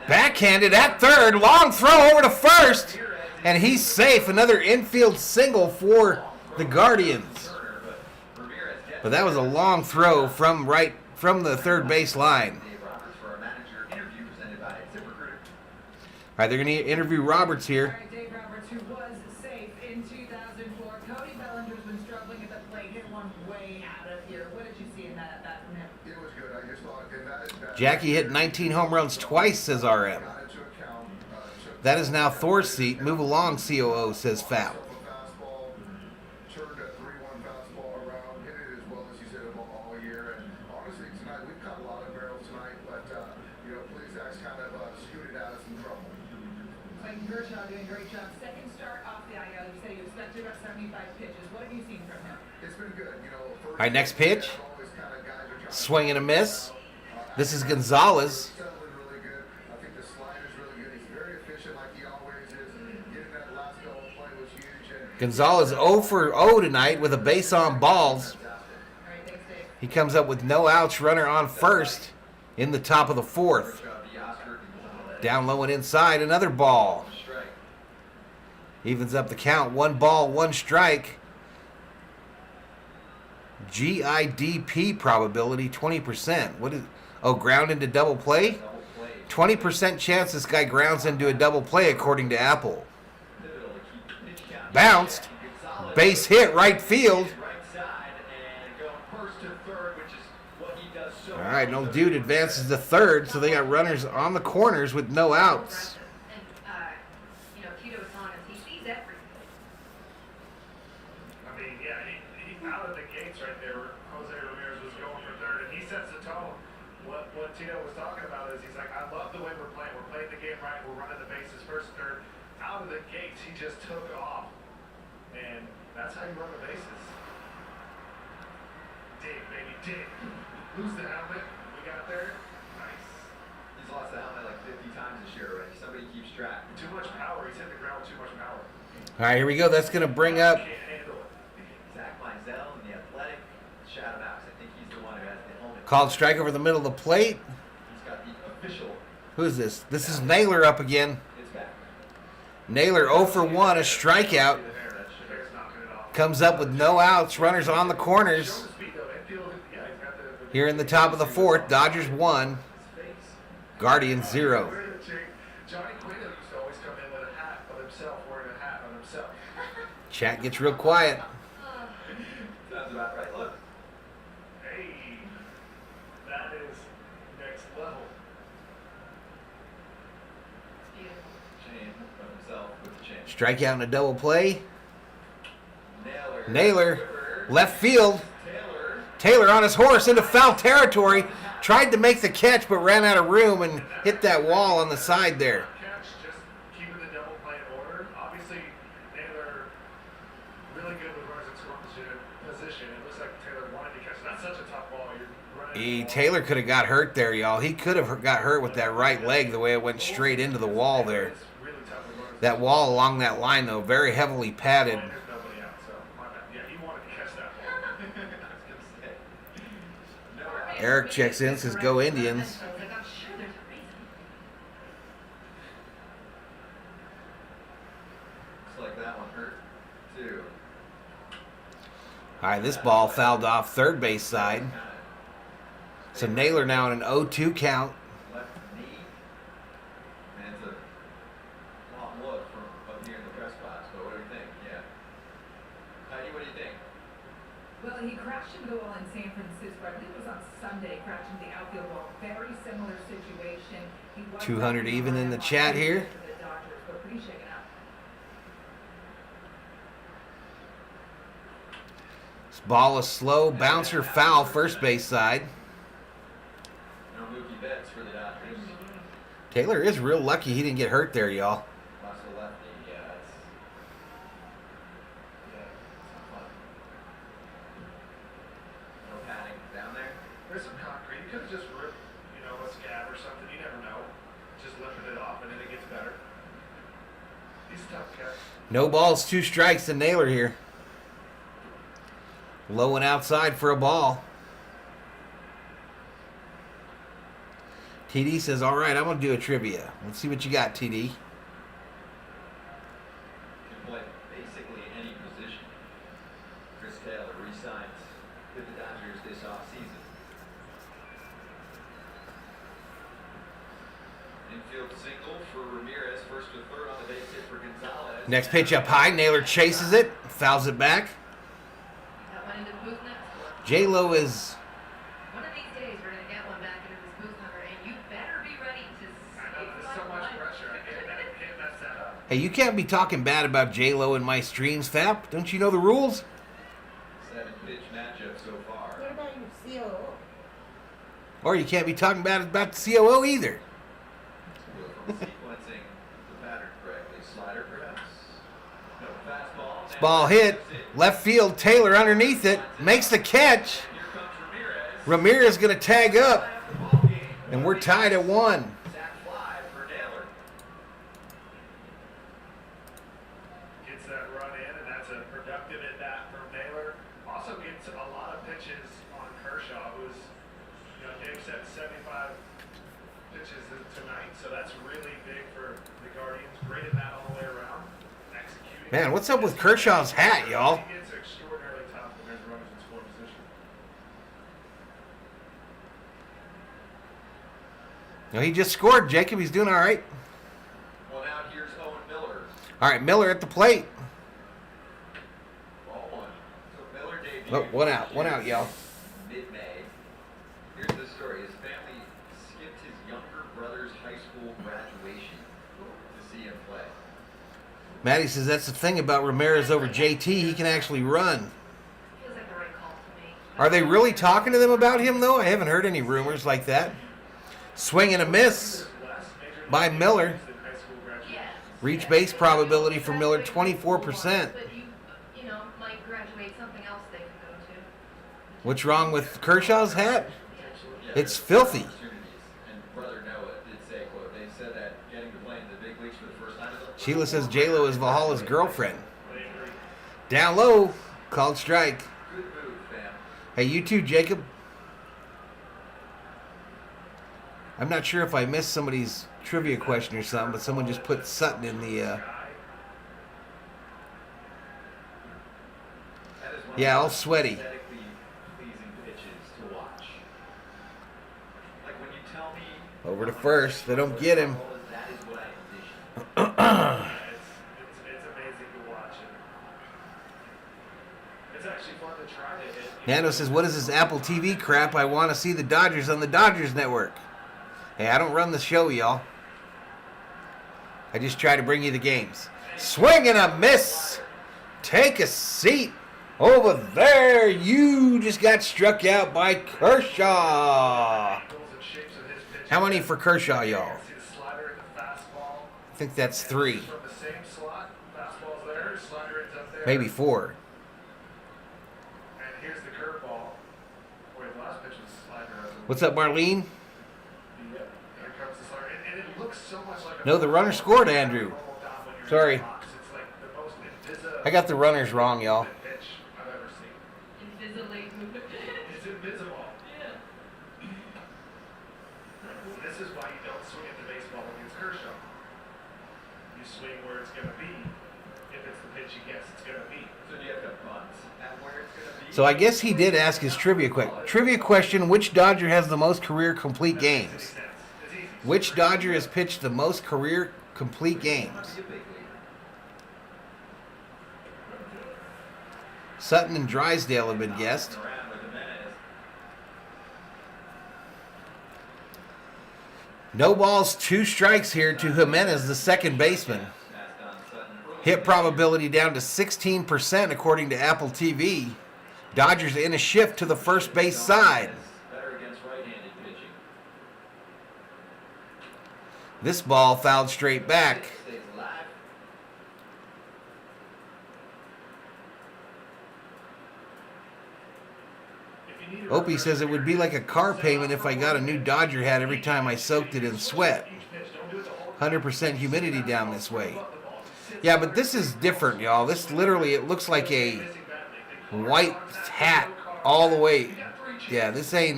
A: Backhanded at third, long throw over to first, and he's safe. Another infield single for the Guardians. But that was a long throw from the third base line. All right, they're going to interview Roberts here.
B: Dave Roberts, who was safe in 2004. Cody Bellinger's been struggling at the plate. Hit one way out of here. What did you see in that at bat from him?
D: It was good. I just thought that
A: Jackie hit 19 home runs twice, says RM. That is now Thor's seat. Move along, COO, says Foul.
D: Turned a 3-1 fastball around, hit it as well as he said all year. And honestly, tonight we've caught a lot of barrels tonight, but please that's kind of scooted out of some trouble.
B: Clayton Kershaw doing a great job. Second start off the IL. You said you expected about 75 pitches. What have you seen from him?
D: It's been good.
A: All right, next pitch. Swing and a miss. This is Gonzalez.
D: Really good. I think the slider's really good. He's very efficient like he always is. Getting that last double play was huge. And
A: Gonzalez 0 for 0 tonight with a base on balls.
B: All right, thanks, Dave.
A: He comes up with no outs, runner on first in the top of the fourth. Down low and inside, another ball. Evens up the count. 1 ball, 1 strike. GIDP probability 20%. What is? Oh, ground into double play? 20% chance this guy grounds into a double play according to Apple. Bounced. Base hit right field. All right, no dude advances to third, so they got runners on the corners with no outs.
D: I mean, yeah, he out of the gates right there. Jose Ramirez was going for third, and he sets the tone. What Tito was talking about is he's like, I love the way we're playing. We're playing the game right. We're running the bases first, third. Out of the gates, he just took off, and that's how you run the bases. Dig, baby, dig. Lose the helmet. We got there. Nice.
C: He's lost the helmet like 50 times this year already. Somebody keeps track.
D: Too much power. He's hitting the ground with too much power.
A: All right, here we go. That's going to bring up
D: Can't handle it.
C: Zach Mizell in the Athletic. Shout him out. I think he's the one who has the helmet.
A: called strike over the middle of the plate.
C: He's got the official.
A: Who is this? This is Naylor up again.
C: It's back.
A: Naylor 0 for 1, a strikeout. Comes up with no outs, runners on the corners. Here in the top of the fourth, Dodgers 1, Guardians 0.
D: Johnny Quinn used to always come in with a hat of himself, wearing a hat on himself.
A: Chat gets real quiet.
C: Sounds about right. Look.
D: Hey, that is next level.
C: Chain of himself with the chain.
A: Strikeout and a double play.
C: Naylor.
A: Naylor, left field. Taylor on his horse into foul territory. Tried to make the catch but ran out of room and hit that wall on the side there.
D: Catch, just keeping the double play in order. Obviously, Naylor really good with runners in scoring position. It looks like Taylor wanted to catch. That's such a tough ball. You're running.
A: Taylor could have got hurt there, y'all. He could have got hurt with that right leg the way it went straight into the wall there.
D: It's really tough with runners.
A: That wall along that line, though, very heavily padded.
D: There's nobody out, so my bad. Yeah, he wanted to catch that ball.
A: Eric checks in, says go Indians.
C: Looks like that one hurt too.
A: All right, this ball fouled off third base side. So Naylor now in an 0-2 count.
C: Left knee. And it's a long look from up here in the press box. But what do you think? Yeah. Heidi, what do you think?
B: Well, he crashed into the wall in San Francisco. I believe it was on Sunday, crashed into the outfield wall. Very similar situation. He was
A: 200 even in the chat here.
B: for the Dodgers, but pretty shaken up.
A: This ball is slow, bouncer foul, first base side.
C: No Mookie Betts for the Dodgers.
A: Taylor is real lucky he didn't get hurt there, y'all.
C: Lost the left knee. Yeah, it's not fun. No padding down there.
D: There's some concrete. You could have just ripped, a scab or something. You never know. Just lifting it off and then it gets better. He's a tough catch.
A: No balls, 2 strikes to Naylor here. Low and outside for a ball. TD says, all right, I'm going to do a trivia. Let's see what you got, TD.
C: Can play basically any position. Chris Taylor re-signs with the Dodgers this offseason. Infield single for Ramirez, first to third on the base hit for Gonzalez.
A: Next pitch up high. Naylor chases it, fouls it back.
F: That went into the booth next.
A: J-Lo is...
F: One of these days we're gonna get one back into this booth number, and you better be ready to
D: I know there's so much pressure. I can't mess that up.
A: Hey, you can't be talking bad about J-Lo in my streams, Fap. Don't you know the rules?
C: 7-pitch matchup so far.
E: What about your COO?
A: Or you can't be talking bad about the COO either.
C: Sequencing the pattern correctly. Slider perhaps. No fastball.
A: This ball hit. Left field. Taylor underneath it. Makes the catch.
C: Here comes Ramirez.
A: Ramirez going to tag up.
C: Ball game.
A: And we're tied at 1.
C: Sack fly for Naylor.
D: Gets that run in, and that's a productive at bat from Naylor. Also gets a lot of pitches on Kershaw, who's, Dave said 75 pitches tonight, so that's really big for the Guardians. Great at bat all the way around. Executing.
A: Man, what's up with Kershaw's hat, y'all?
D: He gets extraordinarily tough when there's runners in scoring position.
A: No, he just scored, Jacob. He's doing all right.
C: Well, now here's Owen Miller.
A: All right, Miller at the plate.
C: Ball one. So Miller debuted.
A: Oh, one out, y'all.
C: Mid-May. Here's the story. His family skipped his younger brother's high school graduation to see him play.
A: Maddie says that's the thing about Ramirez over JT. He can actually run.
F: Feels like the right call to me.
A: Are they really talking to them about him, though? I haven't heard any rumors like that. Swing and a miss by Miller.
F: Yeah.
A: Reach base probability for Miller, 24%.
F: But you might graduate something else they can go to.
A: What's wrong with Kershaw's hat?
C: Yeah,
A: It's
C: there's
A: filthy.
C: opportunities. And brother Noah did say, quote, they said that getting to play in the big leagues for the
A: Sheila says J-Lo is Valhalla's girlfriend. Down low, called strike.
C: Good move, fam.
A: Hey, you too, Jacob. I'm not sure if I missed somebody's trivia question or something, but someone just put Sutton in the...
C: That is one
A: Yeah,
C: of
A: all
C: the
A: sweaty.
C: aesthetically pleasing pitches to watch. Like when you tell me
A: Over to first. They don't get him.
C: that is what I envision.
D: It's amazing to watch it. It's actually fun to try to hit.
A: Nano says, what is this Apple TV crap? I want to see the Dodgers on the Dodgers Network. Hey, I don't run the show, y'all. I just try to bring you the games. Swing and a miss. Take a seat. Over there, you just got struck out by Kershaw. How many for Kershaw, y'all?
D: See the slider and the fastball.
A: I think that's 3.
D: From the same slot, fastball's there, slider ends up there.
A: Maybe 4.
D: And here's the curveball. Boy, the last pitch was a slider.
A: What's up, Marlene?
D: Here comes the slider. And it looks so much like a
A: No, the runner scored, Andrew. Sorry.
D: It's like the most invisible
A: I got the runners wrong, y'all.
D: pitch I've ever seen.
F: Invisibly.
D: It's invisible. This is why you don't swing at the baseball against Kershaw. You swing where it's going to be. If it's the pitch you guess it's going to be.
C: So do you have to bunt at where it's going to be?
A: So I guess he did ask his trivia question. Which Dodger has the most career complete games?
D: It's easy.
A: Which Dodger has pitched the most career complete games?
C: Be a big leaguer.
A: Sutton and Drysdale have been guessed.
C: Around with Jimenez.
A: No balls, 2 strikes here to Jimenez, the second baseman.
C: Passed on Sutton early.
A: Hit probability down to 16% according to Apple TV. Dodgers in a shift to the first base side.
C: Better against right-handed pitching.
A: This ball fouled straight back.
C: Stays alive.
D: If you need a
A: Opie says it would be like a car payment if I got a new Dodger hat every time I soaked it in sweat. 100% humidity down this way. Yeah, but this is different, y'all. This literally, it looks like a white hat all the way. Yeah, this ain't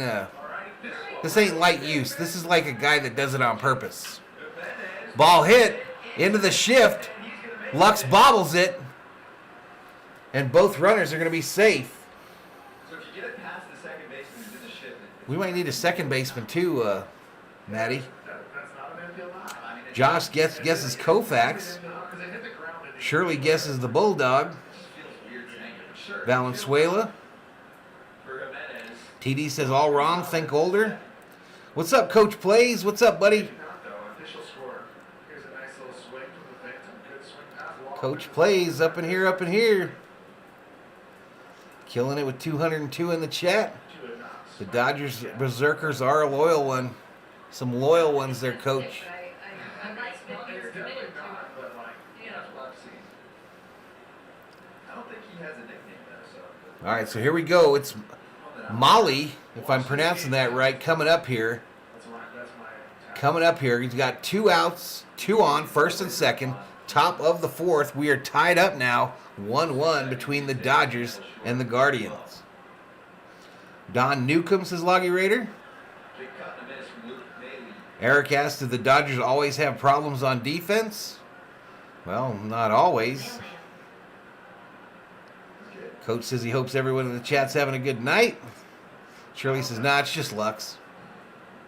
A: light use. This is like a guy that does it on purpose. Ball hit into the shift. Lux bobbles it. And both runners are going to be safe.
C: So if you get it past the second baseman who's in the shift,
A: We might need a second baseman too, Maddie.
D: That's not an infield knock.
C: I mean, it
A: Josh guesses Koufax.
D: Because they hit the ground and
A: Shirley guesses the Bulldog.
C: just feels weird saying it, but sure.
A: Valenzuela.
C: For Jimenez.
A: TD says all wrong, think older. What's up, Coach Plays? What's up, buddy?
D: not though. Official score. Here's a nice little swing from the Phantom. Good swing pass. Long.
A: Coach Plays up in here, up in here. Killing it with 202 in the chat. The Dodgers Berzerkers are a loyal one. Some loyal ones there, Coach.
F: I like that you're
D: It's
F: committed
D: definitely
F: to
D: not,
F: it.
D: but like,
F: Yeah.
C: That's what I've seen. I don't think he has a nickname though, so.
A: All right, so here we go. It's Molly, if I'm pronouncing that right, coming up here.
D: that's my
A: Coming up here. He's got 2 outs, 2 on, first and second. Top of the 4th. We are tied up now, 1-1 between the Dodgers and the Guardians. Don Newcomb says Loggy Raider.
C: Big cut and a miss from Luke Bailey.
A: Eric asked, do the Dodgers always have problems on defense? Well, not always. Coach says he hopes everyone in the chat's having a good night. Shirley says, nah, it's just Lux.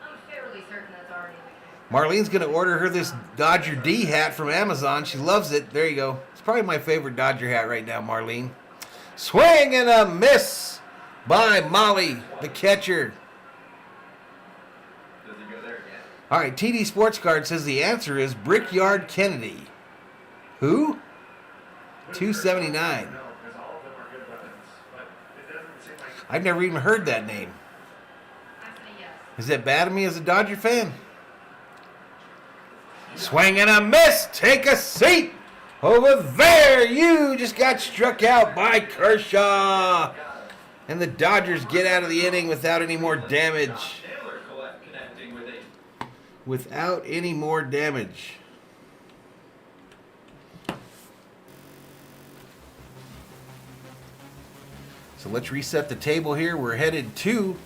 F: I'm fairly certain that's already the case.
A: Marlene's going to order her this Dodger D hat from Amazon. She loves it. There you go. It's probably my favorite Dodger hat right now, Marlene. Swing and a miss by Molly, the catcher.
C: Does he go there again?
A: All right, TD Sports Card says the answer is Brickyard Kennedy. Who? 279.
D: No, because all of them are good weapons, but it doesn't seem like
A: I've never even heard that name.
F: I say yes.
A: Is that bad of me as a Dodger fan? Swing and a miss. Take a seat. Over there, you just got struck out by Kershaw. And the Dodgers get out of the inning without any more damage.
C: Taylor connecting with a
A: Without any more damage. So let's reset the table here. We're headed to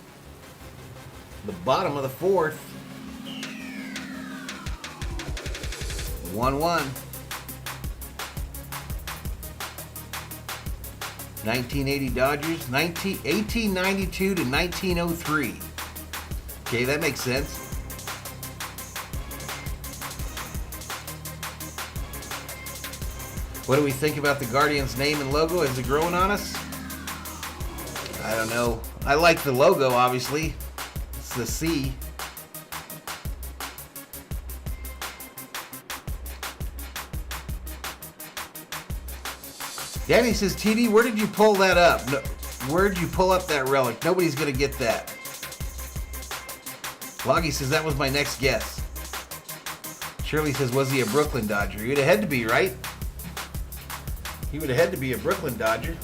A: the bottom of the fourth. 1-1. 1980 Dodgers, 1892 to 1903. Okay, that makes sense. What do we think about the Guardians name and logo? Is it growing on us? I don't know. I like the logo, obviously. It's the C. Danny says, TD, where did you pull that up? No, where did you pull up that relic? Nobody's going to get that. Loggy says, that was my next guess. Shirley says, was he a Brooklyn Dodger? He would have had to be, right? He would have had to be a Brooklyn Dodger.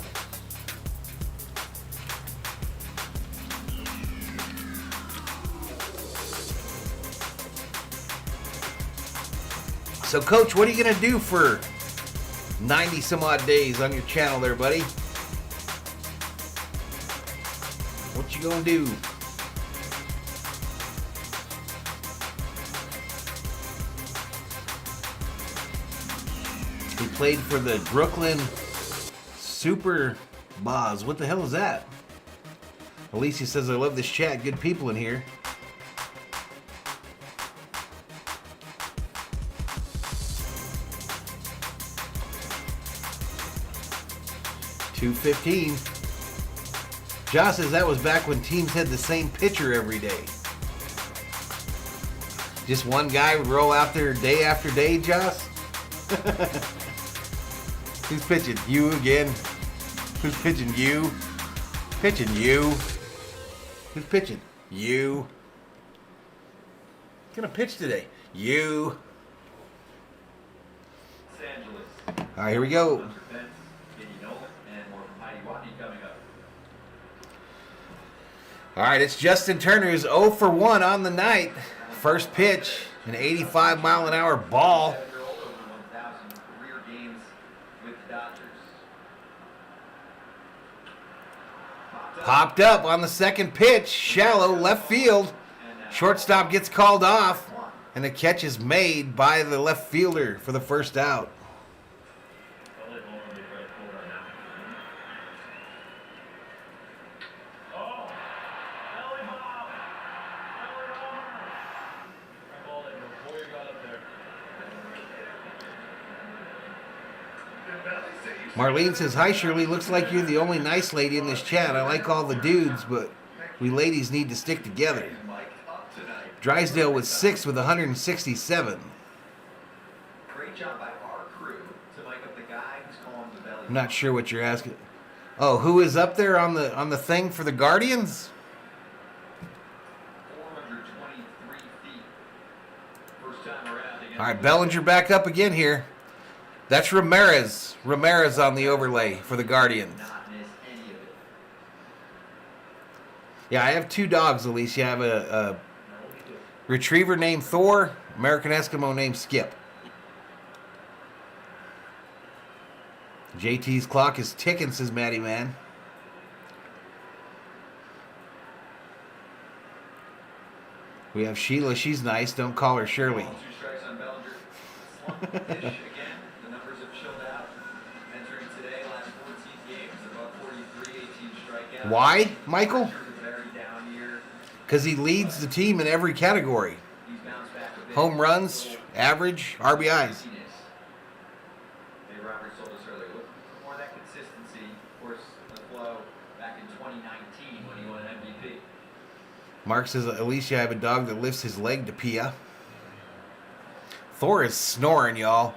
A: So, Coach, what are you going to do for 90 some odd days on your channel there, buddy? What you gonna do? He played for the Brooklyn Super Boz. What the hell is that? Alicia says, I love this chat. Good people in here. .215. Josh says that was back when teams had the same pitcher every day. Just one guy would roll out there day after day, Josh? Who's pitching? You again? Who's pitching? You? Pitching you? Who's pitching? You? Who's gonna pitch today? You?
C: Los Angeles.
A: All right, here we go. All right, it's Justin Turner who's 0 for 1 on the night. First pitch, an 85-mile-an-hour ball. Popped up on the second pitch, shallow left field. Shortstop gets called off, and the catch is made by the left fielder for the first out. Marlene says, hi Shirley, looks like you're the only nice lady in this chat. I like all the dudes, but we ladies need to stick together. Drysdale was 6 with 167.
C: Great job by our crew to mic up the guy who's calling the Bellinger.
A: I'm not sure what you're asking. Oh, who is up there on the thing for the Guardians?
C: 423 feet. First time around against.
A: All right, Bellinger back up again here. That's Ramirez. Ramirez on the overlay for the Guardians.
C: Not miss any of it.
A: Yeah, I have 2 dogs, Alicia. I have a retriever named Thor, American Eskimo named Skip. JT's clock is ticking, says Maddie Man. We have Sheila. She's nice. Don't call her Shirley.
C: 2 strikes on Bellinger. Slump pitch again. The numbers have chilled out. Entering today, last 14 games, above 43, 18 strikeouts.
A: Why, Michael?
C: Bellinger's a very down year.
A: Because he leads the team in every category.
C: He's bounced back a bit.
A: Home runs, average, RBIs.
C: Dave Roberts told us earlier, look for more of that consistency. Of course, the flow back in 2019 when he won an MVP.
A: Mark says, Alicia, I have a dog that lifts his leg to Pia. Thor is snoring, y'all.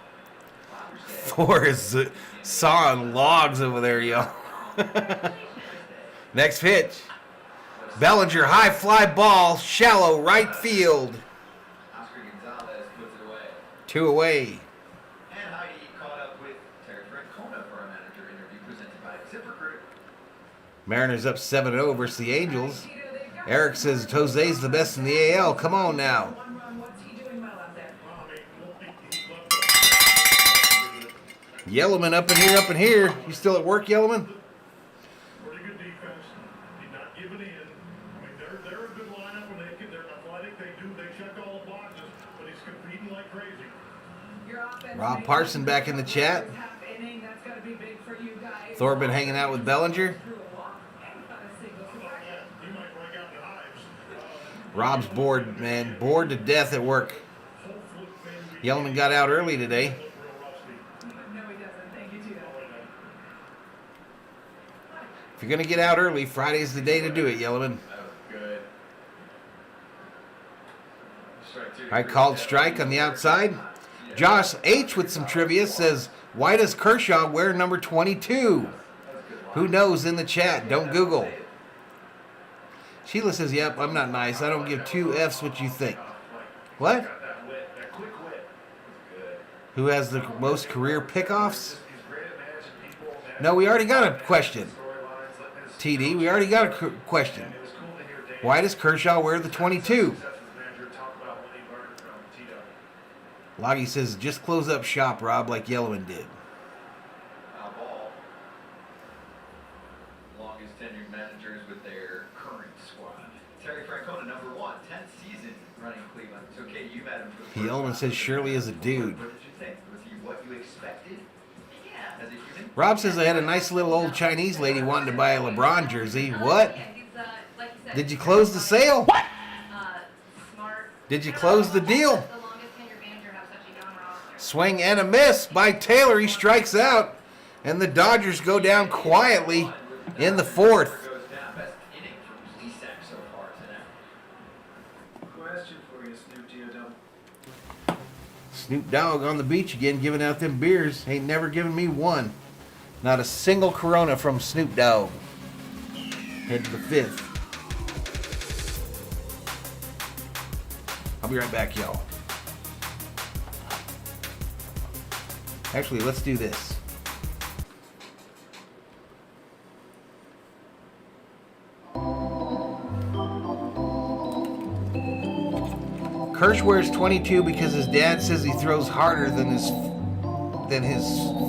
A: Thor is sawing logs over there, y'all. Next pitch. Bellinger, high fly ball, shallow right field.
C: Oscar Gonzalez puts it away.
A: 2 away.
C: And Heidi caught up with Terry Francona for our manager interview presented by ZipRecruiter.
A: Mariners up 7-0 versus the Angels. Eric says Jose's the best in the AL. Come on now.
B: One run, what's he doing well out there?
A: Yellowman up in here, up in here. You still at work, Yellowman?
D: Pretty good They're a good lineup when they're athletic. They check all the boxes, but he's competing like crazy.
A: Rob Parson back in the chat. Thor been hanging out with Bellinger. Rob's bored, man. Bored to death at work. Yellman got out early today. If you're going to get out early, Friday's the day to do it, Yellman. I called strike on the outside. Josh H. with some trivia says, why does Kershaw wear number 22? Who knows in the chat? Don't Google. Sheila says, yep, I'm not nice. I don't give two F's what you think. What? Who has the most career pickoffs? No, we already got a question. TD, we already got a question. Why does Kershaw wear the 22? Loggy says, just close up shop, Rob, like Yellowman did.
C: Ball. Longest tenured managers with their current squad. Terry Francona, number 1, 10th season running Cleveland. It's okay, you've had him for the
A: Yellowman says Shirley is a dude.
C: What did you think? Was he what you expected?
F: Yeah.
C: As a human?
A: Rob says I had a nice little old Chinese lady wanting to buy a LeBron jersey. What?
F: Yeah, he's, like you said,
A: Did you close the sale? What?
F: Smart.
A: Did you close the deal?
F: The longest tenured manager have such a young roster.
A: Swing and a miss by Taylor. He strikes out. And the Dodgers go down quietly in the 4th.
C: Goes down. Best inning for Plesac so far tonight.
D: Question for you, Snoop Dogg.
A: Snoop Dogg on the beach again giving out them beers. Ain't never given me one. Not a single Corona from Snoop Dogg. Head to the 5th. I'll be right back, y'all. Actually, let's do this. Kirsch wears 22 because his dad says he throws harder than his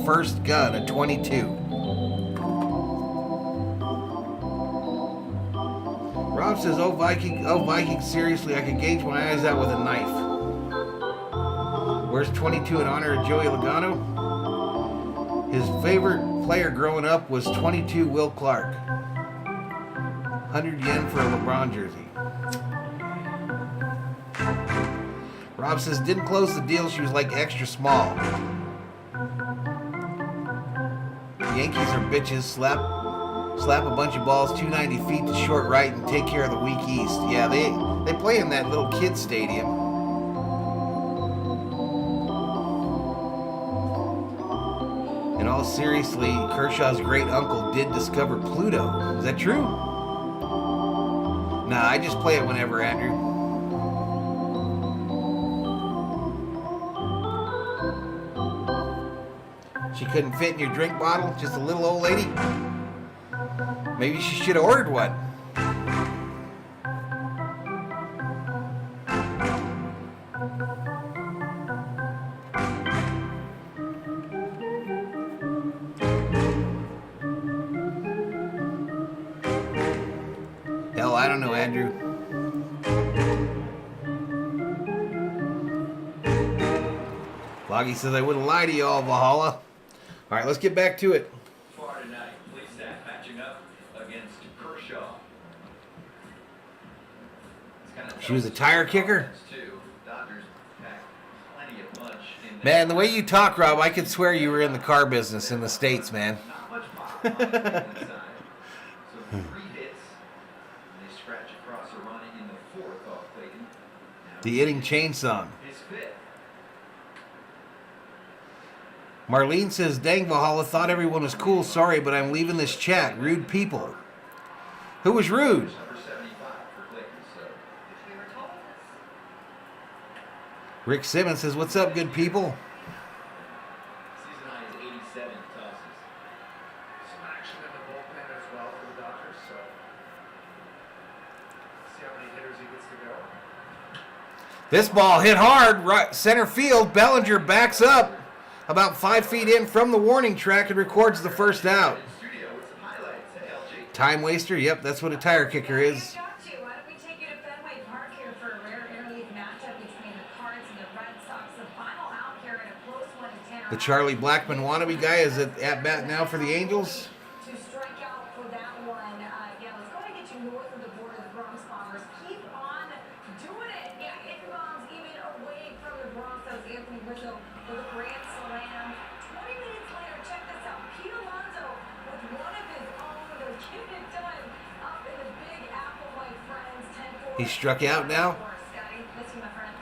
A: first gun, a 22. Rob says, oh Vikings, seriously, I could gauge my eyes out with a knife. Where's 22 in honor of Joey Logano? His favorite player growing up was 22 Will Clark. 100 yen for a LeBron jersey. Rob says, didn't close the deal, she was like extra small. Yankees are bitches, slap a bunch of balls 290 feet to short right and take care of the weak east. Yeah, they play in that little kid stadium. In all seriously, Kershaw's great uncle did discover Pluto. Is that true? Nah, I just play it whenever, Andrew. She couldn't fit in your drink bottle? Just a little old lady? Maybe she should have ordered one. Hell, I don't know, Andrew. Loggy says I wouldn't lie to y'all, Valhalla. All right, let's get back to it.
C: Far tonight, Plesac matching up against Kershaw.
A: She was a tire kicker?
C: Dodgers packed plenty of punch in there.
A: Man, the way you talk, Rob, I could swear you were in the car business in the States, man.
C: Not much pop on the inside. So 3 hits, and they scratch across a run in the 4th off Clayton. Now
A: The inning chain song.
C: his 5th.
A: Marlene says, dang, Valhalla, thought everyone was cool. Sorry, but I'm leaving this chat. Rude people. Who was rude?
C: Number 75 for Clayton, so
F: Which we were told this.
A: Rick Simmons says, what's up, good people?
C: season high is 87 tosses.
D: Some action in the bullpen as well for the Dodgers, so see how many hitters he gets to go.
A: This ball hit hard, right center field. Bellinger backs up about 5 feet in from the warning track and records the first out.
C: In studio with some highlights. Hey, LG.
A: Time waster? Yep, that's what a tire kicker is.
B: Why don't we
A: The Charlie Blackmon wannabe guy is at bat now for the Angels.
B: To strike out for that one. Yeah, let's go ahead and get you north of the border. The Bronx Bombers keep on doing it. Yeah, hitting bombs even away from the Bronx. That was Anthony Rizzo for the grand slam. 20 minutes later, check this out. Pete Alonso with one of his own. They're getting it done up in the Big Apple, my friends. 10-4.
A: He struck out now.
B: Scotty, miss you, my friend.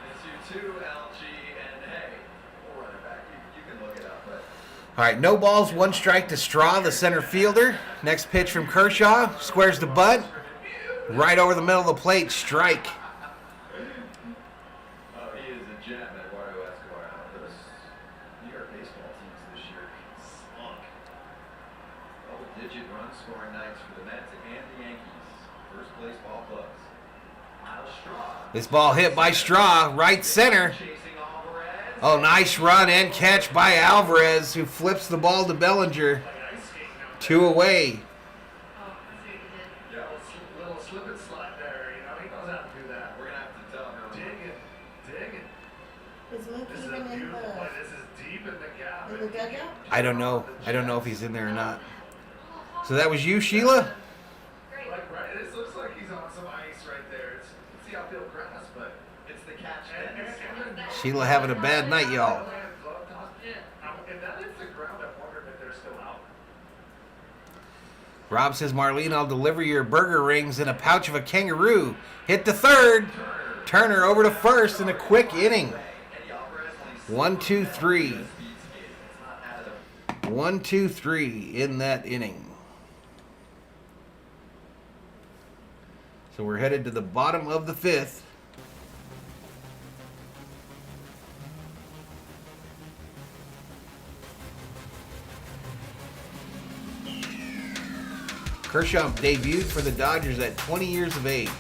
C: Miss you too, LG, and hey, we'll run it back. You can look it up, but
A: All right, no balls, 1 strike to Straw, the center fielder. Next pitch from Kershaw. Squares the bunt. Right over the middle of the plate. Strike.
C: oh, he is a gem, Eduardo Escobar. Those New York baseball teams this year slunk. Double-digit run-scoring nights for the Mets and the Yankees. First-place ball clubs. Miles Straw.
A: This ball hit by Straw, right center.
C: Chasing Alvarez.
A: Oh, nice run and catch by Alvarez, who flips the ball to Bellinger. 2 away.
F: Oh, I see what you did.
D: Yeah, little slip and slide there. You know, he knows how to do that.
C: We're going to have to tell him.
D: Digging.
E: Is Mook
D: This is
E: even
D: a
E: in
D: beautiful
E: the
D: play. This is deep in the gap.
E: dugout?
A: I don't know. I don't know if he's in there or not. So that was you, Sheila?
F: Great.
D: Like, right, this looks like he's on some ice right there. It's the outfield grass, but
C: It's the catch.
D: and
A: Sheila having a bad night, y'all.
D: If that hits the ground, I'm wondering if they're still out.
A: Rob says, Marlene, I'll deliver your burger rings in a pouch of a kangaroo. Hit the third. Turner over to first in a quick inning. 1, 2, 3. 1, 2, 3 in that inning. So we're headed to the bottom of the 5th. Kershaw debuted for the Dodgers at 20 years of age.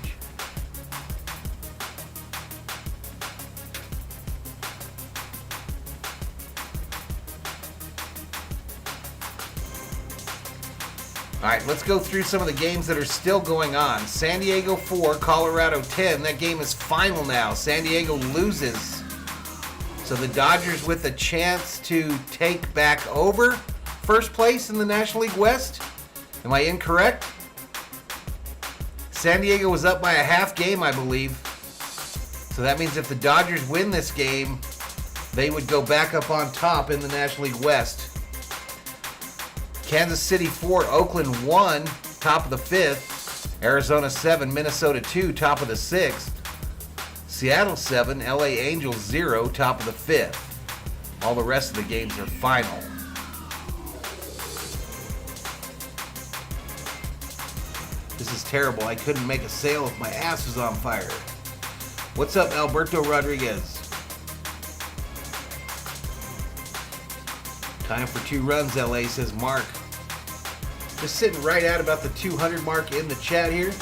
A: All right, let's go through some of the games that are still going on. San Diego 4, Colorado 10. That game is final now. San Diego loses. So the Dodgers with a chance to take back over first place in the National League West. Am I incorrect? San Diego was up by a half game, I believe. So that means if the Dodgers win this game, they would go back up on top in the National League West. Kansas City 4, Oakland 1, top of the 5th. Arizona 7, Minnesota 2, top of the 6th. Seattle 7, LA Angels 0, top of the 5th. All the rest of the games are final. This is terrible. I couldn't make a sale if my ass was on fire. What's up, Alberto Rodriguez? Time for 2 runs, LA, says Mark. Just sitting right at about the 200 mark in the chat here.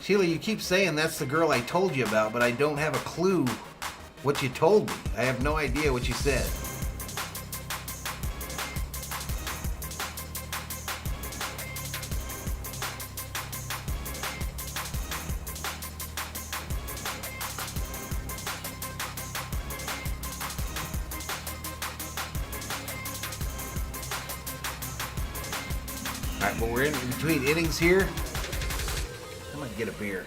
A: Sheila, you keep saying that's the girl I told you about, but I don't have a clue what you told me. I have no idea what you said. All right, but we're in between innings here. I'm gonna get a beer.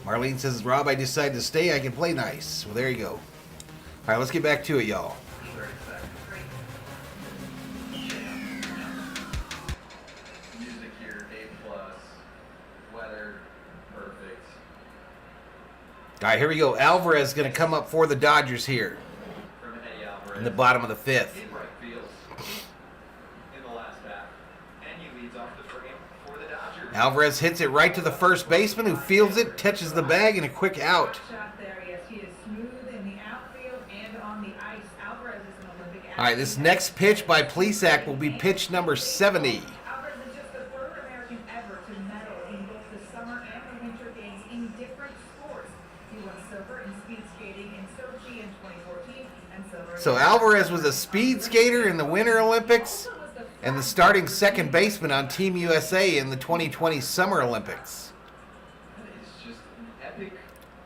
A: Marlene says, Rob, I decided to stay. I can play nice. Well, there you go. All right, let's get back to it, y'all.
C: Music here, A+. Weather, perfect.
A: All right, here we go. Alvarez is going to come up for the Dodgers here
C: From Eddie Alvarez.
A: in the bottom of the 5th.
C: In right field. In the last half. And he leads off the frame for the Dodgers.
A: Alvarez hits it right to the first baseman, who fields it, touches the bag, and a quick out.
B: Shot there, yes, he is smooth in the outfield and on the ice. Alvarez is an Olympic athlete.
A: All right, this next pitch by Plesac will be pitch number 70.
B: Alvarez is just the 3rd American ever to medal in both the summer and the winter games in different sports. He won silver in speed skating in Sochi in 2014 and silver.
A: So Alvarez was a speed skater in the Winter Olympics and the starting second baseman on Team USA in the 2020 Summer Olympics.
C: That is just an epic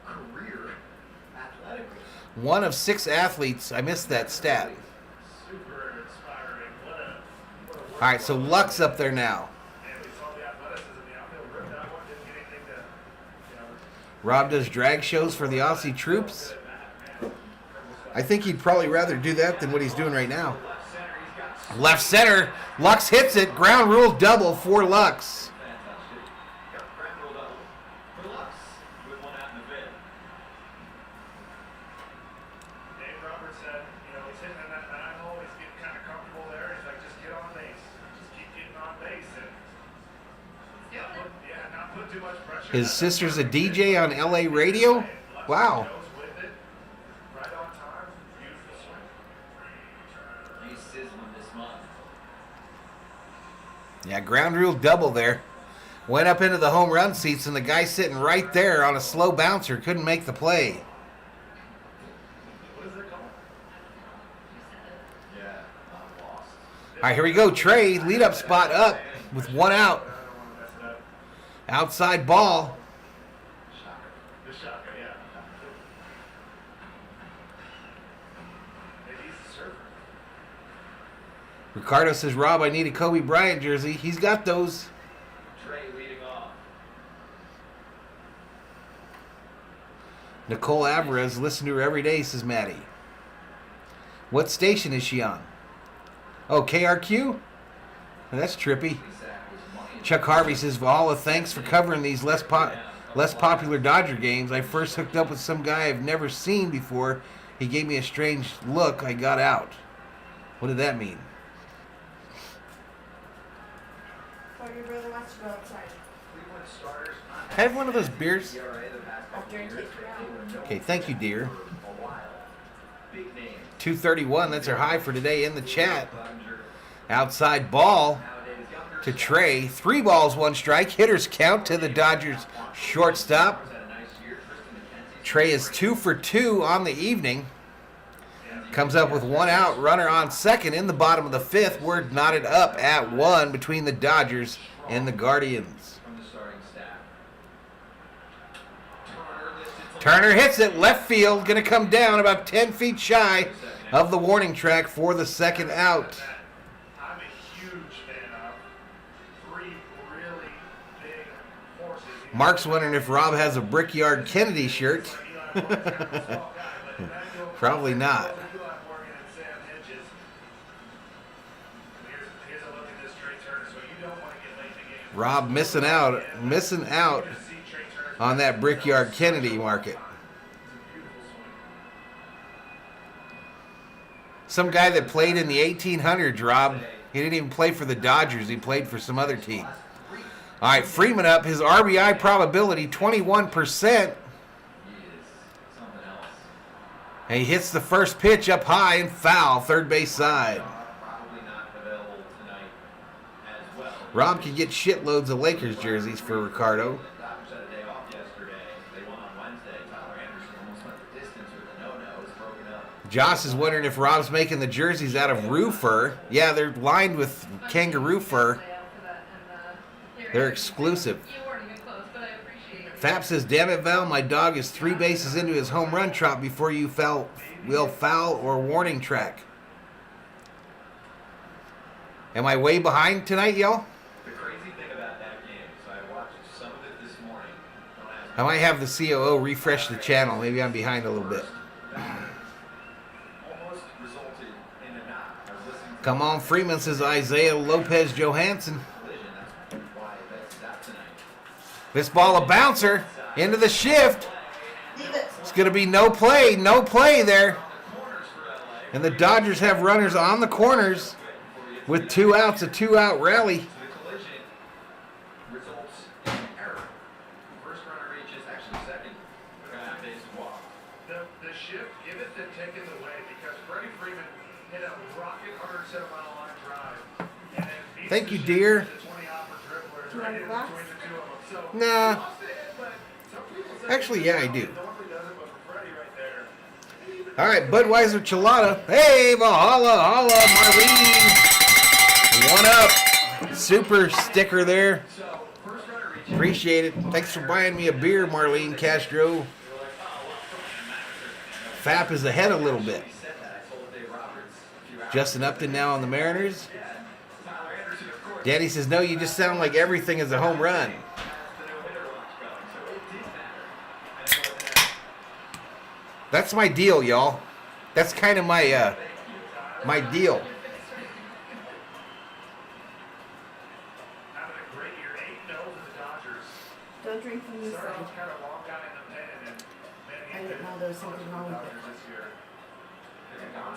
C: career athletically.
A: One of 6 athletes. I missed that stat.
D: Super inspiring. What a
A: All right, so Luck's up there now.
D: man, we saw the athleticism in the outfield. Ripped that one. Didn't get anything to,
A: Rob does drag shows for the Aussie troops. I think he'd probably rather do that than what he's doing right now. Left center. Lux hits it. Ground rule double for Lux.
C: Fantastic. Yep, grand roll double for Lux with one out in the fifth.
D: Dave Roberts said, he's hitting in that 9 hole. He's getting kind of comfortable there. He's like, just get on base. Just keep getting on base. And not put too much pressure.
A: His sister's a DJ on LA radio. Wow.
D: Goes with it. Right on time. Beautiful swing.
C: He's sizzling this month.
A: Yeah, ground rule double there. Went up into the home run seats, and the guy sitting right there on a slow bouncer couldn't make the play.
D: What is it called?
C: Yeah, I'm lost.
A: All right, here we go. Trey, lead up spot up with 1 out.
D: I don't want to mess it up.
A: Outside ball.
C: Shocker.
D: The shocker, yeah. Maybe he's a surfer.
A: Ricardo says, Rob, I need a Kobe Bryant jersey. He's got those.
C: Trey leading off.
A: Nicole Alvarez, listen to her every day, says Maddie. What station is she on? Oh, KRQ? That's trippy. Chuck Harvey says, Valhalla, thanks for covering these less popular Dodger games. I first hooked up with some guy I've never seen before. He gave me a strange look. I got out. What did that mean?
E: So your brother wants to go outside.
C: Cleveland starters not
A: Have one of those beers.
C: ERA the past couple
E: After I
C: years.
E: take you out.
A: Okay, thank you, dear.
C: For a while. Big names.
A: 231, that's our high for today in the chat.
C: Bellinger.
A: Outside ball
C: Nowadays, younger
A: to Trey. 3 balls, 1 strike. Hitters count to the Dodgers shortstop.
C: had a nice year. Tristan McKenzie.
A: Trey is 2 for 2 on the evening. Comes up with 1 out, runner on second in the bottom of the 5th. We're knotted up at 1 between the Dodgers and the Guardians.
C: From the starting staff. Turner listed to
A: Turner hits it left field, going to come down about 10 feet shy of the warning track for the second out.
D: I'm a huge fan of 3 really big horses.
A: Mark's wondering if Rob has a Brickyard Kennedy shirt. Probably not. Rob missing out on that Brickyard Kennedy market. Some guy that played in the 1800s, Rob. He didn't even play for the Dodgers. He played for some other team. All right, Freeman up. His RBI probability, 21%.
C: He is something else.
A: And he hits the first pitch up high and foul, third base side.
C: Probably not available tonight as well.
A: Rob can get shitloads of Lakers jerseys for Ricardo.
C: The Dodgers had a day off yesterday. They won on Wednesday. Tyler Anderson almost went the distance with a no-no. It's broken up.
A: Josh is wondering if Rob's making the jerseys out of roo fur. Yeah, they're lined with kangaroo fur. They're exclusive.
F: You weren't even close, but I appreciate it.
A: Fap says, damn it, Val, my dog is 3 bases into his home run trot before you will foul or warning track. Am I way behind tonight, y'all?
C: The crazy thing about that game, so I watched some of it this morning. Don't ask
A: I might have the COO refresh the channel. Maybe I'm behind a little bit.
C: almost resulted in a knock. I was listening to
A: Come on, Freeman, says Isaiah Lopez Johansson.
C: collision. That's why that's out tonight.
A: This ball a bouncer into the shift.
E: Leave it.
A: It's going to be no play there.
C: Corners for LA.
A: And the Dodgers have runners on the corners with 2 outs, a 2-out rally.
C: The collision results in an error. First runner reaches, actually second, base walk.
D: The shift, give it the taken away because Freddie Freeman hit a rocket 107-mile-line drive. And then beats
A: Thank
D: the
A: you,
D: shift
A: dear.
D: with the 20-hopper dribblers
E: Do you
D: right
E: want
D: in
E: a glass?
D: between the 2 of them. So,
A: Nah.
D: he lost it, but some people say
A: Actually, yeah, I do.
D: Normally does
A: All right, Budweiser Chilada. Hey, Valhalla, holla, Marlene. 1 up. Super sticker there. Appreciate it. Thanks for buying me a beer, Marlene Castro. Fap is ahead a little bit. Justin Upton now on the Mariners. Danny says, no, you just sound like everything is a home run. That's my deal, y'all. That's kind of my my deal.
D: Having a great year, 8-0 to the Dodgers.
E: Don't drink from this
D: Started
E: side.
D: off kind of long guy in the pen, and
E: I didn't know there was something wrong with it.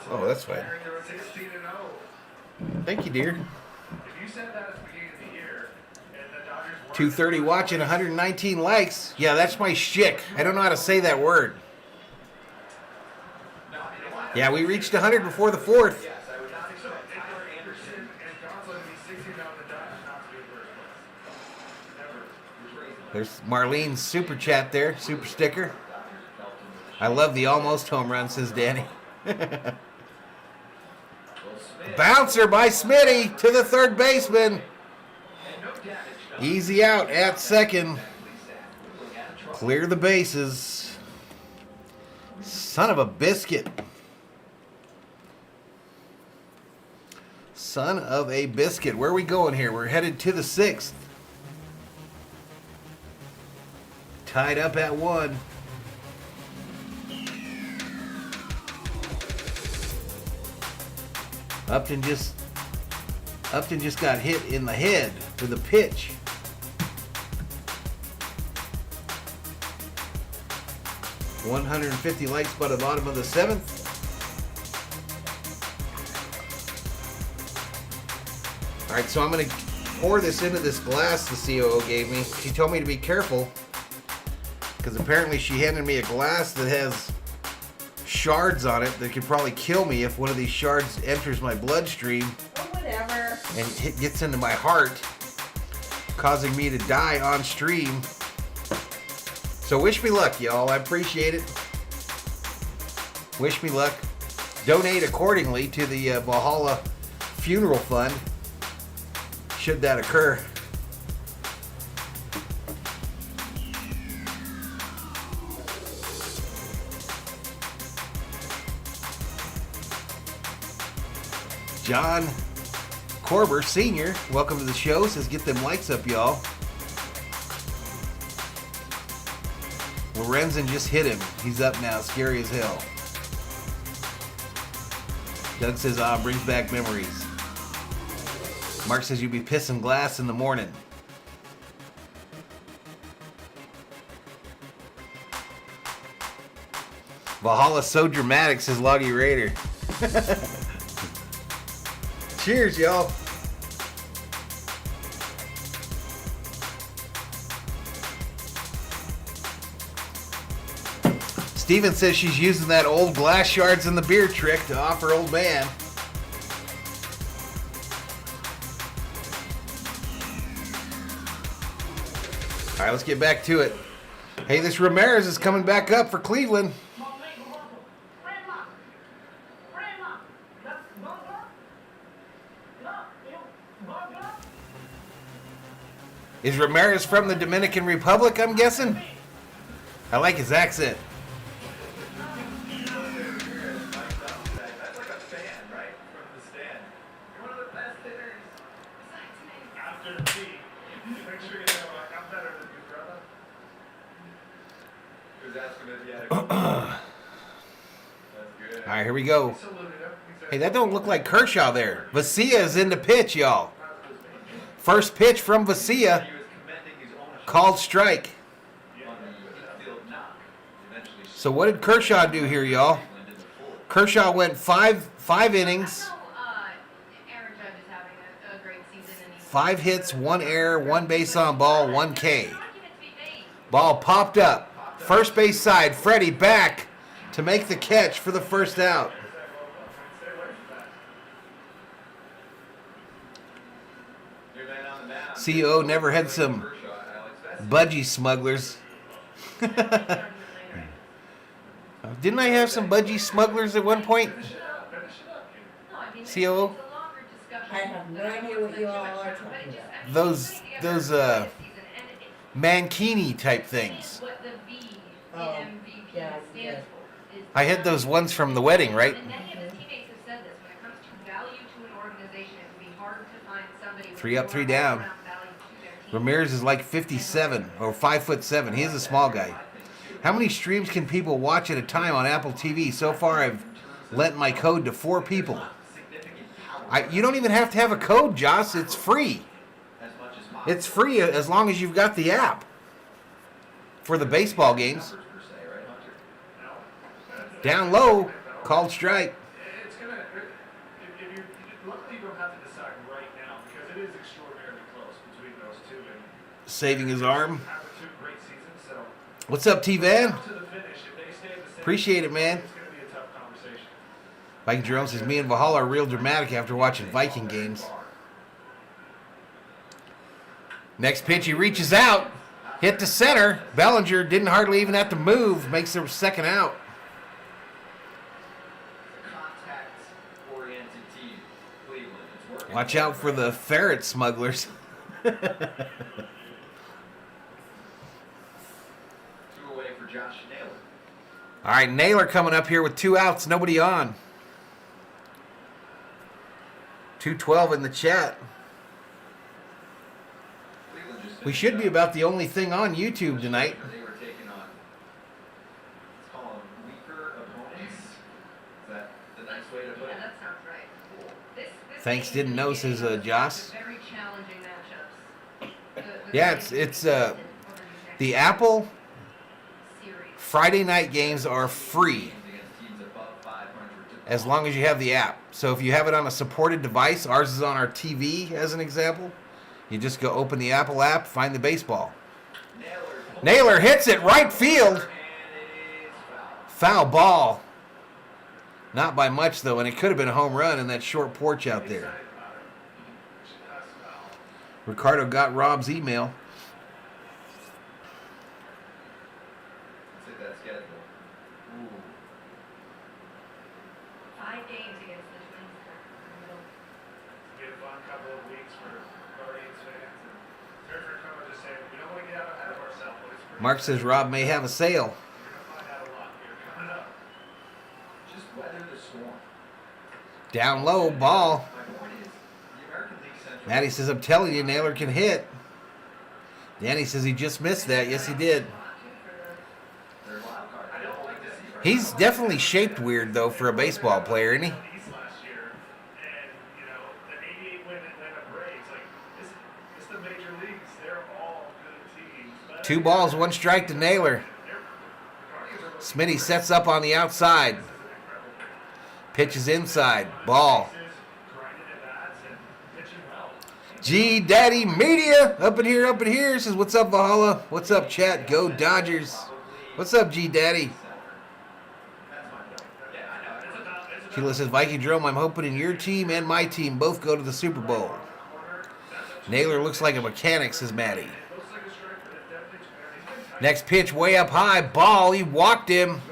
A: Oh, that's fine.
D: 16-0.
A: Thank you, dear.
D: If you said that at the beginning of the year, and the Dodgers were
A: 230 watching, 119 likes. Yeah, that's my shtick. I don't know how to say that word. Yeah, we reached 100 before the 4th.
D: so Anderson and Gonsolin to be 16 now, the Dodgers not to be in first place.
A: There's Marlene's super chat there, super sticker. I love the almost home run, says Danny. Bouncer by Smitty to the third baseman. Easy out at second. Clear the bases. Son of a biscuit. Son of a biscuit. Where are we going here? We're headed to the 6th. Tied up at 1. Upton just got hit in the head with a pitch. $150 likes by the bottom of the 7th. All right, so I'm going to pour this into this glass the COO gave me. She told me to be careful because apparently she handed me a glass that has shards on it that could probably kill me if one of these shards enters my bloodstream
E: Oh, whatever.
A: and it gets into my heart, causing me to die on stream. So wish me luck, y'all. I appreciate it. Wish me luck. Donate accordingly to the Valhalla Funeral Fund, should that occur. John Korber Sr., welcome to the show. Says, get them likes up, y'all. Lorenzen just hit him. He's up now. Scary as hell. Doug says, brings back memories. Mark says, you'll be pissing glass in the morning. Valhalla so dramatic, says Loggy Raider. Cheers, y'all. Steven says she's using that old glass shards in the beer trick to offer old man. All right, let's get back to it. Hey, this Ramirez is coming back up for Cleveland. Is Ramirez from the Dominican Republic, I'm guessing? I like his accent.
C: That's like a fan, right? From the stand. You're one of the best hitters.
F: Besides me.
D: After me, make sure you know, like, I'm better than you, brother.
C: He was asking if he had a good That's good.
A: All right, here we go.
D: Saluted him. He said,
A: Hey, that don't look like Kershaw there. Vasia is in the pitch, y'all. First pitch from Vasia,
C: He was commending his ownership
A: called strike.
C: on the infield knock. Eventually,
A: So what did Kershaw do here, y'all?
C: Cleveland in the fourth.
A: Kershaw went five innings,
F: I know Aaron Judge is having a great season. And he's
A: 5 hits, 1 error, 1 base on ball, 1 K.
F: argument to be made.
A: Ball popped up. First base side, Freddie back to make the catch for the first out.
C: Your man on the mound.
A: CEO never had some
C: Kershaw, Alex Vest.
A: budgie smugglers. All Didn't I have some budgie smugglers at one point?
D: Finish it up, kid.
F: No, I mean,
A: COO?
F: it's a longer discussion.
E: I have no idea what you all are talking
F: But it just,
E: about.
F: I mean,
A: Those-
F: putting together
A: those,
F: a season, and it
A: Mankini type
F: is
A: things.
F: what the V in
E: Oh,
F: MVP
E: yeah,
F: stands
E: yeah.
F: for. Is
A: I had those ones from the wedding, right?
F: And many of his teammates have said this. When it comes to value to an organization, it would be hard to find somebody with
A: 3 up,
F: more
A: 3 down.
F: all-around value to their team.
A: Ramirez is like 57 or 5'7". He is a small guy. How many streams can people watch at a time on Apple TV? So far, I've lent my code to 4 people. You don't even have to have a code, Joss. It's free. It's free as long as you've got the app for the baseball games. Down low, called strike.
D: It's gonna. If you luckily you don't have to decide right now because it is extraordinarily close between those two and
A: Saving his arm.
D: having 2 great seasons. So
A: What's up, T-Van?
D: to the finish, if they stay the same,
A: Appreciate it, man.
D: it's gonna be a tough conversation.
A: Viking Jerome says, me and Valhalla are real dramatic after watching Viking games. Next pitch, he reaches out. Hit to center. Bellinger didn't hardly even have to move. Makes the second out.
C: Contact-oriented team, Cleveland. It's working.
A: Watch out for the ferret smugglers.
C: 2 away for Josh Naylor.
A: All right, Naylor coming up here with 2 outs. Nobody on. 212 in the chat.
C: Cleveland just
A: We should be about the only thing on YouTube tonight.
C: They were taking on, let's call them weaker opponents. Is that the nice way to put
F: Yeah,
C: it?
F: that sounds right. This
A: Thanks,
F: game
A: didn't
F: is
A: know, says,
F: getting
A: Joss.
F: Very challenging matchups.
A: Yeah, it's the Apple
F: series.
A: Friday night games are free
C: Against teams above 500 to
A: as long as you have the app. So if you have it on a supported device, ours is on our TV as an example. You just go open the Apple app, find the baseball. Naylor hits it right field.
C: and it is foul.
A: Foul ball. Not by much, though, and it could have been a home run in that short porch out there. Ricardo got Rob's email.
C: Let's hit that schedule. Ooh.
F: 5 games against the Twins.
D: It's been a fun couple of weeks for Guardians fans. And Terrific Coach just saying, we don't want to get out ahead of ourselves, but it's pretty
A: Mark says Rob may have a sale.
D: You're going to find out a lot here coming up.
C: Just weather the storm.
A: Down low, ball.
C: My point is, the American League Central.
A: Maddie says, I'm telling you, Naylor can hit. Danny says he just missed that. Yes, he did.
C: Their wild card. I don't like to see.
A: He's definitely shaped weird, though, for a baseball player, isn't he?
D: East last year, and the 88 win Atlanta Braves, like this the major leagues. They're all good teams. But
A: 2 balls, 1 strike to Naylor. Smitty sets up on the outside. Pitches inside. Ball.
D: grinding at bats and pitching well.
A: G Daddy Media up in here. Says, what's up, Valhalla? What's up, chat? Go Dodgers. What's up, G Daddy?
C: That's my point. Yeah, I know.
A: Sheila says, Viking Jerome, I'm hoping your team and my team both go to the Super Bowl. Naylor looks like a mechanic, says Maddie.
D: Looks like a strike, but it definitely he's been tight.
A: Next pitch, way up high. Ball. He walked him.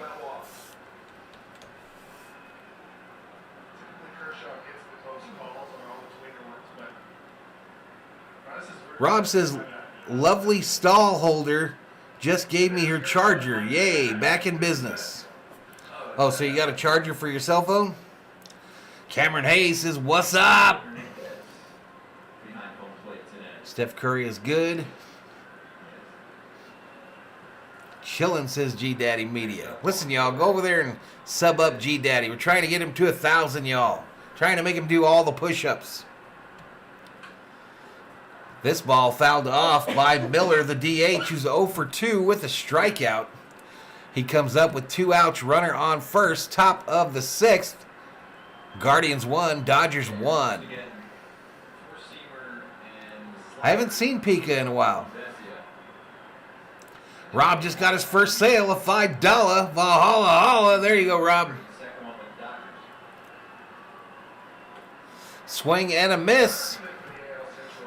D: Typically Kershaw gets the close calls on all the sweeter ones, but this is
A: Rob says, lovely stall holder just gave me her charger. Yay, back in business. Oh, so you got a charger for your cell phone? Cameron Hayes says, what's up?
C: Behind home plate today.
A: Steph Curry is good. Chillin', says G Daddy Media. Listen, y'all, go over there and sub up G Daddy. We're trying to get him to 1,000, y'all. Trying to make him do all the push-ups. This ball fouled off by Miller, the DH, who's 0 for 2 with a strikeout. He comes up with 2 outs, runner on first, top of the 6th. Guardians 1, Dodgers 1.
C: Again, four-seamer and
A: I haven't seen Pika in a while.
C: Vezia.
A: Rob just got his first sale of $5. Valhalla, holla. There you go, Rob.
C: Second one with Dodgers.
A: Swing and a miss.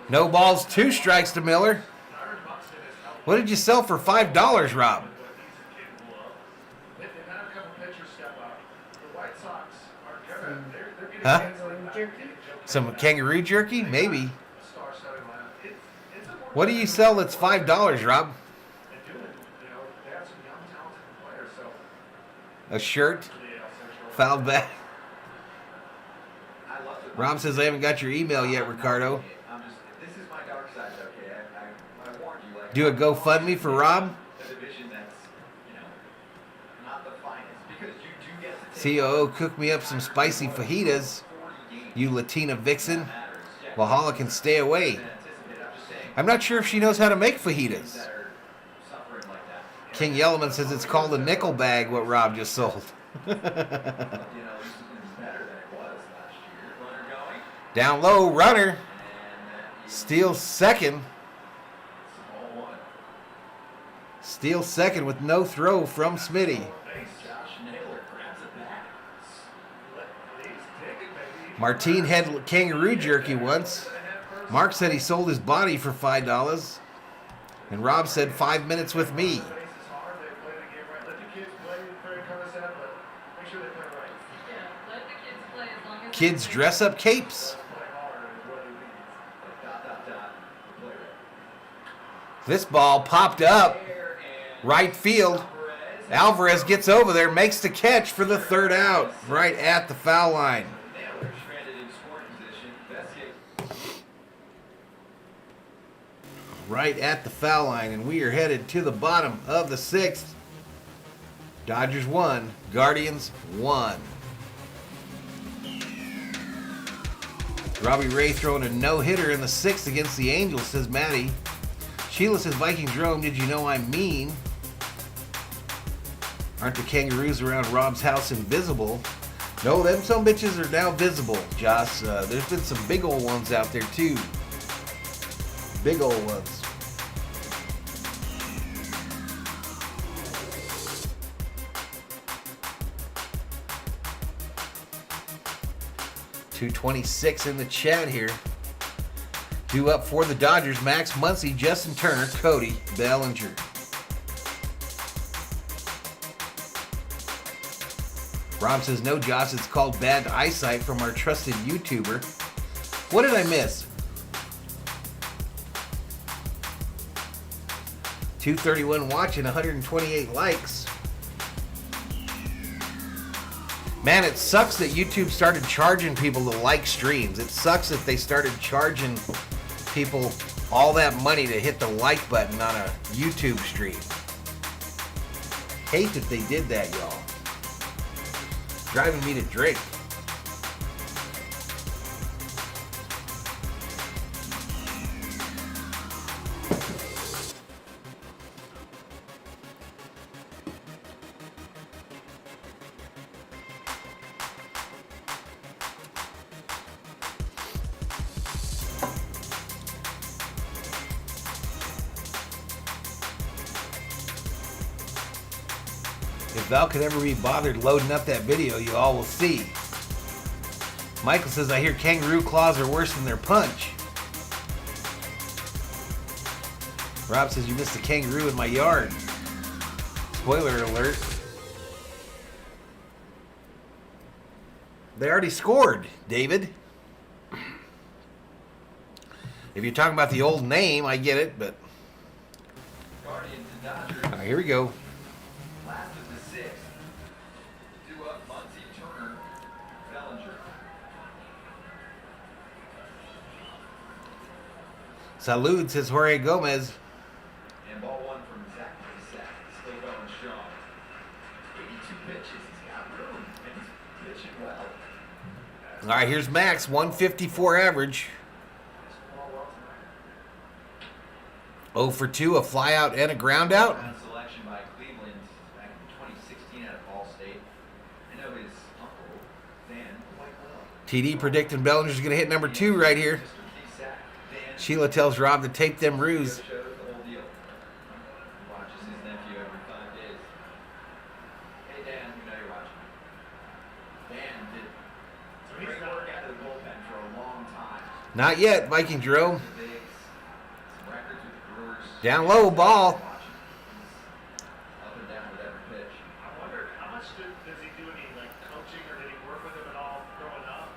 A: No balls, 2 strikes to Miller. What did you sell for $5, Rob?
D: They've had a couple
A: Huh?
E: Kangaroo jerky.
A: Some kangaroo jerky? Maybe.
D: Star-studded lineup. It's a more
A: What do you sell that's $5, Rob?
D: and doing, they have some young, talented players, so
A: A shirt?
D: for the AL Central.
A: Fouled back.
C: I love it.
A: Rob says I haven't got your email yet, Ricardo.
C: This is my dark side, okay? I warned you. Like,
A: Do a GoFundMe for Rob?
C: a division that's, not the finest. Because you do get to take
A: COO, cook me up some spicy fajitas.
C: 40 games.
A: You Latina vixen.
C: Matters. Yeah.
A: Valhalla can stay away.
C: Anticipate. I'm just saying.
A: I'm not sure if she knows how to make fajitas.
C: That are suffering like that.
A: King Yellowman says it's called a nickel bag, what Rob just sold.
C: At least it's better than it was last year. Runner going.
A: Down low, runner.
C: And
A: Steals second.
C: small one.
A: Steals second with no throw from Smitty.
C: Josh Naylor grabs it back.
D: He's digging, baby.
A: Martine had kangaroo jerky once. Mark said he sold his body for $5. And Rob said 5 minutes with me.
D: Space is hard. They play the game right. Let the kids play for kind of sad, but make sure they play right.
F: Yeah, let the kids play as long as
A: Kids
F: they
A: dress up capes.
D: Play hard is what he needs.
C: Dot. Play right.
A: This ball popped up.
C: There and
A: Right field. Alvarez gets over there, makes the catch for the third out. Right at the foul line.
C: Naylor stranded in scoring position. Best hit.
A: Right at the foul line. And we are headed to the bottom of the sixth. Dodgers 1. Guardians 1. Robbie Ray throwing a no-hitter in the sixth against the Angels, says Maddie. Sheila says, Vikings Rome, did you know I'm mean? Aren't the kangaroos around Rob's house invisible? No, them some bitches are now visible, Joss. There's been some big old ones out there, too. Big old ones. $226 in the chat here. Due up for the Dodgers, Max Muncy, Justin Turner, Cody Bellinger. Rob says, no, Josh, it's called bad eyesight from our trusted YouTuber. What did I miss? 231 watching, 128 likes. Man, it sucks that YouTube started charging people to like streams. It sucks that they started charging people all that money to hit the like button on a YouTube stream. Hate that they did that, y'all. Driving me to drink. If Val could ever be bothered loading up that video, you all will see. Michael says, I hear kangaroo claws are worse than their punch. Rob says, you missed a kangaroo in my yard. Spoiler alert. They already scored, David. If you're talking about the old name, I get it, but...
C: Guardians and Dodgers.
A: All right, here we go.
C: Last of the sixth. Due up Muncy, Turner, Bellinger.
A: Salud, says Jorge Gomez.
C: And ball one from Zach Plesac. Still going strong. 82 pitches. He's got room. And he's pitching well.
A: All right, here's Max, 154 average. 0 for 2, a fly out and a ground out.
C: Round selection by Cleveland back in 2016 out of Ball State. I know his uncle, Dan, quite well.
A: TD predicting Bellinger's going to hit number 2 right here.
C: Mr. Plesac. Dan
A: Sheila tells Rob to tape them ruse.
C: shows the whole deal. He watches his nephew every 5 days. Hey, Dan, you know you're watching. Dan did great work out of the bullpen for a long time.
A: Not yet, Viking Jerome.
C: The bigs, some records with the Brewers.
A: Down low, ball.
C: Watching. He's up and down with every pitch.
D: I wonder how much does he do any like coaching or did he work with him at all growing up?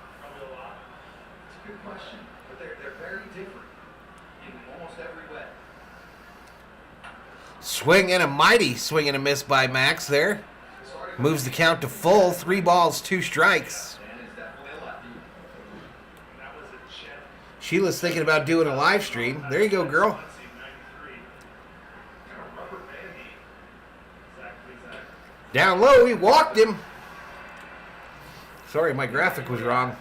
A: Swing and a mighty swing and a miss by Max there. Moves the count to full. 3 balls, 2 strikes.
C: And is definitely a lefty.
D: That was a chip.
A: Sheila's thinking about doing a live stream. There you go, girl.
D: Kind of rubber bandy. Exactly.
A: Down low, he walked him. Sorry, my graphic was wrong.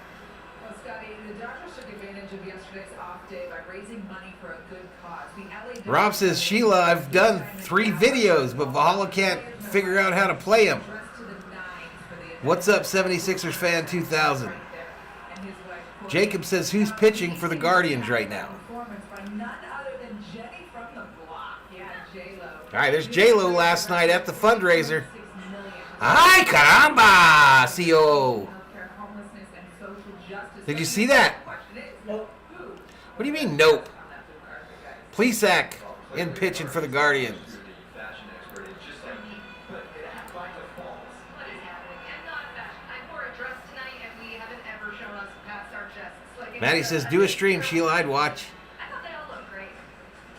G: Well, Scotty, the Dodgers took advantage of yesterday's off day by raising money for a good cause. The LA Dodgers
A: Rob says, Sheila, I've done 3 videos, but Valhalla can't figure out how to play them.
G: dressed to the nines for the event.
A: What's up, 76ers fan 2000?
G: Right there. And his wife, Courtney.
A: Jacob says, who's pitching for the Guardians right now?
G: Performance by none other than Jenny from the block. Yeah, J-Lo.
A: All right, there's J-Lo last night at the fundraiser.
G: 6 million.
A: Ay, caramba, CO.
G: Healthcare, homelessness, and social justice.
A: Did you see that?
G: Question is,
E: Nope.
G: who?
A: What do you mean, nope?
G: On that blue card, guys.
A: Plesac in pitching for the Guardians.
C: You're the fashion expert. It's just like me. But it acts like the falls.
F: What is happening? I'm not fashion. I wore a dress tonight and we haven't ever shown us past our chests. Like
A: Maddie says, do a stream, Sheila, I'd watch.
F: I thought they all looked great.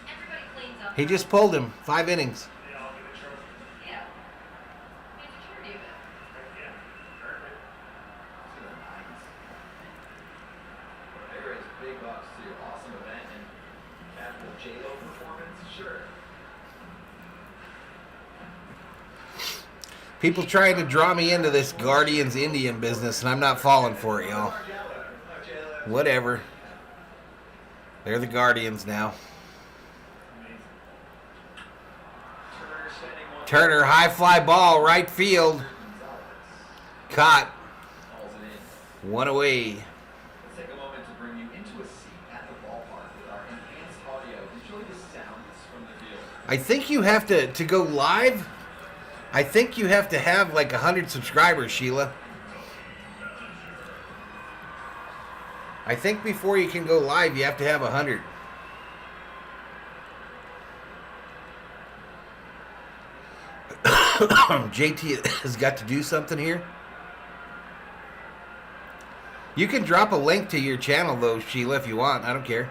F: Everybody cleans up.
A: He just pulled him. 5 innings.
D: They all get a trophy.
F: Yeah. It's a charity event.
D: Yeah. Perfect.
C: To the nines. They raise big bucks to your awesome event and casual J-Lo performance. Sure.
A: People trying to draw me into this Guardians Indian business, and I'm not falling for it, y'all. Whatever. They're the Guardians now. Turner, high fly ball, right field. Caught.
C: Calls it in.
A: 1 away.
C: Let's take a moment to bring you into a seat at the ballpark with our enhanced audio. Enjoy the sounds from the field.
A: I think you have to go live. I think you have to have like 100 subscribers, Sheila. I think before you can go live, you have to have 100. JT has got to do something here. You can drop a link to your channel, though, Sheila, if you want. I don't care.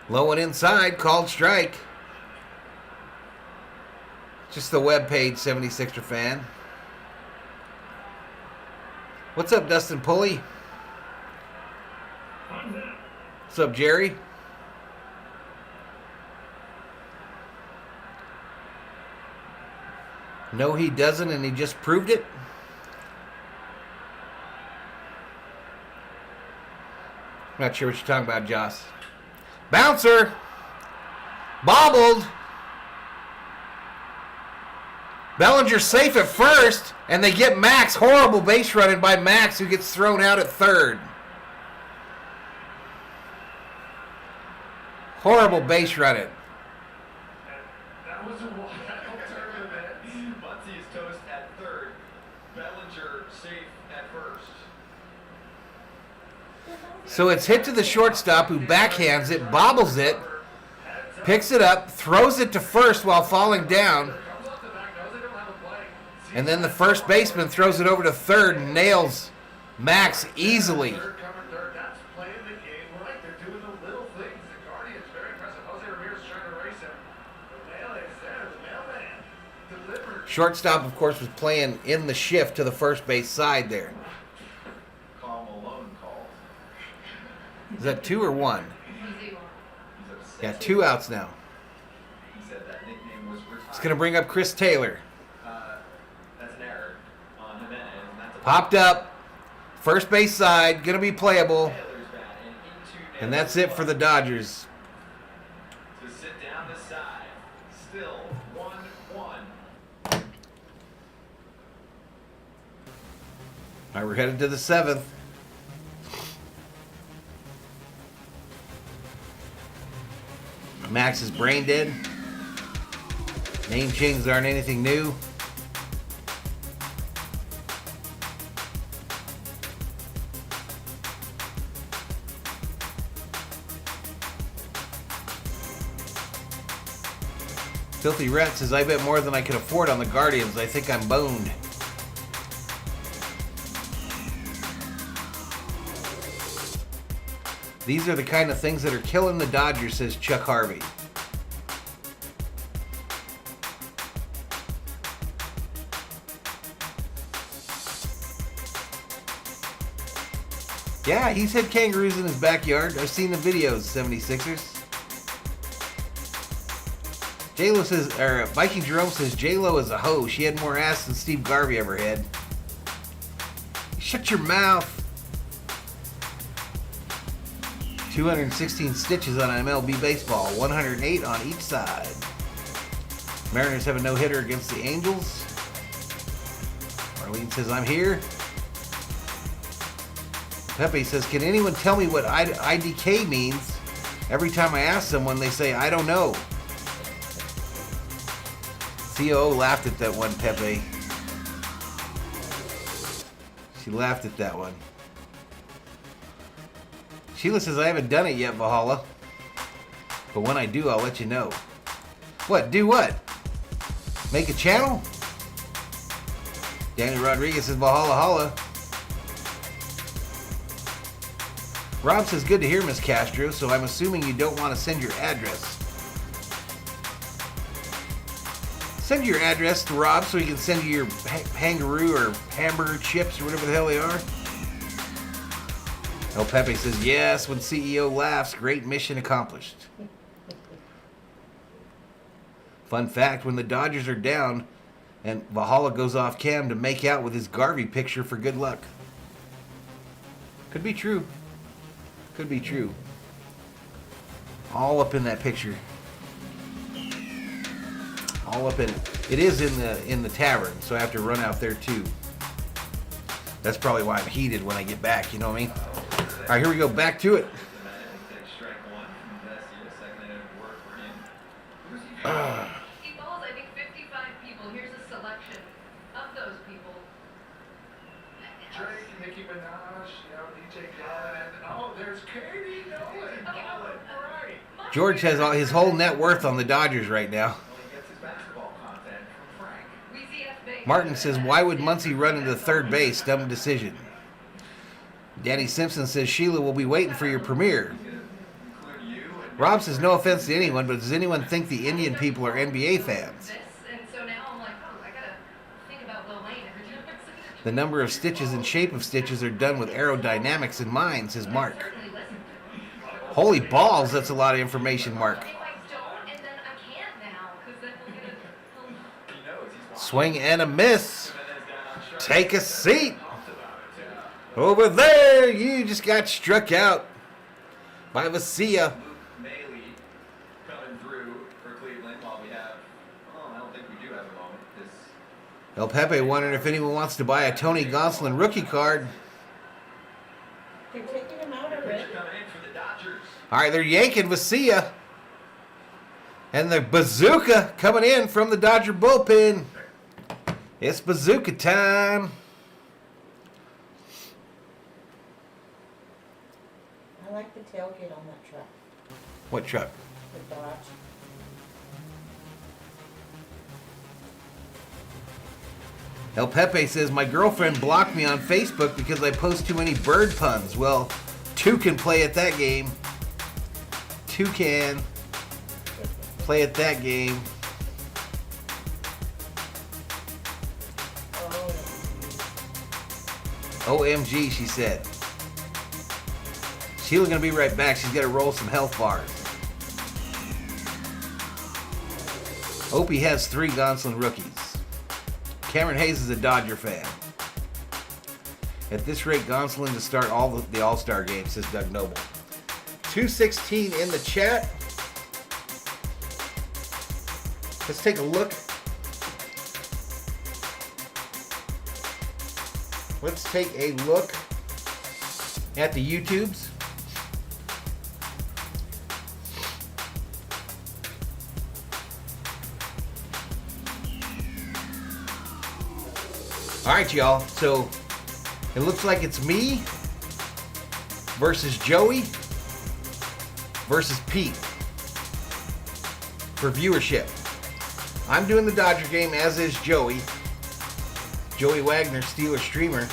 A: Low and inside, called strike. Just the webpage, 76er fan. What's up, Dustin Pulley? What's up, Jerry? No, he doesn't, and he just proved it. Not sure what you're talking about, Joss. Bouncer! Bobbled! Bellinger safe at first, and they get Max. Horrible base running by Max, who gets thrown out at third. Horrible base running.
D: That was a wild turn of events.
C: Muncy is toast at third. Bellinger safe at first.
A: So it's hit to the shortstop, who backhands it, bobbles it, picks it up, throws it to first while falling down,
D: Comes off the back nose, they don't have a play.
A: and then the first baseman throws it over to third and nails Max easily.
D: Third cover, third. That's playing the game right. They're doing the little things. The Guardians, very impressive. Jose Ramirez trying to race him. The mail is there. The mailman delivered.
A: Shortstop, of course, was playing in the shift to the first base side there.
C: Carl Malone called.
A: Is that 2 or 1?
F: Easy one.
C: He's upset.
A: Yeah, 2 outs now.
C: He said that nickname was retired.
A: It's going to bring up Chris Taylor.
C: That's an error on Jimenez, and that's a
A: Popped up. First base side, going to be playable.
C: Taylor's bat and into
A: And that's it for the Dodgers.
C: to sit down the side. Still 1-1.
A: All right, we're headed to the 7th. Max is brain dead. Name changes aren't anything new. Filthy Rat says, I bet more than I can afford on the Guardians. I think I'm boned. These are the kind of things that are killing the Dodgers, says Chuck Harvey. Yeah, he's had kangaroos in his backyard. I've seen the videos, 76ers. J-Lo says, or Viking Jerome says, J-Lo is a hoe. She had more ass than Steve Garvey ever had. Shut your mouth. 216 stitches on MLB baseball, 108 on each side. Mariners have a no-hitter against the Angels. Marlene says, I'm here. Pepe says, can anyone tell me what IDK means? Every time I ask someone, they say, I don't know. COO laughed at that one, Pepe. She laughed at that one. Sheila says, I haven't done it yet, Valhalla. But when I do, I'll let you know. What? Do what? Make a channel? Danny Rodriguez says, Valhalla holla. Rob says, good to hear, Miss Castro, so I'm assuming you don't want to send your address. Send your address to Rob so he can send you your kangaroo or hamburger chips or whatever the hell they are. El Pepe says, yes, when CEO laughs, great mission accomplished. Fun fact, when the Dodgers are down and Valhalla goes off cam to make out with his Garvey picture for good luck. Could be true. Could be true. All up in that picture. All up in it. It is in the tavern, so I have to run out there too. That's probably why I'm heated when I get back, you know what I mean? All right, here we go. Back to it.
F: He follows, I think, 55 people. Here's a selection of those people.
D: Drake, Nicki Minaj, DJ Khaled, and there's Katie Nolan. Right.
A: George has his whole net worth on the Dodgers right now. Martin says, why would Muncy run into third base? Dumb decision. Danny Simpson says, Sheila will be waiting for your premiere. Rob says, no offense to anyone, but does anyone think the Indian people are NBA fans? The number of stitches and shape of stitches are done with aerodynamics in mind, says Mark. Holy balls, that's a lot of information, Mark. Swing and a miss. Take a seat. Over there, you just got struck out by Vasia. El Pepe wondering if anyone wants to buy a Tony Gonsolin rookie card.
E: They're taking him out already.
A: All right, they're yanking Vasia. And the bazooka coming in from the Dodger bullpen. It's bazooka time.
E: I like the tailgate on that truck.
A: What truck?
E: The Dodge.
A: El Pepe says, my girlfriend blocked me on Facebook because I post too many bird puns. Well, two can play at that game. Two can play at that game. OMG, she said. Sheila's going to be right back. She's got to roll some health bars. Opie has 3 Gonsolin rookies. Cameron Hayes is a Dodger fan. At this rate, Gonsolin to start all the All-Star games, says Doug Noble. 216 in the chat. Let's take a look. Let's take a look at the YouTubes. All right, y'all. So it looks like it's me versus Joey versus Pete for viewership. I'm doing the Dodger game, as is Joey. Joey Wagner, Steeler streamer.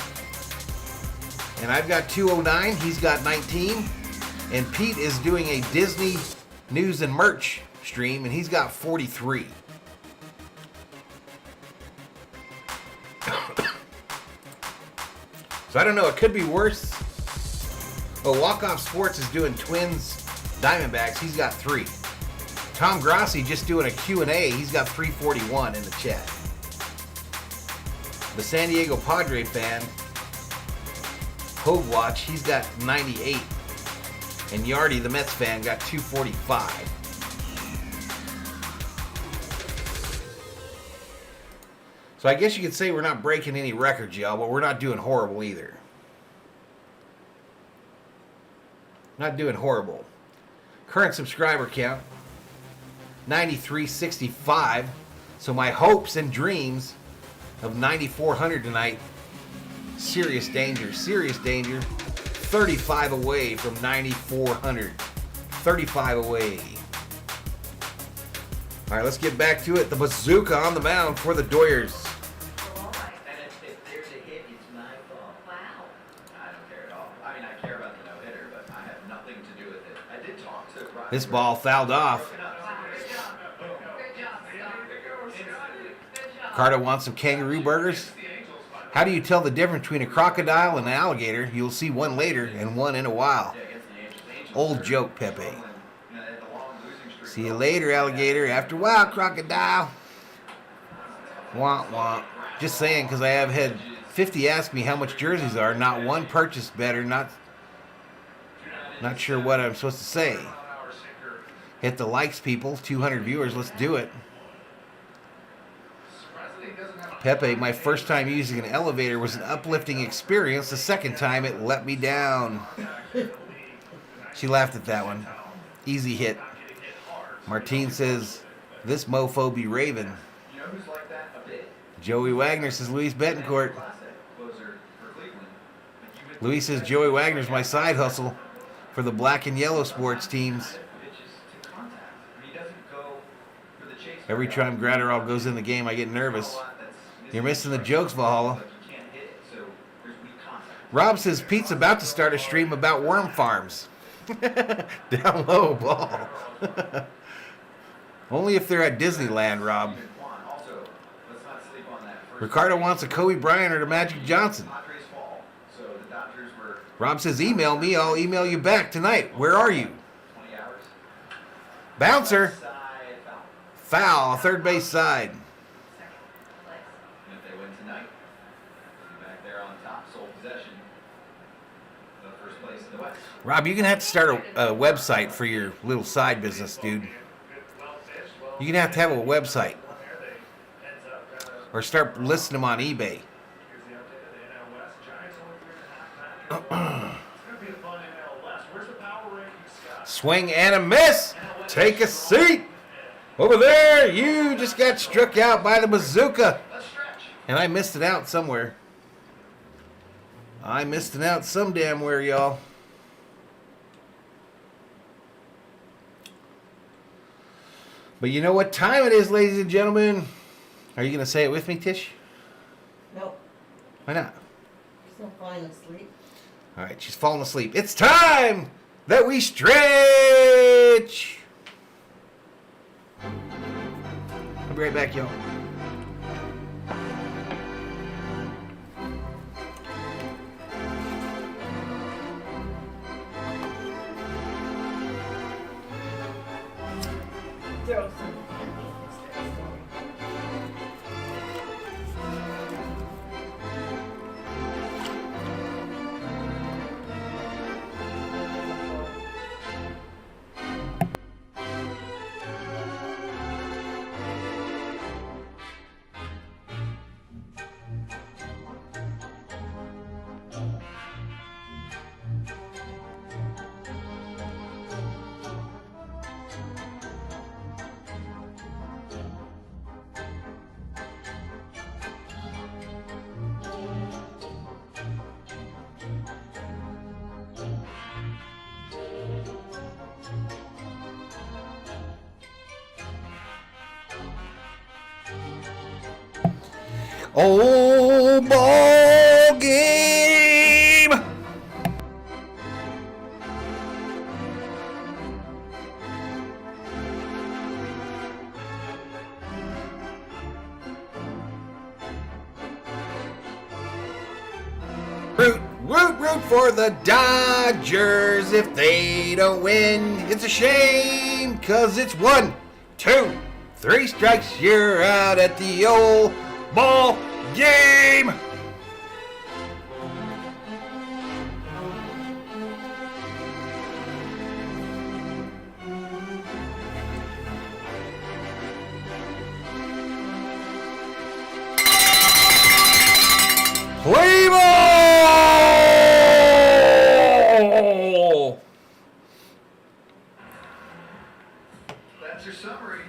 A: And I've got 209. He's got 19. And Pete is doing a Disney news and merch stream, and he's got 43. So I don't know, it could be worse. But Walk-Off Sports is doing Twins Diamondbacks. He's got 3. Tom Grassi just doing a Q&A. He's got 341 in the chat. The San Diego Padre fan, Hove Watch, he's got 98. And Yardy, the Mets fan, got 245. So I guess you could say we're not breaking any records, y'all, but we're not doing horrible either. Not doing horrible. Current subscriber count, 9,365. So my hopes and dreams of 9,400 tonight, serious danger, serious danger. 35 away from 9,400. 35 away. All right, let's get back to it. The bazooka on the mound for the Dodgers.
C: And if there's a hit, it's my fault.
F: Wow.
C: I don't care at all. I mean, I care about the no-hitter, but I have nothing to do with it. I did talk to Roger.
A: This ball fouled off.
F: Wow. Good job. Good job, Scott. Good job.
A: Carter wants some kangaroo burgers. How do you tell the difference between a crocodile and an alligator? You'll see one later and one in a while. Old joke, Pepe. See you later, alligator. After a while, crocodile. Wah, wah. Just saying, because I have had 50 ask me how much jerseys are. Not one purchased better. Not sure what I'm supposed to say. Hit the likes, people. 200 viewers. Let's do it. Pepe, my first time using an elevator was an uplifting experience. The second time, it let me down. She laughed at that one. Easy hit. Martine says, this mofo be raving.
C: You know who's like that a bit?
A: Joey Wagner says, Luis Betancourt.
C: Closer for Cleveland.
A: Luis says, Joey Wagner's my side hustle for the black and yellow sports teams.
C: Pitches to contact. He doesn't go for the chase.
A: Every time Gratterall goes in the game, I get nervous. You're missing the jokes, Valhalla.
C: You can't hit it, so there's weak contact.
A: Rob says Pete's about to start a stream about worm farms. Down low, ball. Only if they're at Disneyland, Rob.
C: Also, let's not sleep on that first.
A: Ricardo wants a Kobe Bryant or a Magic Johnson.
C: Padres fall, so the Dodgers were
A: Rob says, email me. I'll email you back tonight. Where are you?
C: 20 hours.
A: Bouncer.
C: Side foul.
A: Foul, third base side.
C: And if they win tonight, they'll be back there on top, sole possession. The first place in the West.
A: Rob, you're going to have to start a website for your little side business, dude. You're going to have a website. Or start listing them on eBay. Swing and a miss. Take a seat. Over there, you just got struck out by the bazooka. And I missed it out somewhere. I missed it out some damn where, y'all. But you know what time it is, ladies and gentlemen? Are you going to say it with me, Tish?
E: Nope.
A: Why not?
E: Still falling asleep.
A: All right, she's falling asleep. It's time that we stretch. I'll be right back, y'all.
E: Throw some candy instead.
A: Old ball game. Root for the Dodgers. If they don't win, it's a shame, 'cause it's 1, 2, 3 strikes. You're out at the old ball game. Play ball!
C: That's your summary.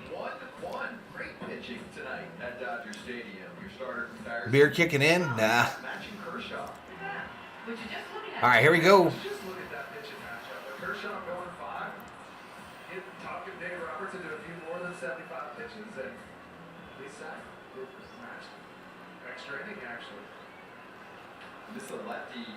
C: 1-1. Great pitching tonight at Dodger Stadium. Your starter from Dyer.
A: Beer kicking in? Nah.
C: Matching Kershaw.
F: Yeah. But you're just looking at
A: All right, here we go.
D: Just look at that pitching matchup. With Kershaw going 5. Get talking Dave Roberts into a few more than 75 pitches, and Lisa matched extra inning actually.
C: This is a lefty,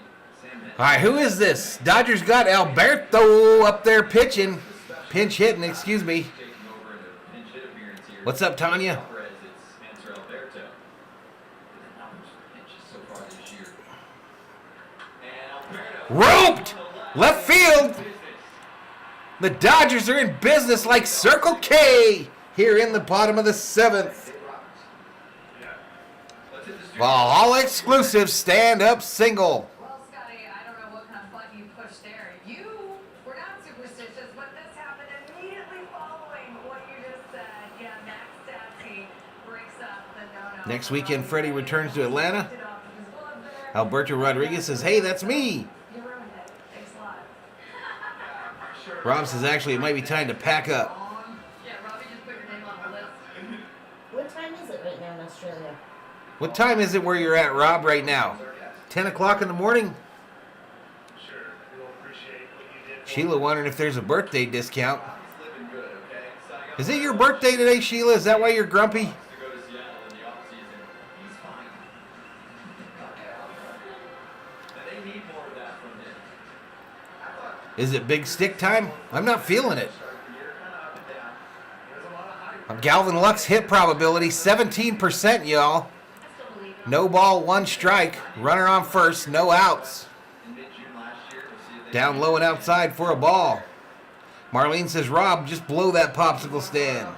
C: Sam Henry.
A: All right, who is this? Dodgers got Alberto up there pitching. Pinch hitting, excuse me.
C: Taking over in a pinch hit appearance here.
A: What's up, Tanya?
C: Alvarez, it's Spencer Alberto. Not much pitches so far this year. And Alberto.
A: Roped! Left field! The Dodgers are in business like Circle K here in the bottom of the 7th. Valhalla exclusive stand-up single.
B: Well, Scotty, I don't know what kind of button you pushed there. You were not superstitious, but this happened immediately following what you just said. Yeah, Max Stassi breaks up the no-no.
A: Next weekend, Freddie returns to Atlanta. Alberto Rodriguez says, hey, that's me.
B: You ruined it. Thanks a lot.
A: Rob says, actually, it might be time to pack up.
F: Yeah, Robbie just put your name on the list.
E: What time is it right now in Australia?
A: What time is it where you're at, Rob, right now? 10 o'clock in the morning?
D: Sure, we'll appreciate what you did.
A: Sheila wondering if there's a birthday discount.
C: He's living good, okay? Signing up
A: Is it your birthday today, Sheila? Is that why you're grumpy?
C: to go to Seattle in the offseason. He's fine. And they need more of that from him. I thought
A: Is it big stick time? I'm not feeling it.
C: start the year kind of up and down.
D: There's a lot of hype.
A: Galvin Lux hit probability, 17%, y'all.
F: I still believe in
A: No ball, 1 strike. Runner on first, no outs.
C: In mid-June last year, we'll see if they
A: Down low and outside for a ball. Marlene says, Rob, just blow that popsicle stand.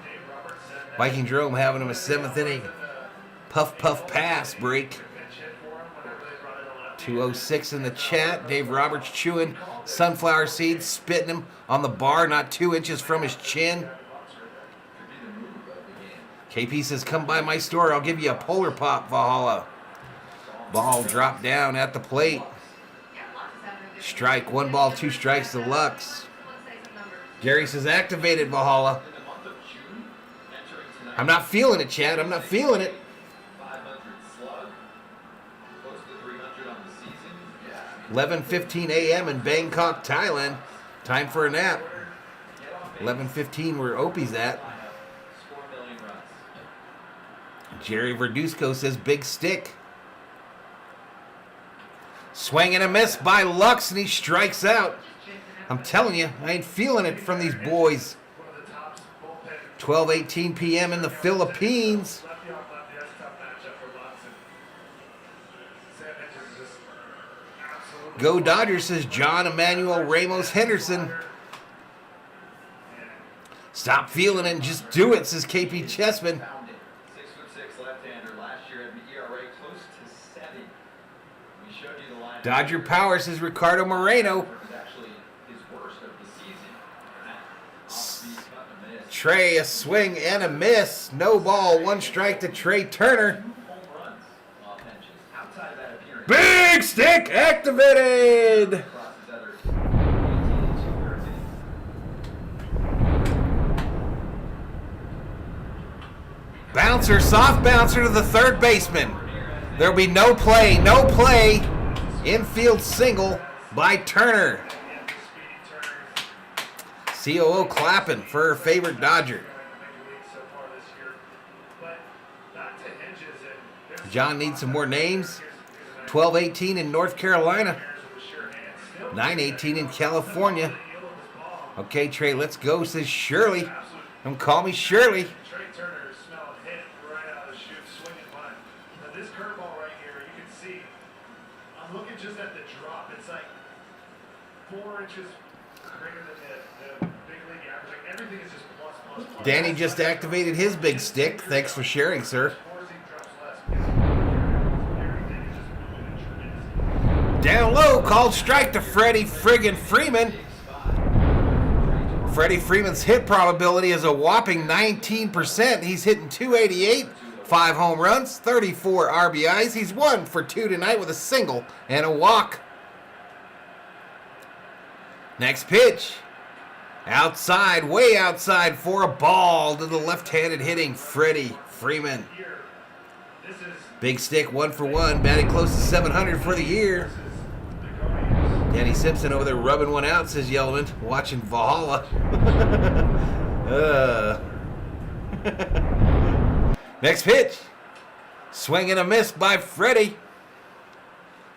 A: Viking Jerome having him a 7th inning. Puff, puff, pass break. 206 in the chat. Dave Roberts chewing sunflower seeds, spitting him on the bar, not 2 inches from his chin. KP says, come by my store. I'll give you a Polar Pop, Valhalla. Ball dropped down at the plate. Strike, 1 ball, 2 strikes to Lux.
F: Let's say some numbers.
A: Gary says, activated, Valhalla.
C: in the month of June, entering tonight,
A: I'm not feeling it, Chad. I'm not feeling it.
C: 500 slug, close to 300 on the season. Yeah,
A: 11:15 a.m. in Bangkok, Thailand. Time for a nap. 11:15 where Opie's at.
C: score a million runs.
A: Jerry Verduzco says big stick. Swing and a miss by Lux, and he strikes out. I'm telling you, I ain't feeling it from these boys. 12:18 p.m. in the Philippines.
D: Lefty off lefty, that's a tough matchup for Lux. Sam Henry just absolutely.
A: Go Dodgers, says John Emmanuel Ramos Henderson. Stop feeling it and just do it, says KP Chessman.
C: Found it. 6'6" left-hander. Last year had an ERA close to 7. We showed you the line.
A: Dodger power, says Ricardo Moreno.
C: It was actually his worst of the season. Off-speed cut and miss.
A: Trey, a swing and a miss. No ball, 1 strike to Trey Turner.
C: 2 home runs off benches. Outside of that appearance,
A: Big stick activated.
C: across his other 18 and 2/3 innings.
A: Bouncer, soft bouncer to the third baseman. There'll be no play, no play. Infield single by Turner. COO clapping for her favorite Dodger. John needs some more names. 12:18 in North Carolina. 9:18 in California. Okay, Trey, let's go, says Shirley. Don't call me Shirley.
D: Trey Turner smelled hit right out of the chute, swinging one. Now this curveball right here, you can see. I'm looking just at the 4 inches greater than the big league average. Like, everything is just plus, plus, plus.
A: Danny just activated his big stick. Thanks for sharing, sir.
D: Everything is just moving in tremendous.
A: Down low, called strike to Freddie friggin' Freeman. Freddie Freeman's hit probability is a whopping 19%. He's hitting .288, 5 home runs, 34 RBIs. He's 1 for 2 tonight with a single and a walk. Next pitch. Outside, way outside for a ball to the left-handed hitting Freddie Freeman. Big stick, 1 for 1, batting close to 700 for the year. Danny Simpson over there rubbing one out, says Yellowman, watching Valhalla. Next pitch. Swing and a miss by Freddie.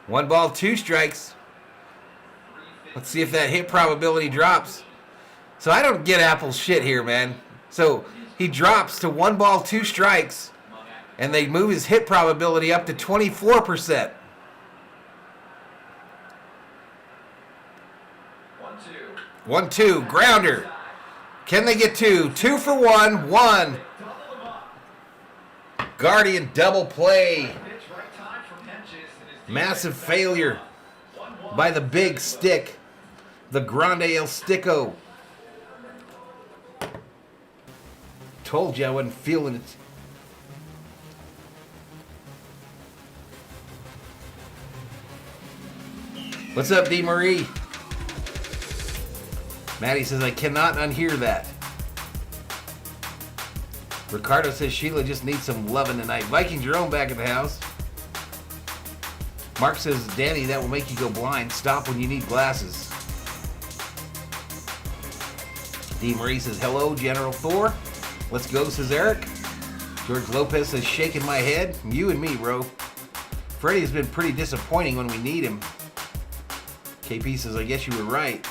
A: 1 ball, 2 strikes. Let's see if that hit probability drops. So I don't get Apple's shit here, man. So he drops to 1 ball, 2 strikes, and they move his hit probability up to 24%. 1-2, grounder. Can they get 2? 2 for 1, 1. Guardian double play. Massive failure by the big stick, the Grande El Sticko. Told you I wasn't feeling it. What's up, D. Marie? Maddie says, I cannot unhear that. Ricardo says, Sheila just needs some loving tonight. Viking Jerome back at the house. Mark says, Danny, that will make you go blind. Stop when you need glasses. D. Marie says, hello, General Thor. Let's go, says Eric. George Lopez says, shaking my head. You and me, bro. Freddie has been pretty disappointing when we need him. KP says, I guess you were right.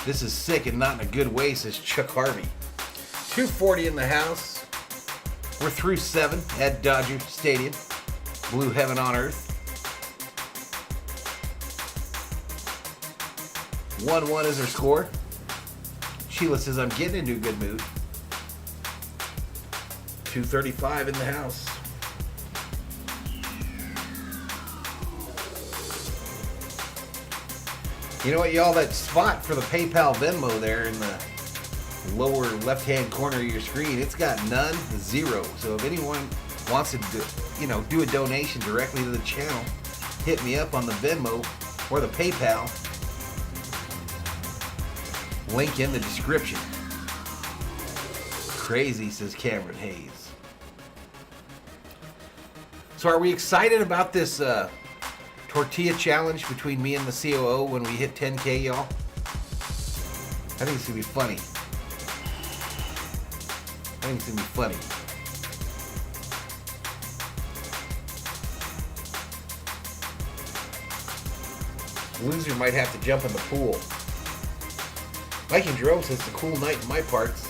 A: This is sick and not in a good way, says Chuck Harvey. 240 in the house. We're through 7 at Dodger Stadium. Blue heaven on earth. 1-1 is our score. Sheila says, I'm getting into a good mood. 235 in the house. You know what, y'all? That spot for the PayPal Venmo there in the lower left-hand corner of your screen, it's got none, 0. So if anyone wants to do a donation directly to the channel, hit me up on the Venmo or the PayPal. Link in the description. Crazy, says Cameron Hayes. So are we excited about this tortilla challenge between me and the COO when we hit 10K, y'all? I think it's going to be funny. Loser might have to jump in the pool. Viking Jerome says it's a cool night in my parts.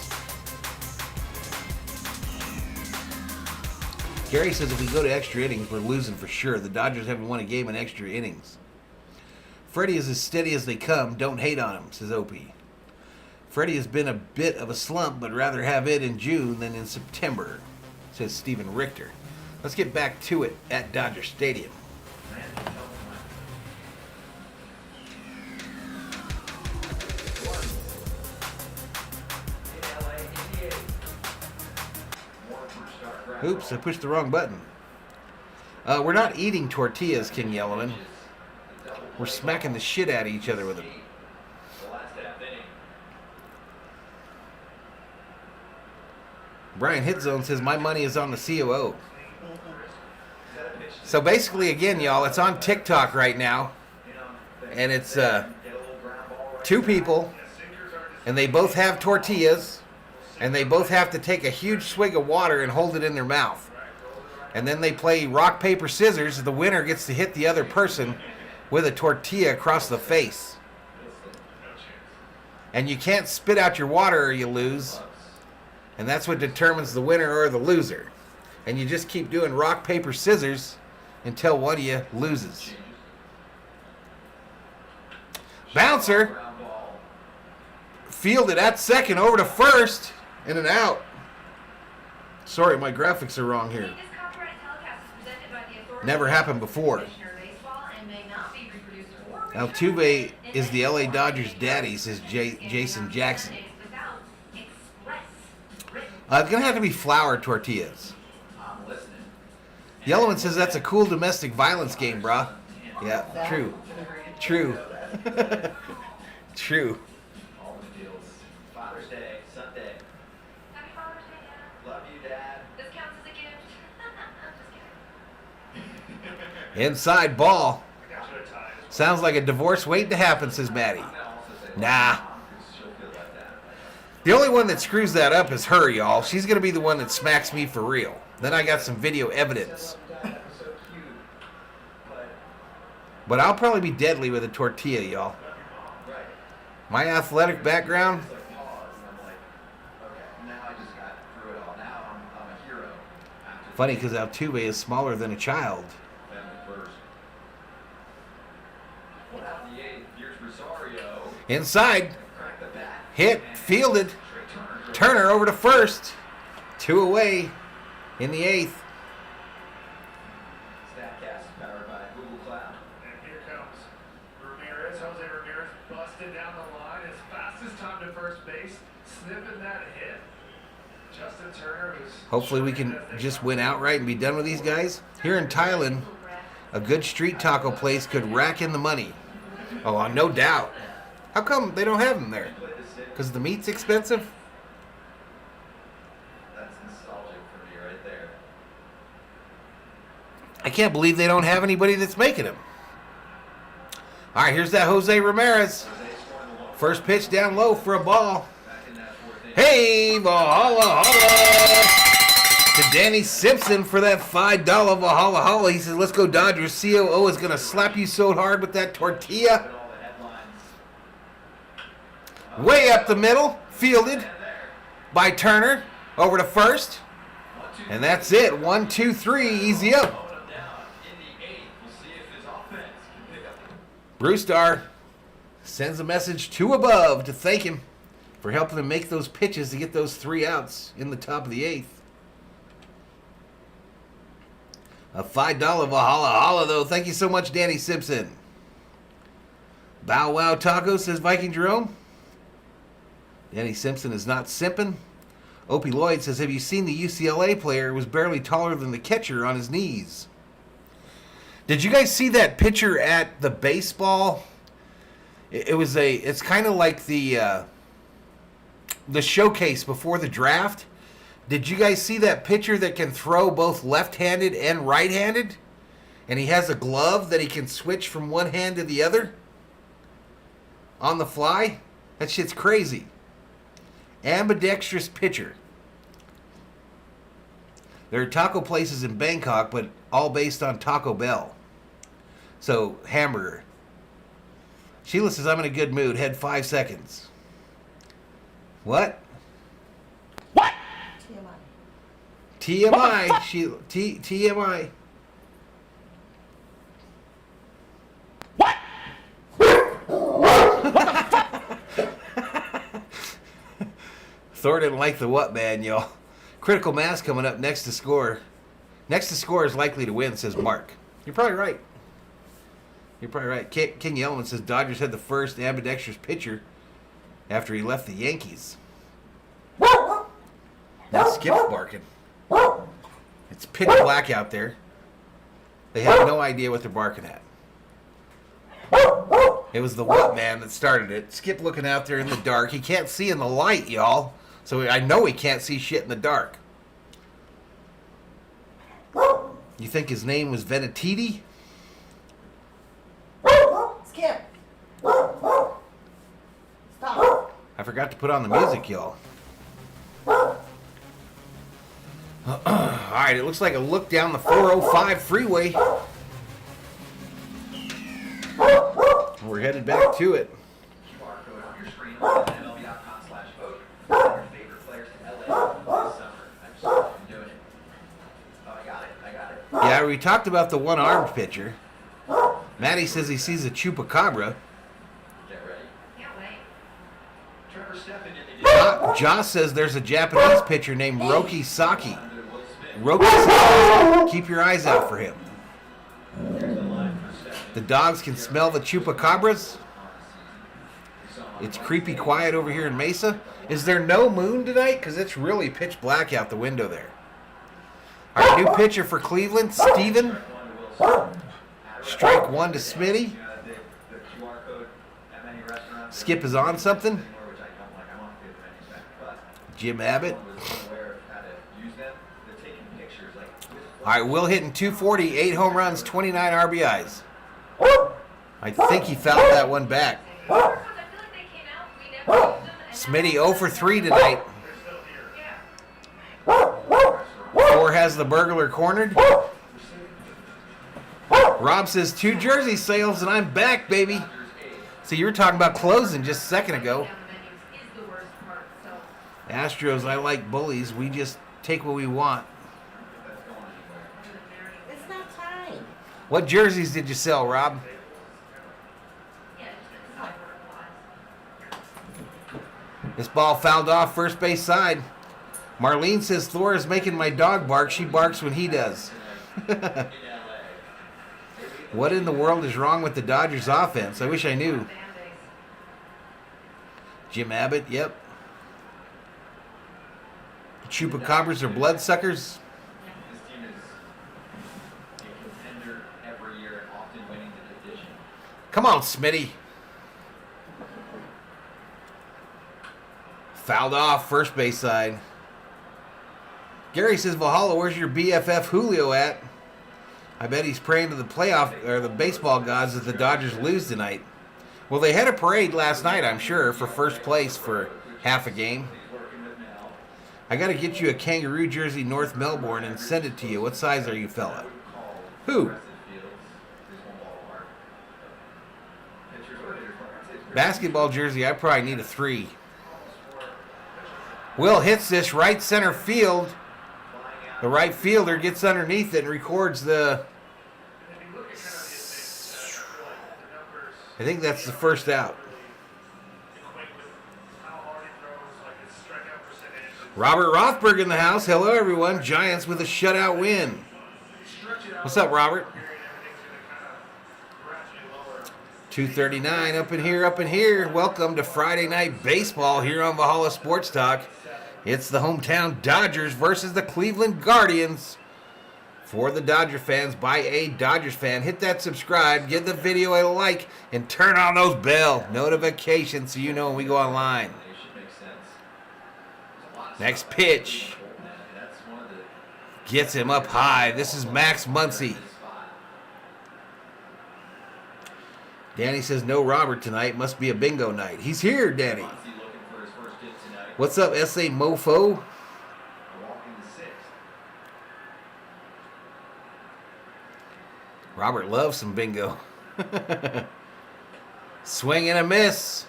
A: Gary says if we go to extra innings, we're losing for sure. The Dodgers haven't won a game in extra innings. Freddie is as steady as they come. Don't hate on him, says Opie. Freddie has been a bit of a slump, but rather have it in June than in September, says Stephen Richter. Let's get back to it at Dodger Stadium. Oops, I pushed the wrong button. We're not eating tortillas, King Yellowman. We're smacking the shit out of each other with them. Brian Hitzone says, my money is on the COO. So basically, again, y'all, it's on TikTok right now. And it's 2 people. And they both have tortillas. And they both have to take a huge swig of water and hold it in their mouth. And then they play rock, paper, scissors. The winner gets to hit the other person with a tortilla across the face. And you can't spit out your water or you lose. And that's what determines the winner or the loser. And you just keep doing rock, paper, scissors until one of you loses. Bouncer.
C: Ground ball.
A: Fielded at second over to first. In and out. Sorry, my graphics are wrong here.
F: This copyrighted telecast is presented by the authority
A: Never happened before.
F: Commissioner of Baseball and may not be reproduced or
A: Altuve is the LA Dodgers daddy, says Jason Jackson.
F: without express written.
A: It's going to have to be flour tortillas.
C: I'm listening.
A: Yellow one says that's a cool domestic violence game, brah. Yeah, true. True. True.
C: All the deals. Father's Day, Sunday.
F: Happy Father's Day, Dad.
C: Love you, Dad.
F: This counts as a gift. I'm just kidding.
A: Inside ball.
D: I got you a tie.
A: Sounds like a divorce waiting to happen, says Maddie.
C: I'm gonna also say,
A: Nah.
C: she'll feel like that.
A: The only one that screws that up is her, y'all. She's going to be the one that smacks me for real. Then I got some video evidence.
C: That was so cute. But,
A: But I'll probably be deadly with a tortilla, y'all.
C: right.
A: My athletic background,
C: It's like pause, and I'm like, okay, now I just got through it all. Now I'm a hero. After
A: funny because Altuve is smaller than a child.
C: them at first. Well, out in the eighth, here's Rosario.
A: Inside,
C: Crack the bat.
A: hit, fielded.
C: Straight Turner.
A: Turner over to first. 2 away in the 8th.
C: Statcast powered by Google Cloud.
D: And here comes Ramirez. Jose Ramirez busted down the line as fast as time to first base, sniffing that hit. Justin Turner, who's
A: Hopefully we can just win outright and be done with these guys. Here in Thailand, a good street taco place could rack in the money. Oh, no doubt. How come they don't have them there? Because the meat's expensive?
C: That's nostalgic for me right there.
A: I can't believe they don't have anybody that's making them. All right, here's that Jose Ramirez. First pitch down low for a ball.
C: Back in that fourth inning.
A: Hey, Valhalla Holla! To Danny Simpson for that $5 Valhalla Holla. He says, let's go Dodgers. COO is going to slap you so hard with that tortilla.
C: All the headlines.
A: Way up the middle. Fielded by Turner. Over to first. And that's it. 1, 2, 3. Easy up.
C: Slowing him down in the eighth. We'll see if his offense can pick up.
A: Brewstar sends a message to above to thank him for helping him make those pitches to get those 3 outs in the top of the 8th. A $5 Valhalla Holla, though. Thank you so much, Danny Simpson. Bow Wow Taco, says Viking Jerome. Danny Simpson is not simping. Opie Lloyd says, have you seen the UCLA player who was barely taller than the catcher on his knees? Did you guys see that picture at the baseball? It's kind of like the showcase before the draft. Did you guys see that pitcher that can throw both left-handed and right-handed? And he has a glove that he can switch from one hand to the other on the fly? That shit's crazy. Ambidextrous pitcher. There are taco places in Bangkok, but all based on Taco Bell. So, hamburger. Sheila says, I'm in a good mood. Head 5 seconds. What? TMI. Sheila. TMI. What? Thor didn't like the what man, y'all. Critical mass coming up next to score. Next to score is likely to win, says Mark. You're probably right. You're probably right. King Yellman says Dodgers had the first ambidextrous pitcher after he left the Yankees. Now Skip's barking. It's pitch black out there. They have no idea what they're barking at. It was the what man that started it. Skip looking out there in the dark. He can't see in the light, y'all. So I know he can't see shit in the dark. You think his name was Venetiti?
E: Skip. Stop.
A: I forgot to put on the music, y'all. Alright, it looks like a look down the 405 freeway. We're headed back to it.
C: QR code on your screen or MLB.com/vote. Your favorite players to LA this summer. I'm sorry, I'm doing it. Oh, I got it.
A: Yeah, we talked about the one-armed pitcher. Matty says he sees a chupacabra.
C: Get
A: Josh says there's a Japanese pitcher named Roki Saki. Roki Saki, keep your eyes out for him. The dogs can smell the chupacabras. It's creepy quiet over here in Mesa. Is there no moon tonight? Because it's really pitch black out the window there. Our new pitcher for Cleveland, Steven. Strike one to Smitty. Skip is on something. Jim Abbott. All right, Will hitting 240, 8 home runs, 29 RBIs. I think he fouled that one back. Smitty 0 for 3 tonight. 4 has the burglar cornered. Rob says 2 jersey sales and I'm back, baby. So you were talking about closing just a second ago. Astros, I like bullies. We just take what we want.
E: It's not time.
A: What jerseys did you sell, Rob? This ball fouled off first base side. Marlene says Thor is making my dog bark. She barks when he does. What in the world is wrong with the Dodgers offense? I wish I knew. Jim Abbott, yep. Chupacabras are bloodsuckers.
C: This team is a contender every year and often winning the division.
A: Come on, Smitty. Fouled off first base side. Gary says, Valhalla, where's your BFF Julio at? I bet he's praying to the playoff or the baseball gods that the Dodgers lose tonight. Well, they had a parade last night, I'm sure, for first place for half a game. I got to get you a kangaroo jersey North Melbourne and send it to you. What size are you, fella? Who? Basketball jersey, I probably need a 3. Will hits this right center field. The right fielder gets underneath it and records the... I think that's the first out. Robert Rothberg in the house. Hello, everyone. Giants with a shutout win. What's up, Robert? 2:39 up in here. Welcome to Friday Night Baseball here on Valhalla Sports Talk. It's the hometown Dodgers versus the Cleveland Guardians. For the Dodger fans, by a Dodgers fan, hit that subscribe, give the video a like, and turn on those bell notifications so you know when we go online. Next pitch. Gets him up high. This is Max Muncy. Danny says no Robert tonight. Must be a bingo night. He's here, Danny. What's up, S.A. Mofo? Robert loves some bingo. Swing and a miss.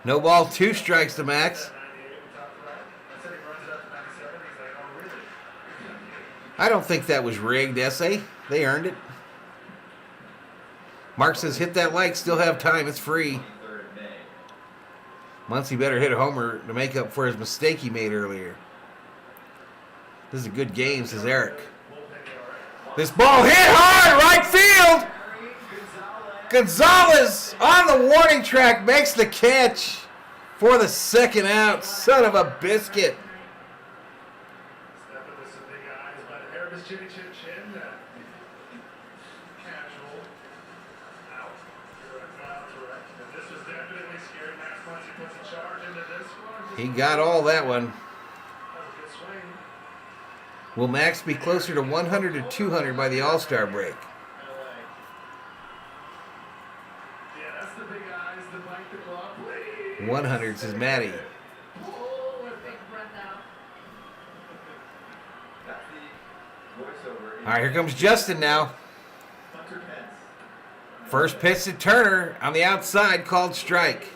A: No ball, 2 strikes to Max. I don't think that was rigged, S.A. They earned it. Mark says, hit that like, still have time, it's free. Muncy better hit a homer to make up for his mistake he made earlier. This is a good game, says Eric. This ball hit hard, right field! Gonzalez on the warning track makes the catch for the second out. Son of a biscuit. He got all that one. Will Max be closer to 100 or 200 by the All-Star break? 100, says Maddie. All right, here comes Justin now. First pitch to Turner on the outside, called strike.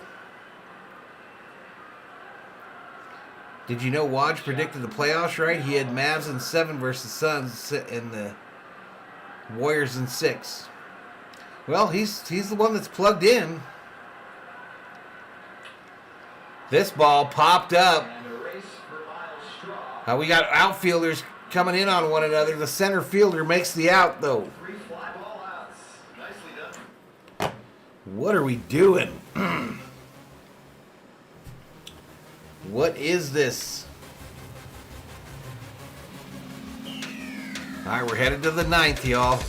A: Did you know Waj predicted the playoffs right? He had Mavs in 7 versus Suns and the Warriors in 6. Well, he's the one that's plugged in. This ball popped up. We got outfielders coming in on one another. The center fielder makes the out, though.
C: 3 fly ball outs. Nicely done.
A: What are we doing? What is this? All right, we're headed to the 9th, y'all.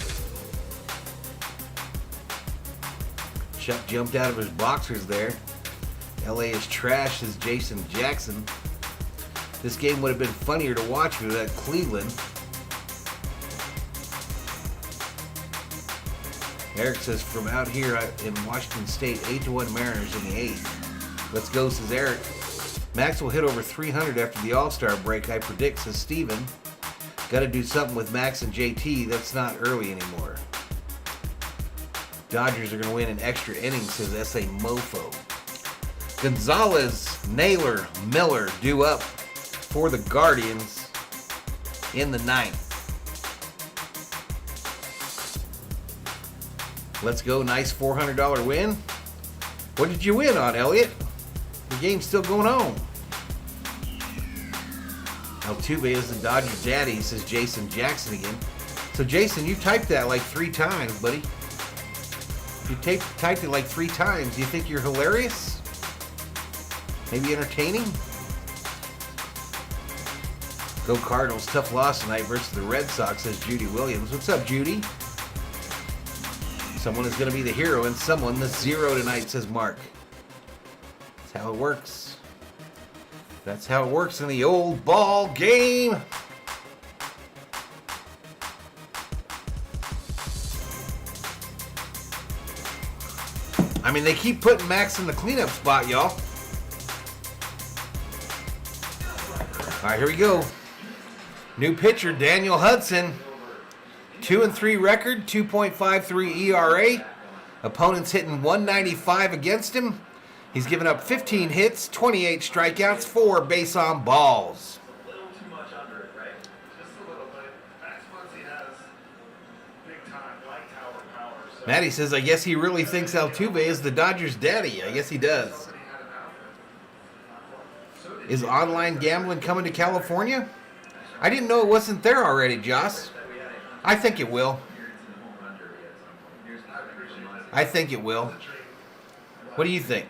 A: Chuck jumped out of his boxers there. LA is trash, says Jason Jackson. This game would have been funnier to watch with that Cleveland. Eric says, from out here in Washington State, 8-1 Mariners in the 8th. Let's go, says Eric. Max will hit over 300 after the All-Star break, I predict, says Steven. Got to do something with Max and JT. That's not early anymore. Dodgers are going to win in extra innings, says S.A. Mofo. Gonzalez, Naylor, Miller due up for the Guardians in the 9th. Let's go. Nice $400 win. What did you win on, Elliot? The game's still going on. Altuve is the Dodger daddy, says Jason Jackson again. So, Jason, you typed that like 3 times, buddy. You typed it like 3 times. Do you think you're hilarious? Maybe entertaining? Go Cardinals. Tough loss tonight versus the Red Sox, says Judy Williams. What's up, Judy? Someone is going to be the hero and someone the zero tonight, says Mark. That's how it works. That's how it works in the old ball game. I mean, they keep putting Max in the cleanup spot, y'all. All right, here we go. New pitcher, Daniel Hudson. 2-3 record, 2.53 ERA. Opponents hitting 195 against him. He's given up 15 hits, 28 strikeouts, 4 base on balls.
D: A little too much under it, right? Just a little bit. Max Muncy has big time light tower power. So
A: Maddie says, I guess he really thinks Altuve is the Dodgers' daddy. I guess he does.
D: somebody had him out there. So did
A: Is online gambling coming to California? I didn't know it wasn't there already, Joss. I think it will. I think it will. What do you think?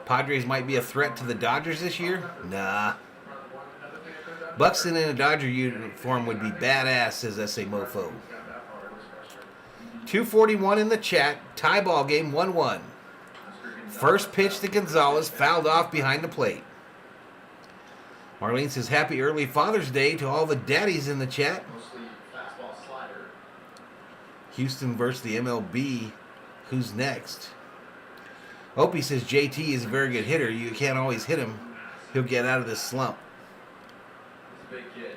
A: Padres might be a threat to the Dodgers this year? Nah. Buxton in a Dodger uniform would be badass, says S.A. Mofo. 2:41 in the chat. Tie ball game 1-1. First pitch to Gonzalez, fouled off behind the plate. Marlene says, happy early Father's Day to all the daddies in the chat.
C: Mostly fastball slider.
A: Houston versus the MLB. Who's next? Opie says JT is a very good hitter. You can't always hit him. He'll get out of this slump.
C: He's a big kid.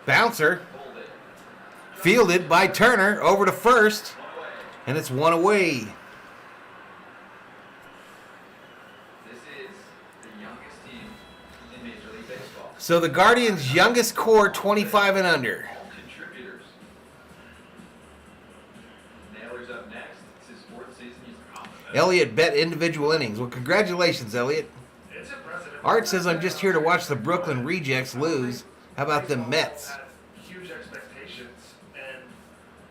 A: Bouncer.
C: Hold it.
A: Fielded by Turner over to first. And it's 1 away.
C: This is the youngest team in Major League Baseball.
A: So the Guardians' youngest core, 25 and under.
C: All contributors. Naylor's up next. It's his 4th season. He's confident.
A: Elliot bet individual innings. Well, congratulations, Elliot.
D: It's impressive.
A: Art says, I'm just here to watch the Brooklyn Rejects lose. How about the Mets?
D: Had huge expectations, and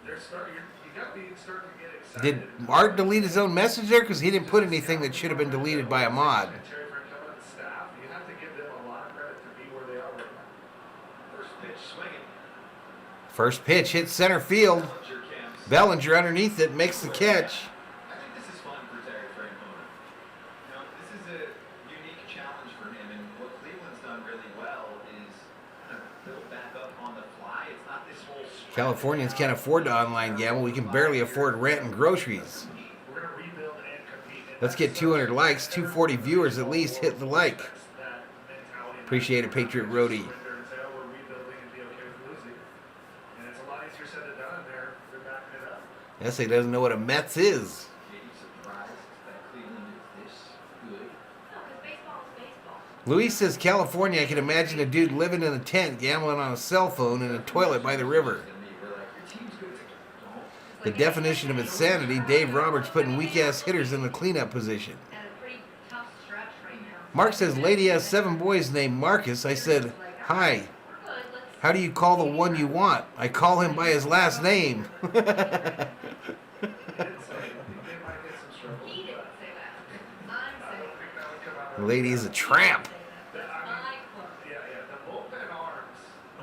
D: they're starting. You got to be starting to get excited.
A: Did Art delete his own message there? Because he didn't put anything that should have been deleted by a mod.
D: Terry Frank coming on staff. You have to give them a lot of credit to be where they are right now.
C: First pitch swinging.
A: First pitch hits center field.
C: Bellinger camps.
A: Bellinger underneath it makes the catch.
C: I think this is fun for Terry Francona. You know, this is a unique challenge for him, and what Cleveland's done really well is kind of build back up on the fly. It's not this whole stretch.
A: Californians can't afford to online gamble. We can barely afford rent and groceries.
D: We're going to rebuild and compete. And
A: Let's get 200 likes, 240 viewers at least. Hit the like.
D: that mentality.
A: Appreciate it, Patriot Roadie.
D: Surrender and say, oh, we're rebuilding and be okay with losing. And it's a lot easier said than done. They're backing it up.
A: Essay doesn't know what a Mets is.
C: Katie surprised that Cleveland is this good.
F: No, because baseball is baseball.
A: Luis says, California, I can imagine a dude living in a tent, gambling on a cell phone in a toilet by the river.
C: And we're like, your team's good. Don't.
A: The definition of insanity, Dave Roberts putting weak-ass hitters in the cleanup position.
F: And a pretty tough
A: Mark says, lady has 7 boys named Marcus. I said, hi. How do you call the one you want? I call him by his last name.
F: He didn't say that. I'm saying
A: The lady is a tramp.
F: my club.
D: Yeah, the bullpen arms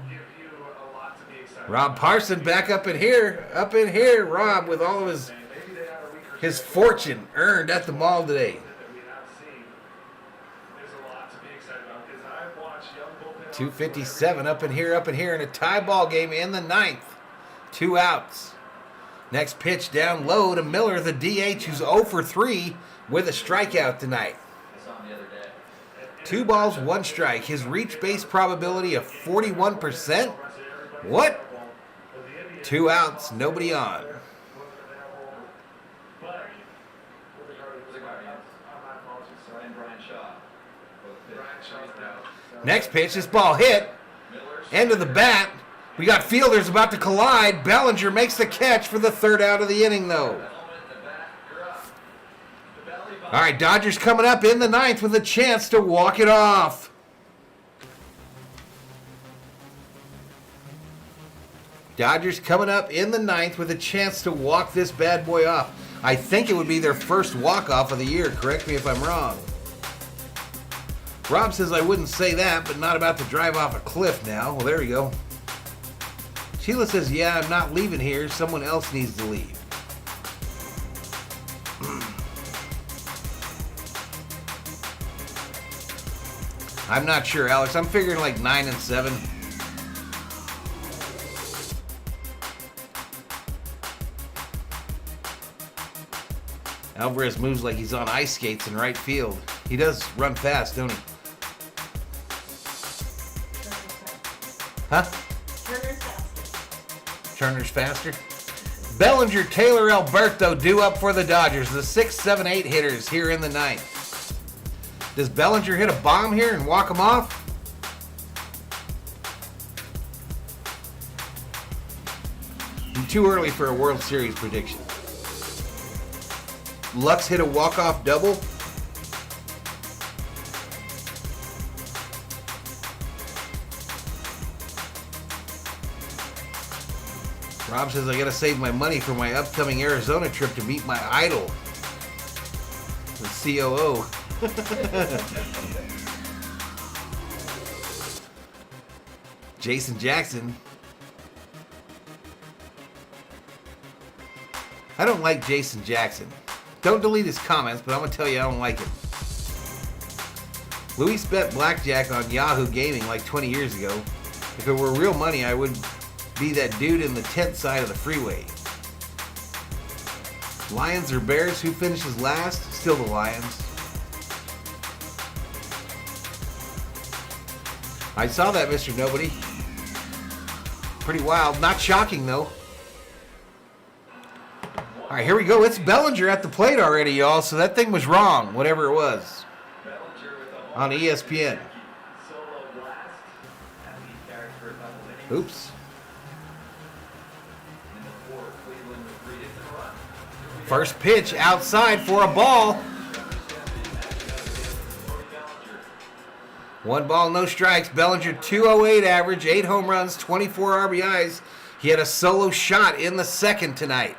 D: give you a lot to be excited
A: Rob Parson back up in here. Up in here, Rob, with all of his
D: Maybe they had a week or
A: his fortune earned at the mall today.
D: that we have seen. There's a lot to be excited about because I've watched young bullpen
A: 257 up in here in a tie ball game in the 9th. 2 outs. Next pitch down low to Miller, the DH, who's 0 for 3 with a strikeout tonight.
C: I saw him the other day.
A: 2 balls, 1 strike. His reach base probability of 41%. What? 2 outs, nobody on.
D: But
C: The Guardians. And Brian Shaw. Both pitched.
A: Next pitch, this ball hit. End of the bat. We got fielders about to collide. Bellinger makes the catch for the 3rd out of the inning, though. All right, Dodgers coming up in the 9th with a chance to walk it off. Dodgers coming up in the 9th with a chance to walk this bad boy off. I think it would be their first walk-off of the year. Correct me if I'm wrong. Rob says I wouldn't say that, but not about to drive off a cliff now. Well, there we go. Sheila says, yeah, I'm not leaving here. Someone else needs to leave. I'm not sure, Alex. I'm figuring like 9 and 7. Alvarez moves like he's on ice skates in right field. He does run fast, don't he? Huh?
E: Turner's faster.
A: Turner's faster. Bellinger, Taylor, Alberto due up for the Dodgers. The 6, 7, 8 hitters here in the 9th. Does Bellinger hit a bomb here and walk him off? Too early for a World Series prediction. Lux hit a walk-off double. Rob says I gotta save my money for my upcoming Arizona trip to meet my idol, the COO. Jason Jackson. I don't like Jason Jackson. Don't delete his comments, but I'm gonna tell you I don't like him. Luis bet blackjack on Yahoo Gaming like 20 years ago. If it were real money, I would be that dude in the tent side of the freeway. Lions or Bears? Who finishes last? Still the Lions. I saw that, Mr. Nobody. Pretty wild. Not shocking, though. All right, here we go. It's Bellinger at the plate already, y'all. So that thing was wrong, whatever it was, on ESPN. Oops. First pitch outside for a ball. 1 ball, no strikes. Bellinger 208 average, 8 home runs, 24 RBIs. He had a solo shot in the 2nd tonight.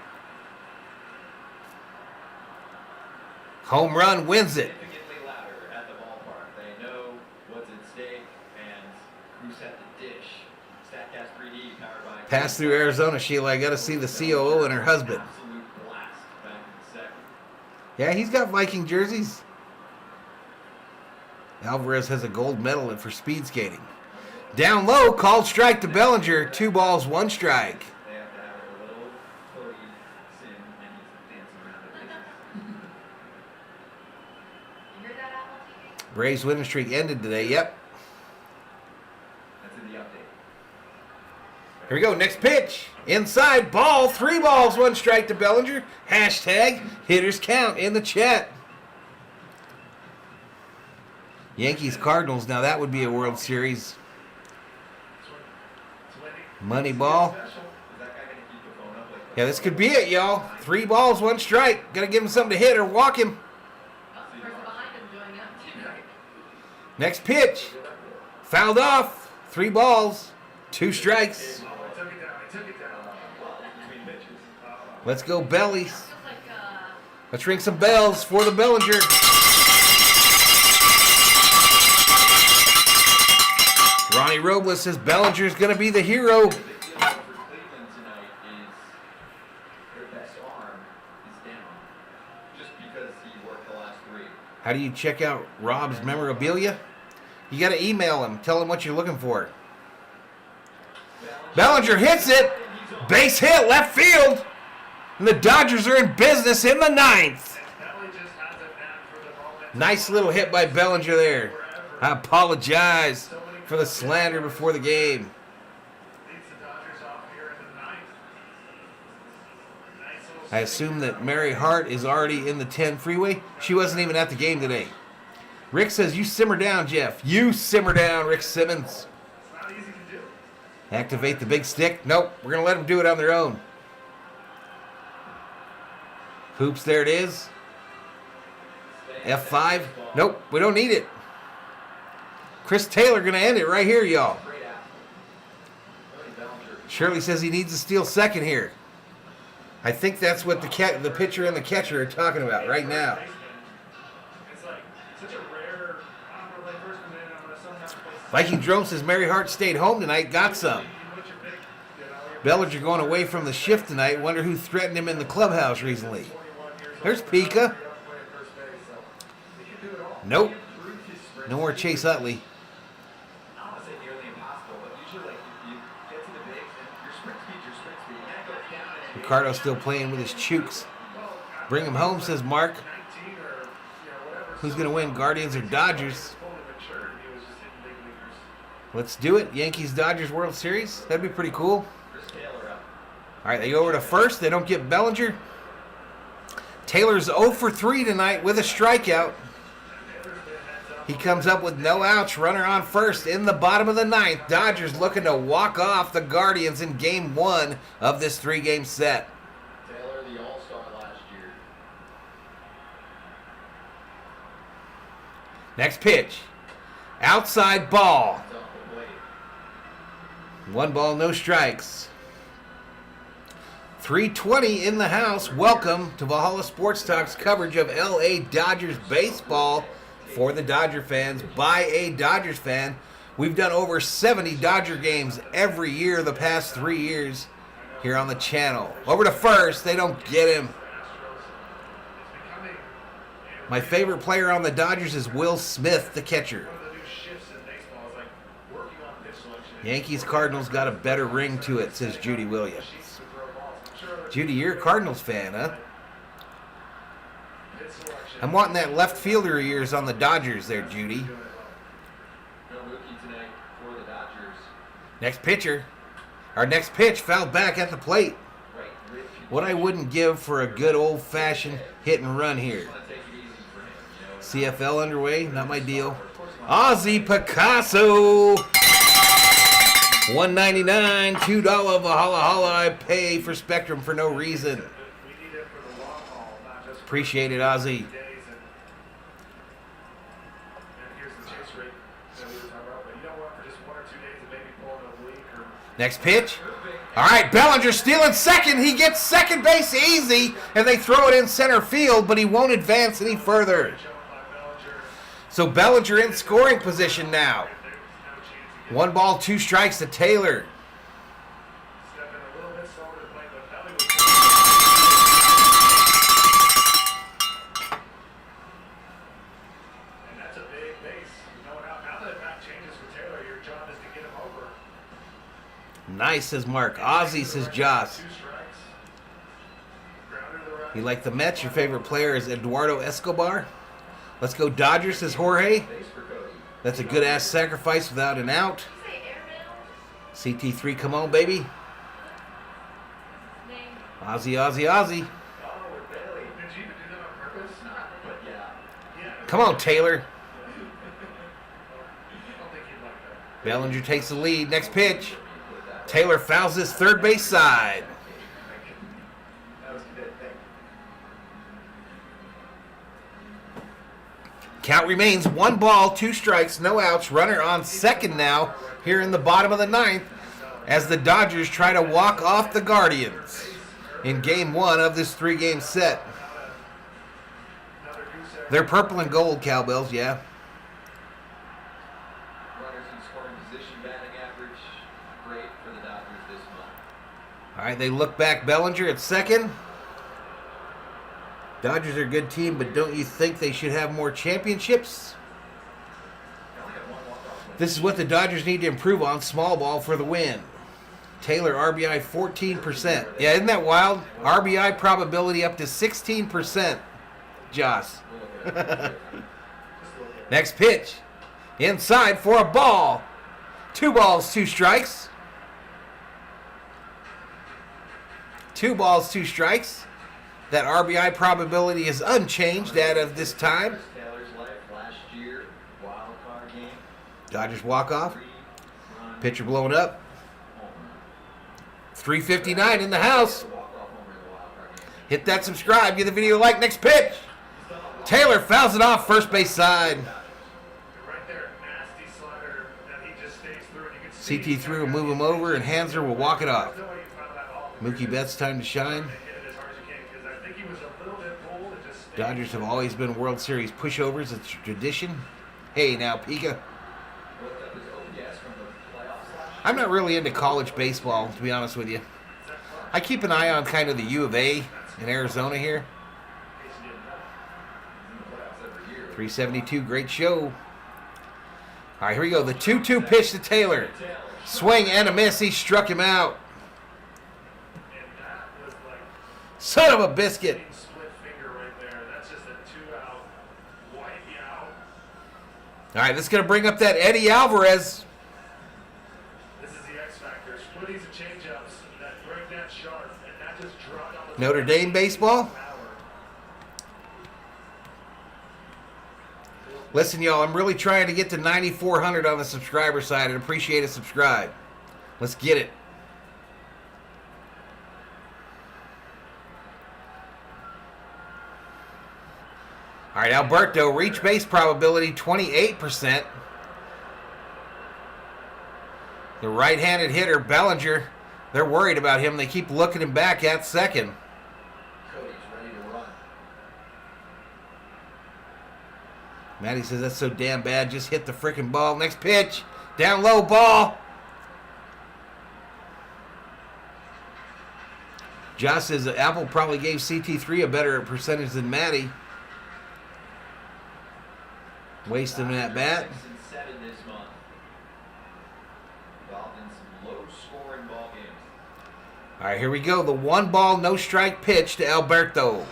A: Home run wins it.
C: Significantly louder at the ballpark. They know what's at stake and who set the dish. StatCast 3D powered by
A: Pass through Arizona, Sheila. I got to see the COO and her husband.
C: absolute blast back in the 2nd.
A: Yeah, he's got Viking jerseys. Alvarez has a gold medal for speed skating. Down low, called strike to Bellinger. 2 balls, 1 strike.
C: They have to have a little Cody Sim and he's dancing around the business.
F: You heard that, Apple TV?
A: Braves winning streak ended today. Yep.
C: That's in the update.
A: Here we go. Next pitch. Inside ball. 3 balls, 1 strike to Bellinger. Hashtag hitters count in the chat. Yankees Cardinals. Now that would be a World Series. Money ball.
C: Is that guy gonna keep the phone up like
A: Yeah, this could be it, y'all. 3 balls, 1 strike. Gotta give him something to hit or walk him.
F: Oh, the person behind him joining up too.
A: Next pitch. Fouled off. 3 balls. 2 strikes.
D: He took it down.
C: Between pitches.
A: Let's go Bellies.
F: Feels like,
A: Let's ring some bells for the Bellinger. Ronnie Robles says Bellinger's going to be the hero.
C: The big deal for Cleveland tonight is their best arm is down. Just because he worked the last 3.
A: How do you check out Rob's memorabilia? You got to email him. Tell him what you're looking for. Bellinger hits it. Base hit, left field. And the Dodgers are in business in the 9th.
D: Belly just has a knack for the moment.
A: Nice little hit by Bellinger there. I apologize for the slander before the game.
D: Leads the Dodgers off here in the 9th. Nice little
A: I assume that Mary Hart is already in the 10 freeway. She wasn't even at the game today. Rick says, you simmer down, Jeff. You simmer down, Rick Simmons.
D: It's not easy to do.
A: Activate the big stick. Nope, we're going to let them do it on their own. Hoops, there it is. F5. Nope, we don't need it. Chris Taylor going to end it right here, y'all.
C: Great out. Bellinger.
A: Shirley says he needs to steal second here. I think that's what the pitcher and the catcher are talking about right now.
D: It's like such a rare. I'm gonna play first and then I'm gonna somehow play second.
A: Viking Drone says Mary Hart stayed home tonight, got some.
D: You put your pick, you know, you're
A: Bellinger going away from the shift tonight. Wonder who threatened him in the clubhouse recently.
D: 21 years
A: There's
D: old.
A: Pika.
D: You're up playing first base, so you can do it all.
A: Nope.
C: Improved his sprint
A: No more
C: speed.
A: Chase Utley.
C: I don't want to say nearly impossible, but usually like if you get to the bigs and your sprint speed, and that goes down. And
A: Ricardo still playing with his chooks. Bring him home, says Mark.
D: 19 or, you know, whatever.
A: Who's going to win, Guardians or Dodgers?
D: Fully matured, he was just hitting big leaguers.
A: Let's do it. Yankees-Dodgers World Series. That'd be pretty cool.
C: Chris Taylor up.
A: All right, they go over to first. They don't get Bellinger. Taylor's 0 for 3 tonight with a strikeout. He comes up with no outs. Runner on first in the bottom of the 9th. Dodgers looking to walk off the Guardians in Game 1 of this 3-game set.
C: Taylor, the All-Star last year.
A: Next pitch. Outside ball.
C: It's off the plate.
A: 1 ball, no strikes. 3:20 in the house. Welcome to Valhalla Sports Talk's coverage of LA Dodgers baseball for the Dodger fans by a Dodgers fan. We've done over 70 Dodger games every year the past 3 years here on the channel. Over to first. They don't get him. My favorite player on the Dodgers is Will Smith, the catcher.
D: One of the new shifts in baseball is like working on pitch selection.
A: Yankees Cardinals got a better ring to it, says Judy Williams.
D: Sheets to throw balls. I'm sure there's
A: Judy, you're a Cardinals fan, huh?
D: pitch selection.
A: I'm wanting that left fielder of yours on the Dodgers there, Judy.
C: No Mookie tonight for the Dodgers.
A: Next pitcher. Our next pitch fouled back at the plate.
C: Right, Rich, you
A: What I wouldn't give for a good old-fashioned hit and run here.
C: want to take it easy for him, you know.
A: CFL underway, not my deal. Ozzy Picasso. $1.99, $2 Valhalla Holla. I pay for Spectrum for no reason.
D: We need it for the long haul, not just for
A: Appreciate it, Ozzy.
D: days. And here's the chase rate that we were talking about. But you know what? For just 1 or 2 days, it may be pulling a week or
A: Next pitch. All right, Bellinger stealing second. He gets second base easy, and they throw it in center field, but he won't advance any further.
D: showing by Bellinger.
A: So Bellinger in scoring position now.
D: There's no chance he
A: 1 ball, 2 strikes to Taylor.
D: stepping a little bit slower to play, but Belly was. And that's a big base. You know, now that that changes for Taylor, your job is to get him over.
A: Nice, says Mark. Ozzy, says Joss.
D: 2 strikes. Grounder to the right.
A: You like the Mets? Your favorite player is Eduardo Escobar. Let's go Dodgers, says Jorge.
C: Base for Cody.
A: That's a good-ass sacrifice without an out.
F: say airmail?
A: CT3, come on, baby.
F: Name.
A: Ozzy, Ozzy, Ozzy.
C: Oh, with Bailey.
D: Did you even do that on purpose?
C: But yeah.
D: Yeah.
A: Come on, Taylor.
D: I don't think he'd like that.
A: Bellinger takes the lead. Next pitch. Taylor fouls his third base side.
C: That was good. Thank
A: Count remains 1 ball, 2 strikes, no outs. Runner on second now here in the bottom of the 9th as the Dodgers try to walk off the Guardians in game 1 of this 3-game set. They're purple and gold, Cowbells, yeah.
C: Runners in scoring position, batting average, great for the Dodgers this month.
A: All right, they look back. Bellinger at second. Dodgers are a good team, but don't you think they should have more championships? This is what the Dodgers need to improve on. Small ball for the win. Taylor, RBI 14%. Yeah, isn't that wild? RBI probability up to 16%. Joss. Next pitch. Inside for a ball. 2 balls, 2 strikes. 2 balls, 2 strikes. That RBI probability is unchanged out of this time.
C: Taylor's life last year, wild card game.
A: Dodgers walk off. Pitcher blowing up. 359 in the house. Hit that subscribe. Give the video a like. Next pitch. Taylor fouls it off first base side.
D: Right there, nasty slider that he just stays through, and you can see
A: CT3 will move him over, and Hanser will walk it off. Mookie Betts time to shine. Dodgers have always been World Series pushovers. It's a tradition. Hey, now, Pika. I'm not really into college baseball, to be honest with you. I keep an eye on kind of the U of A in Arizona here. 372, great show. All right, here we go. The 2-2 pitch to Taylor. Swing and a miss. He struck him out. Son of a biscuit. All right, this is going to bring up that Eddie Alvarez.
D: This is the X factor. Splitties and changeups that break that sharp, and that just dropped on the
A: Notre Dame baseball. Listen, y'all, I'm really trying to get to 9,400 on the subscriber side. I'd appreciate a subscribe. Let's get it. All right, Alberto, reach base probability 28%. The right-handed hitter, Bellinger, they're worried about him. They keep looking him back at second.
C: Cody's ready to run.
A: Matty says, that's so damn bad. Just hit the freaking ball. Next pitch. Down low ball. Josh says that Apple probably gave CT3 a better percentage than Matty. Wasting that bat.
C: 6-7 this month. Involved in some low-scoring ball games.
A: All right, here we go. The 1 ball, no strike pitch to Alberto.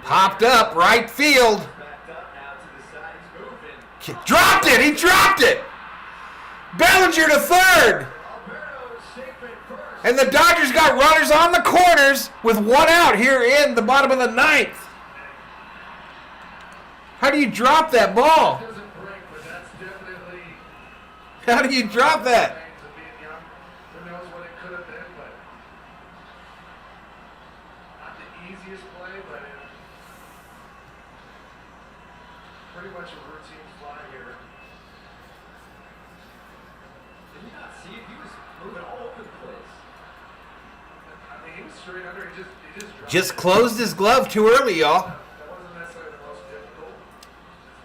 A: Popped up, right field.
C: Backed up now to the side. He's moving.
A: Dropped it. He dropped it. Bellinger to third.
C: Alberto safe at first.
A: And the Dodgers got runners on the corners with 1 out here in the bottom of the 9th. How do you drop that ball?
D: Doesn't break, but that's definitely
A: How do you drop that?
D: things of being young. Who knows what it could have been, but not the easiest play, but pretty much a routine fly here.
C: Did you not see it? He was moving all over the place.
D: I mean, he was straight under. He just dropped
A: Just
D: it.
A: closed his glove too early, y'all.
D: That wasn't necessarily the most difficult.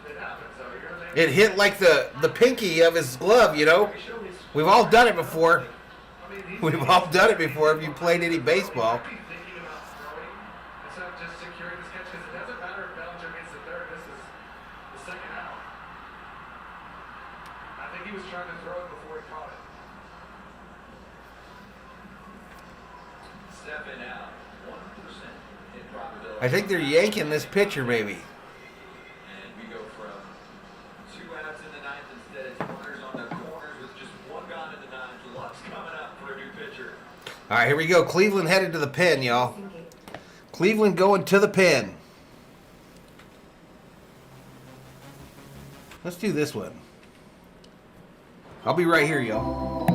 D: It happens, though. You're gonna
A: It hit like the pinky of his glove, you know. We've all done it before.
D: I mean,
A: We've all done it before if you played any baseball.
D: Be thinking about throwing instead of just securing this catch, because it doesn't matter if Bellinger gets the third. This is the second out. I think he was trying to throw it before he caught it.
C: 7 out. 1% hit probability.
A: I think they're yanking this pitcher, maybe.
C: And we go from 2 outs in the 9th instead of runners on the corners with just 1 gone in the 9th. Luck's coming up for a new pitcher.
A: All right, here we go. Cleveland headed to the pen, y'all. Cleveland going to the pen. Let's do this one. I'll be right here, y'all.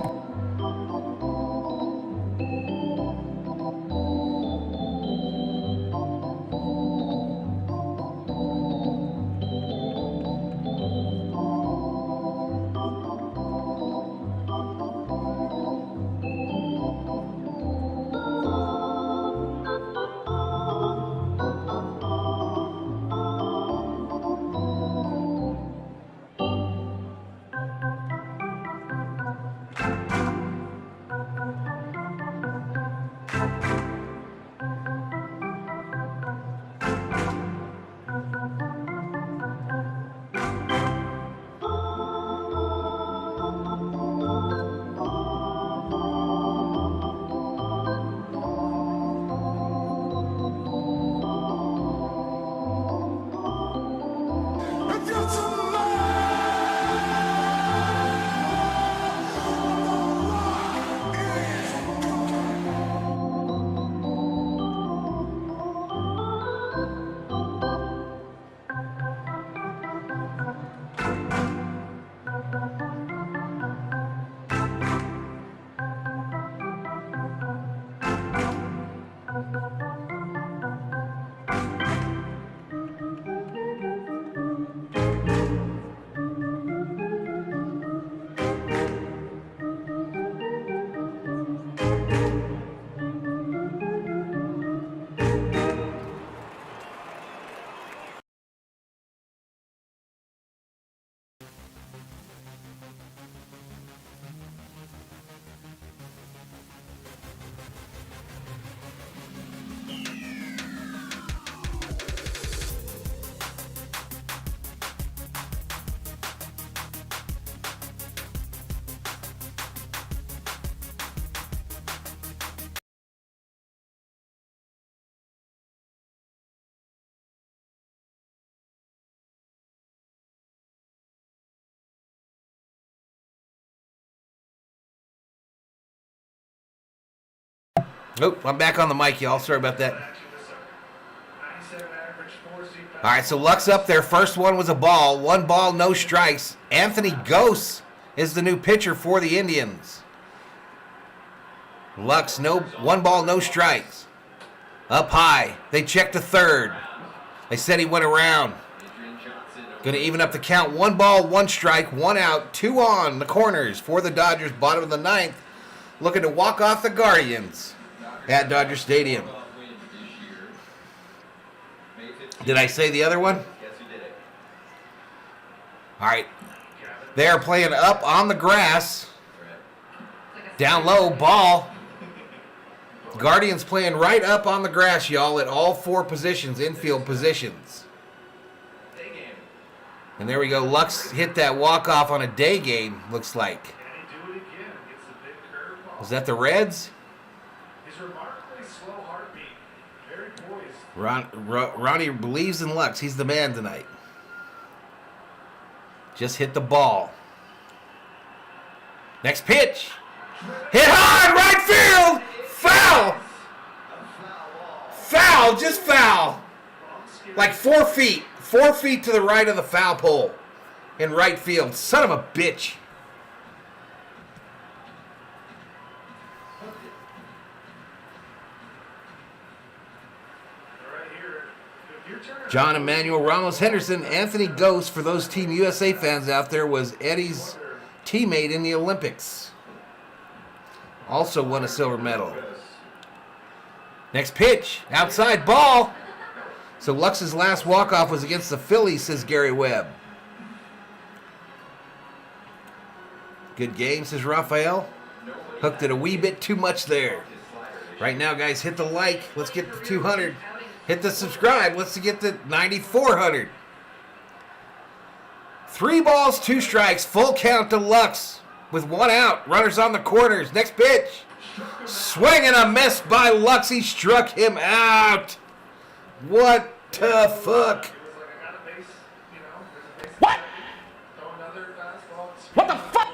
A: Nope, I'm back on the mic, y'all. Sorry about that.
D: 97 average, 4-seam.
A: All right, so Luck's up there. First one was a ball. 1 ball, no strikes. Anthony Gose is the new pitcher for the Indians. Luck's 1 ball, no strikes. Up high. They checked to third. They said he went around. Going to even up the count. 1 ball, 1 strike, 1 out, 2 on the corners for the Dodgers. Bottom of the 9th. Looking to walk off the Guardians at Dodger Stadium. Did I say the other one?
C: Yes, you did it.
A: All right. They are playing up on the grass. Down low, ball. Guardians playing right up on the grass, y'all, at all 4 positions, infield positions.
C: Day game.
A: And there we go. Lux hit that walk-off on a day game, looks like.
D: Can he do it again? Gets the big curveball.
A: Was that the Reds?
D: His remarkably slow heartbeat. Very poised.
A: Ronnie believes in Lux. He's the man tonight. Just hit the ball. Next pitch. Hit hard, right field. Foul. Foul, just foul. Like 4 feet. 4 feet to the right of the foul pole. In right field. Son of a bitch.
D: Right here. If your turn.
A: John Emmanuel Ramos Henderson, Anthony Gose, for those Team USA fans out there, was Eddie's teammate in the Olympics. Also won a silver medal. Next pitch, outside ball. So Lux's last walk-off was against the Phillies, says Gary Webb. Good game, says Raphael. Hooked it a wee bit too much there. Right now, guys, hit the like. Let's get to 200. Hit the subscribe. Let's get to 9,400. 3 balls, 2 strikes. Full count to Lux with 1 out. Runners on the corners. Next pitch. Swing and a miss by Lux. He struck him out. What the fuck?
D: It was like I got a base, you know, there's a base.
A: What?
D: Throw another fastball.
A: What the fuck?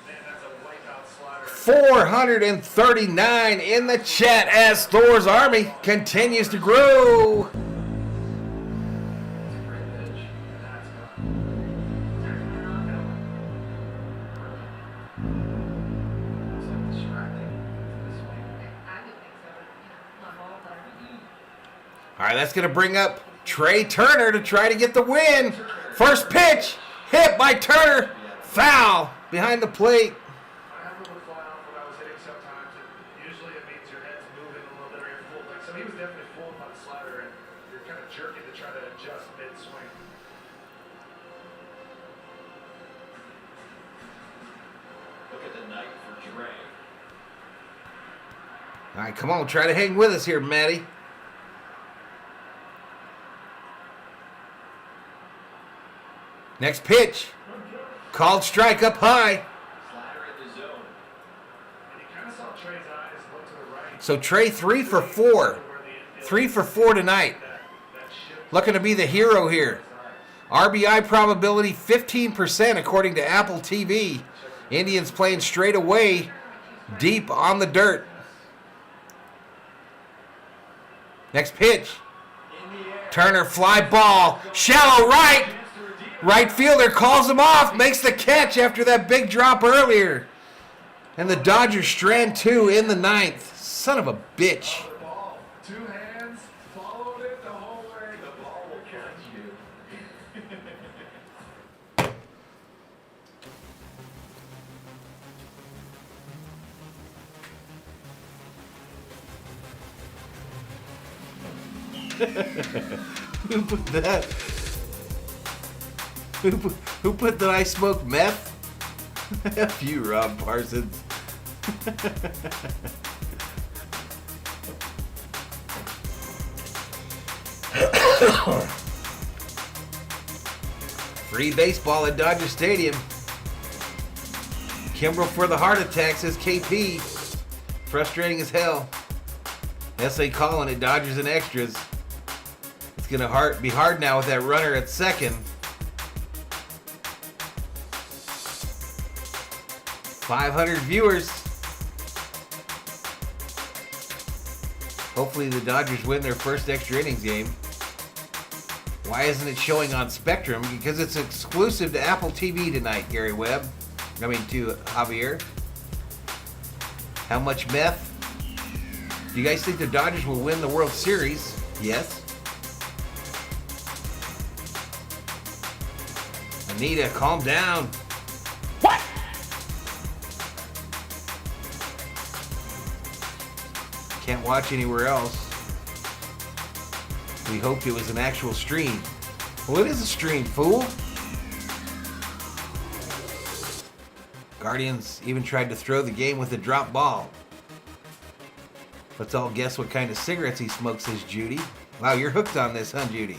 D: Man, that's a wipeout slider.
A: 439 in the chat as Thor's Army continues to grow. All right, that's going to bring up Trey Turner to try to get the win. First pitch, hit by Turner. Foul behind the plate.
D: I have a little fly off when I was hitting sometimes. Usually it means your head's moving a little bit or you're full. Like, so he was definitely full by the slider, and you're kind of jerking to try to adjust mid-swing.
C: Look at the night for Dre.
A: All right, come on, try to hang with us here, Matty. Next pitch. Called strike up high.
C: Slider in the zone.
D: And you kind of saw Trey's eyes look to the right.
A: So Trey 3 for 4. 3 for 4 tonight. Looking to be the hero here. RBI probability 15% according to Apple TV. Indians playing straight away, deep on the dirt. Next pitch. Turner fly ball. Shallow right. Right fielder calls him off, makes the catch after that big drop earlier. And the Dodgers strand 2 in the 9th. Son of a bitch.
D: The ball, 2 hands, followed it the whole way. The ball will catch you.
A: Who put that? Who put that I smoke meth? F you, Rob Parsons. Free baseball at Dodger Stadium. Kimbrel for the heart attack, says KP. Frustrating as hell. SA calling it Dodgers and extras. It's going to be hard now with that runner at second. 500 viewers. Hopefully the Dodgers win their first extra innings game. Why isn't it showing on Spectrum? Because it's exclusive to Apple TV tonight, Gary Webb. To Javier. How much meth? Do you guys think the Dodgers will win the World Series? Yes. Anita, calm down. What? Can't watch anywhere else. We hoped it was an actual stream. Well, it is a stream, fool. Guardians even tried to throw the game with a drop ball. Let's all guess what kind of cigarettes he smokes, says Judy. Wow, you're hooked on this, huh, Judy?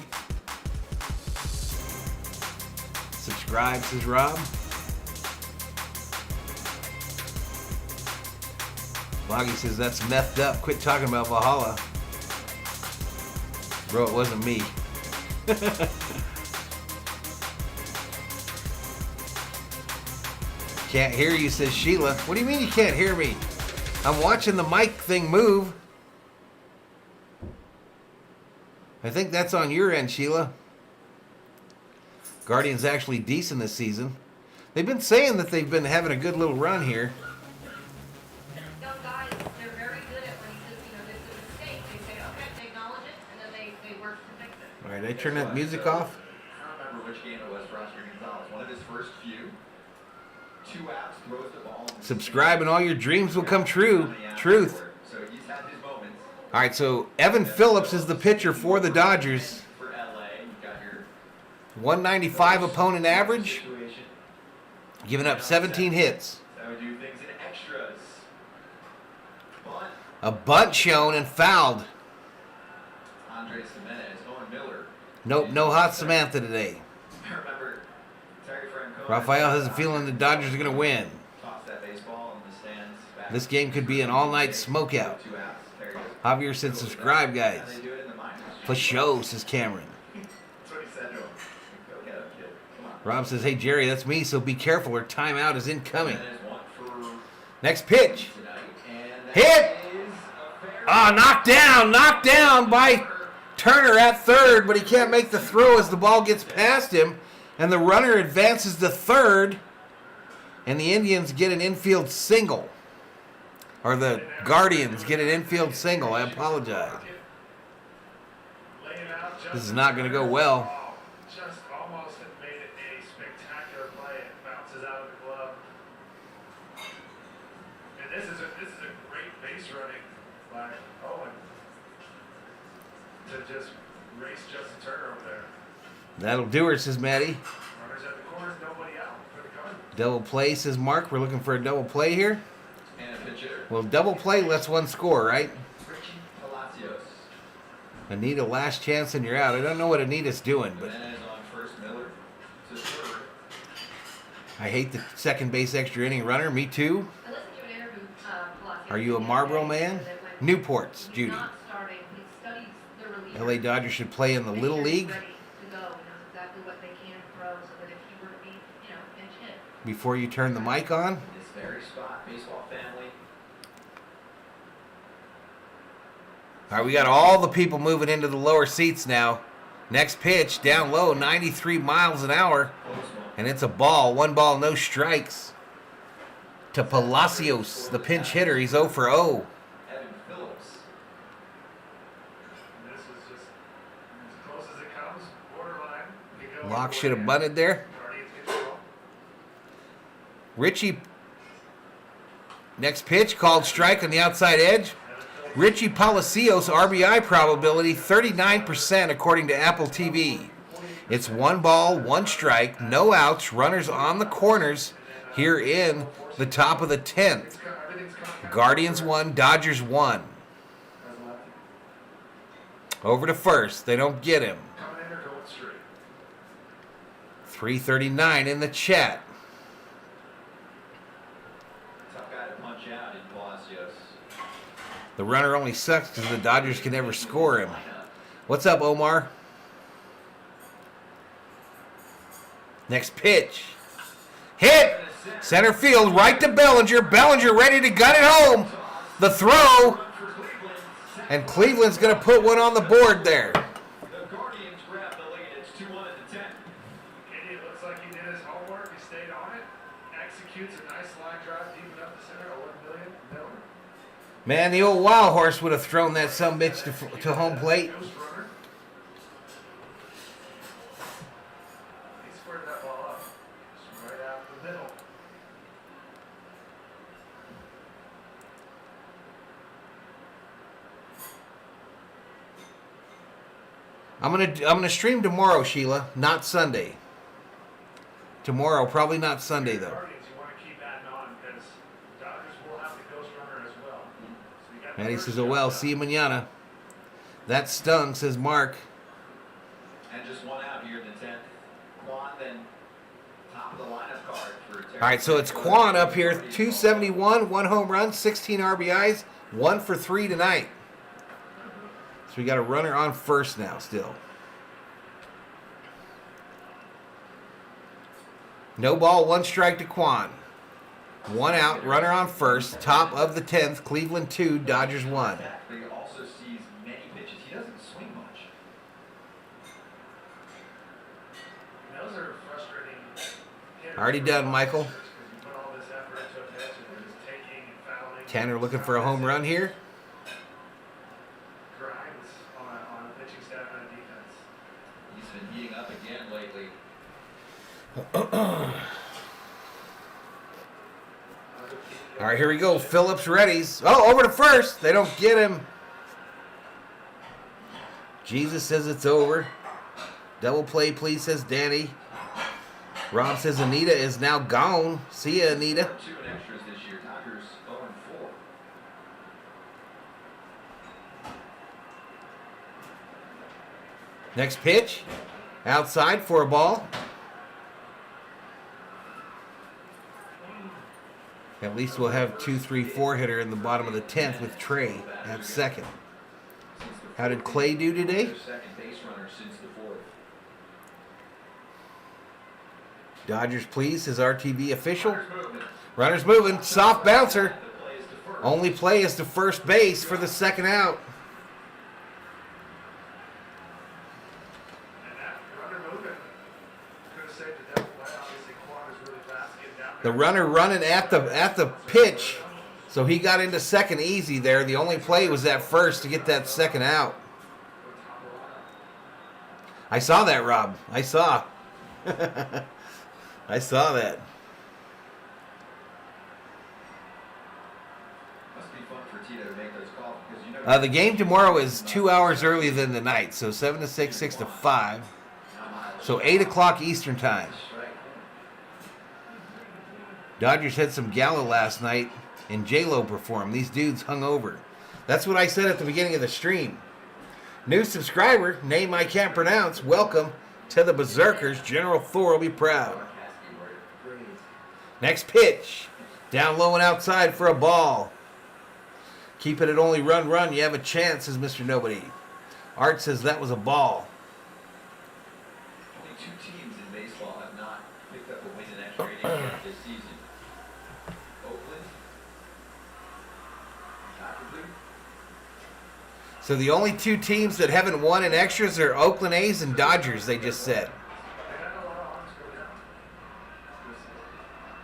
A: Subscribe, says Rob. Loggy says that's methed up. Quit talking about Valhalla. Bro, it wasn't me. Can't hear you, says Sheila. What do you mean you can't hear me? I'm watching the mic thing move. I think that's on your end, Sheila. Guardians actually decent this season. They've been saying that they've been having a good little run here.
F: Young guys, they're very good at when there's a mistake. They say, okay, they acknowledge it, and then they work to fix it.
A: All right, I turn that music off.
C: I don't remember which game it was for Oscar Gonzalez. One of his first few. 2 outs, throws the ball.
A: Subscribe and all your dreams will come true. Truth.
C: So he's had his moments.
A: All right, so Evan Phillips is the pitcher for the Dodgers.
C: For LA, you've got your
A: 195 opponent average.
C: situation.
A: Giving up 17 hits.
C: That would do things in extras. Bunt.
A: A bunt shown and fouled.
C: Andres Jimenez, Owen Miller.
A: Nope, no hot Samantha today.
C: I remember Terry Francona.
A: Rafael has a feeling the Dodgers are going to win.
C: Toss that baseball in the stands. Back
A: This game could be an all-night smokeout.
C: 2 outs. Terry goes,
A: Javier said subscribe, guys.
C: and they do it in the minors.
A: For show, says Cameron.
C: That's what he said to him. Go get him, kid. Come on.
A: Rob says, hey, Jerry, that's me, so be careful or timeout is incoming.
C: Jimenez one for
A: Next pitch.
C: tonight, and that
A: Hit!
C: is a fair
A: Knocked down by Turner at third, but he can't make the throw as the ball gets past him, and the runner advances to third, and the Indians get an infield single. Or the Guardians get an infield single. I apologize. This is not going to go well.
D: Just almost had made it a spectacular play. It bounces out of the glove. And this is a great base running by Owen to just race Justin Turner over there.
A: That'll do her, says Maddie.
D: Runners at the corners, nobody out for the Cardinals.
A: Double play, says Mark. We're looking for a double play here.
C: and a pitcher.
A: Well, double play lets one score, right?
C: Richie Palacios.
A: Anita, last chance and you're out. I don't know what Anita's doing, but
C: Jimenez on first, Miller to third.
A: I hate the second base extra inning runner. Me too.
F: I listened to an interview, Palacios
A: Are you a Marlboro man? Newport's,
F: He's
A: Judy.
F: not starting. He studies the reliever.
A: LA Dodgers should play in the
F: Make
A: Little
F: sure he's
A: League
F: ready to go. He knows exactly what they can throw so that if he were to be, pinch hit.
A: before you turn the mic on.
C: This very spot, baseball family.
A: All right, we got all the people moving into the lower seats now. Next pitch, down low, 93 miles an hour.
C: Close one.
A: And it's a ball. 1 ball, no strikes. To Palacios, the pinch hitter. He's 0 for 0.
C: Evan Phillips.
D: And this is just as close as it comes, borderline. You go
A: Locke
D: for
A: should have
D: it.
A: bunted there.
D: Guardians get the ball.
A: Richie, next pitch, called strike on the outside edge. Richie Palacios, RBI probability, 39% according to Apple TV. It's 1 ball, 1 strike, no outs, runners on the corners here in the top of the 10th.
D: Everything's coming.
A: Guardians 1, Dodgers 1. Over to first. They don't get him.
D: Coming in or going straight.
A: 339 in the chat.
C: Tough guy to punch out in Palacios.
A: The runner only sucks because the Dodgers can never score him. What's up, Omar? Next pitch. Hit! Center field, right to Bellinger. Bellinger ready to gun it home. The throw. And Cleveland's going to put one on the board there.
C: The Guardians grab the lead. It's 2-1 in the 10th.
D: It looks like he did his homework. He stayed on it. Executes a nice line drive deep enough to center. 1 million. Miller.
A: Man, the old wild horse would have thrown that sumbitch to home plate.
D: Ghost runner. He squared that ball up. Just right out the middle.
A: I'm gonna stream tomorrow, Sheila, not Sunday. Tomorrow, probably not Sunday though.
D: Guardians, you want to keep adding on because Dodgers will have the ghost runner as well. So you got
A: And he
D: the
A: says,
D: first
A: "Oh well,
D: shot.
A: see you mañana." That stung, says Mark.
C: And just one out here in the 10th. Quan then top of the lineup card for Terry.
A: All right, so it's Quan up here, 271, 1 home run, 16 RBIs, 1 for 3 tonight. So we got a runner on first now still. No ball, 1 strike to Quan. 1 out, runner on first, top of the 10th, Cleveland 2, Dodgers 1.
C: He also sees many pitches. He doesn't swing much.
D: Those are frustrating. hitters
A: Already
D: for
A: done,
D: boxers
A: Michael.
D: 'cause you put all this effort into a pitch and they're just taking and fouling.
A: Tanner looking for a home run here.
D: Grinds on a pitching staff and a defense.
C: He's been heating up again lately.
A: All right, here we go. Phillips readies. Oh, over to first. They don't get him. Jesus says it's over. Double play, please, says Danny. Rob says Anita is now gone. See ya, Anita.
C: 2 in extras this year. Dodgers 0-4.
A: Next pitch. Outside for a ball. At least we'll have 2, 3, 4 hitter in the bottom of the 10th with Trey at second. How did Clay do today?
C: Second base runner since the 4th.
A: Dodgers, please, says RTV official.
C: Runners moving.
A: Runners moving. Soft bouncer.
C: The play is to first.
A: Only play is to first base for the second out.
D: And that runner moving. Could have saved the double play. Obviously, Quan is really fast getting down
A: The
D: there.
A: runner running at the pitch, so he got into second easy there. The only play was at first to get that second out. I saw that, Rob. I saw. I saw that.
C: Must be fun for Tito to make those calls because you know.
A: The game tomorrow is 2 hours earlier than the night, so 7 to 6, 6 to 5. So 8 o'clock Eastern time. Dodgers had some gala last night, and J-Lo performed. These dudes hung over. That's what I said at the beginning of the stream. New subscriber, name I can't pronounce, welcome to the Berzerkers. General Thor will be proud. Next pitch. Down low and outside for a ball. Keep it at only run. You have a chance, says Mr. Nobody. Art says that was a ball.
C: Only 2 teams in baseball have not picked up a win in extra innings yet this season. Oakland, Dodgers.
A: So the only 2 teams that haven't won in extras are Oakland A's and Dodgers, they just said.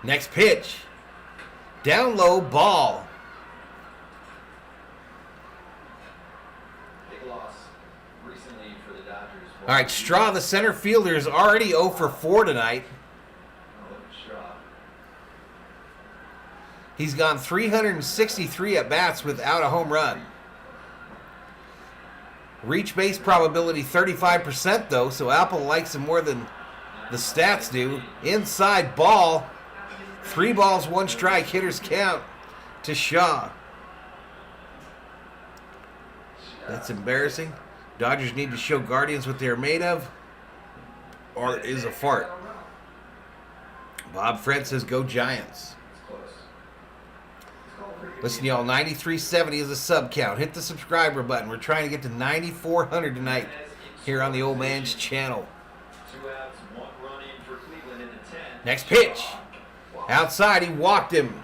A: Next pitch. Down low, ball.
C: Big loss recently for the Dodgers.
A: All right, Straw, the center fielder, is already 0 for 4 tonight.
C: Oh, look at Straw.
A: He's gone 363 at-bats without a home run. Reach base probability 35% though, so Apple likes him more than the stats do. Inside ball. 3 balls, 1 strike. Hitters count to Shaw. That's embarrassing. Dodgers need to show Guardians what they're made of, or it is a fart. Bob Fred says, go Giants.
C: It's close.
A: Listen, y'all, 9370 is a sub count. Hit the subscriber button. We're trying to get to 9,400 tonight here on the Old Man's channel.
C: 2 outs, 1 run in for Cleveland in the 10th.
A: Next pitch. Outside, he walked him.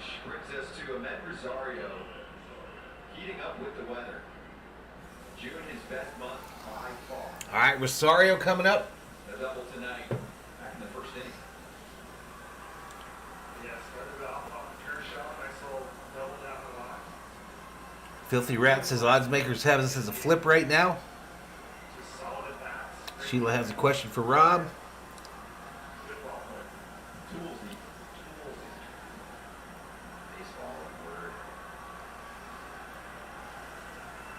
C: Which brings us to Ahmed Rosario heating up with the weather. June, his best month by far.
A: All right, Rosario coming up.
C: A double tonight, back in the first inning.
D: Yeah, started off Kershaw, nice little double down the line.
A: Filthy Rat says odds makers have this as a flip right now.
D: Just solid at bats.
A: Sheila has a question for Rob.
D: Good ball player.
C: Toolsy. Baseball word.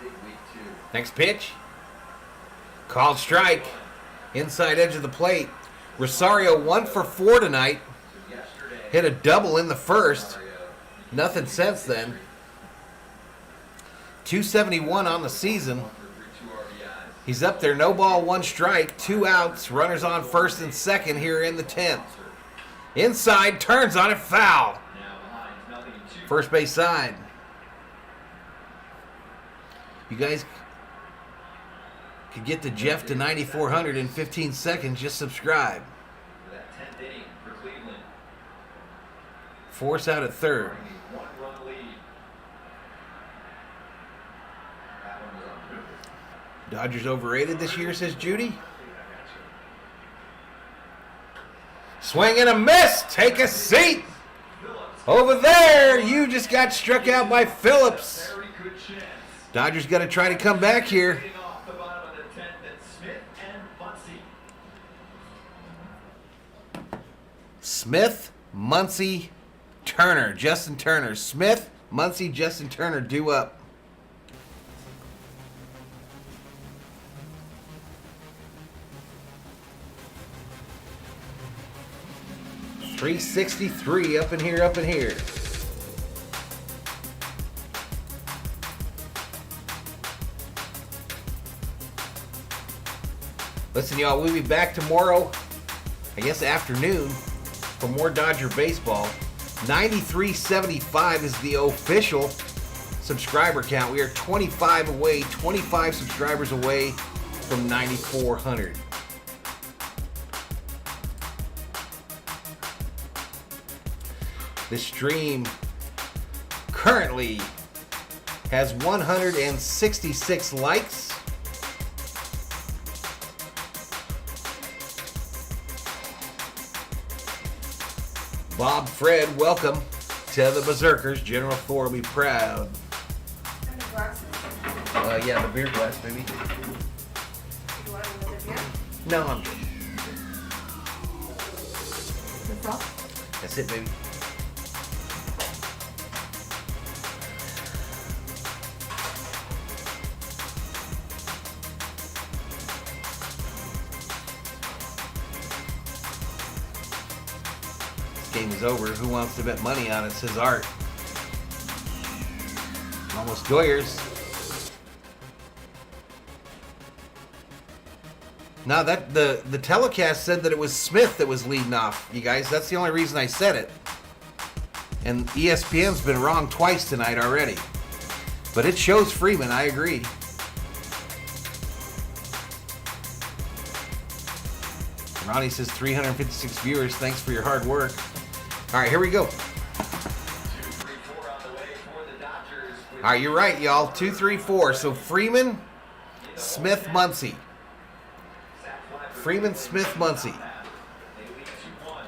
C: Big week 2.
A: Next pitch. Called strike. Inside edge of the plate. Rosario 1 for 4 tonight.
C: Yesterday,
A: Hit a double in the first.
C: Rosario,
A: Nothing since then. 271 on the season.
C: 1 for 2 RBIs.
A: He's up there, no ball, 1 strike, 2 outs, runners on first and second here in the 10th. Inside, turns on it, foul.
C: Now behind 0-2.
A: First base side. You guys could get to Jeff to 9,400 in 15 seconds. Just subscribe.
C: For that 10th inning for Cleveland.
A: Force out at third.
C: Bringing 1-run lead. That one was on purpose.
A: Dodgers overrated this year, says Judy. Swing and a miss. Take a seat. Over there, you just got struck out by Phillips.
C: Very good chance.
A: Dodgers got to try to come back here.
C: Leading off the bottom of the 10th, and Smith and Muncy.
A: Smith, Muncy, Turner. Justin Turner. Smith, Muncy, Justin Turner due up. .363 up in here, up in here. Listen, y'all, we'll be back tomorrow, I guess afternoon, for more Dodger baseball. 9375 is the official subscriber count. We are 25 subscribers away from 9,400. The stream currently has 166 likes. Bob, Fred, welcome to the Berzerkers. General Thor will be proud.
E: And the glasses.
A: Yeah, the beer glass, baby.
E: You want another beer?
A: No, I'm good.
E: That's all?
A: That's it, baby. Game is over. Who wants to bet money on it? Says Art. Almost Goyers. No, that the telecast said that it was Smith that was leading off. You guys, that's the only reason I said it. And ESPN's been wrong twice tonight already. But it shows Freeman. I agree. Ronnie says 356 viewers. Thanks for your hard work. All right, here we go.
C: 2-3-4 on the way for the Dodgers.
A: All right, you're right, y'all. 2, 3, 4. So Freeman, Smith, Muncy. Freeman, Smith, Muncy.
C: They lead 2-1. More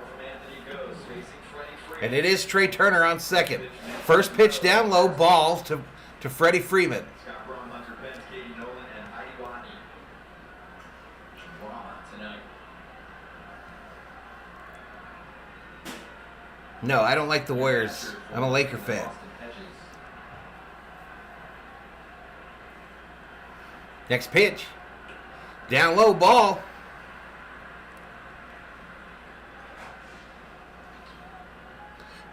C: from Anthony goes, facing Freddie Freeman.
A: And it is Trey Turner on second. First pitch down low, ball to Freddie Freeman.
C: Scott Braun, Hunter Pence, Katie Nolan, and Heidi Watney. Drama tonight.
A: No, I don't like the Warriors. I'm a Laker fan.
C: Austin Hedges.
A: Next pitch. Down low, ball.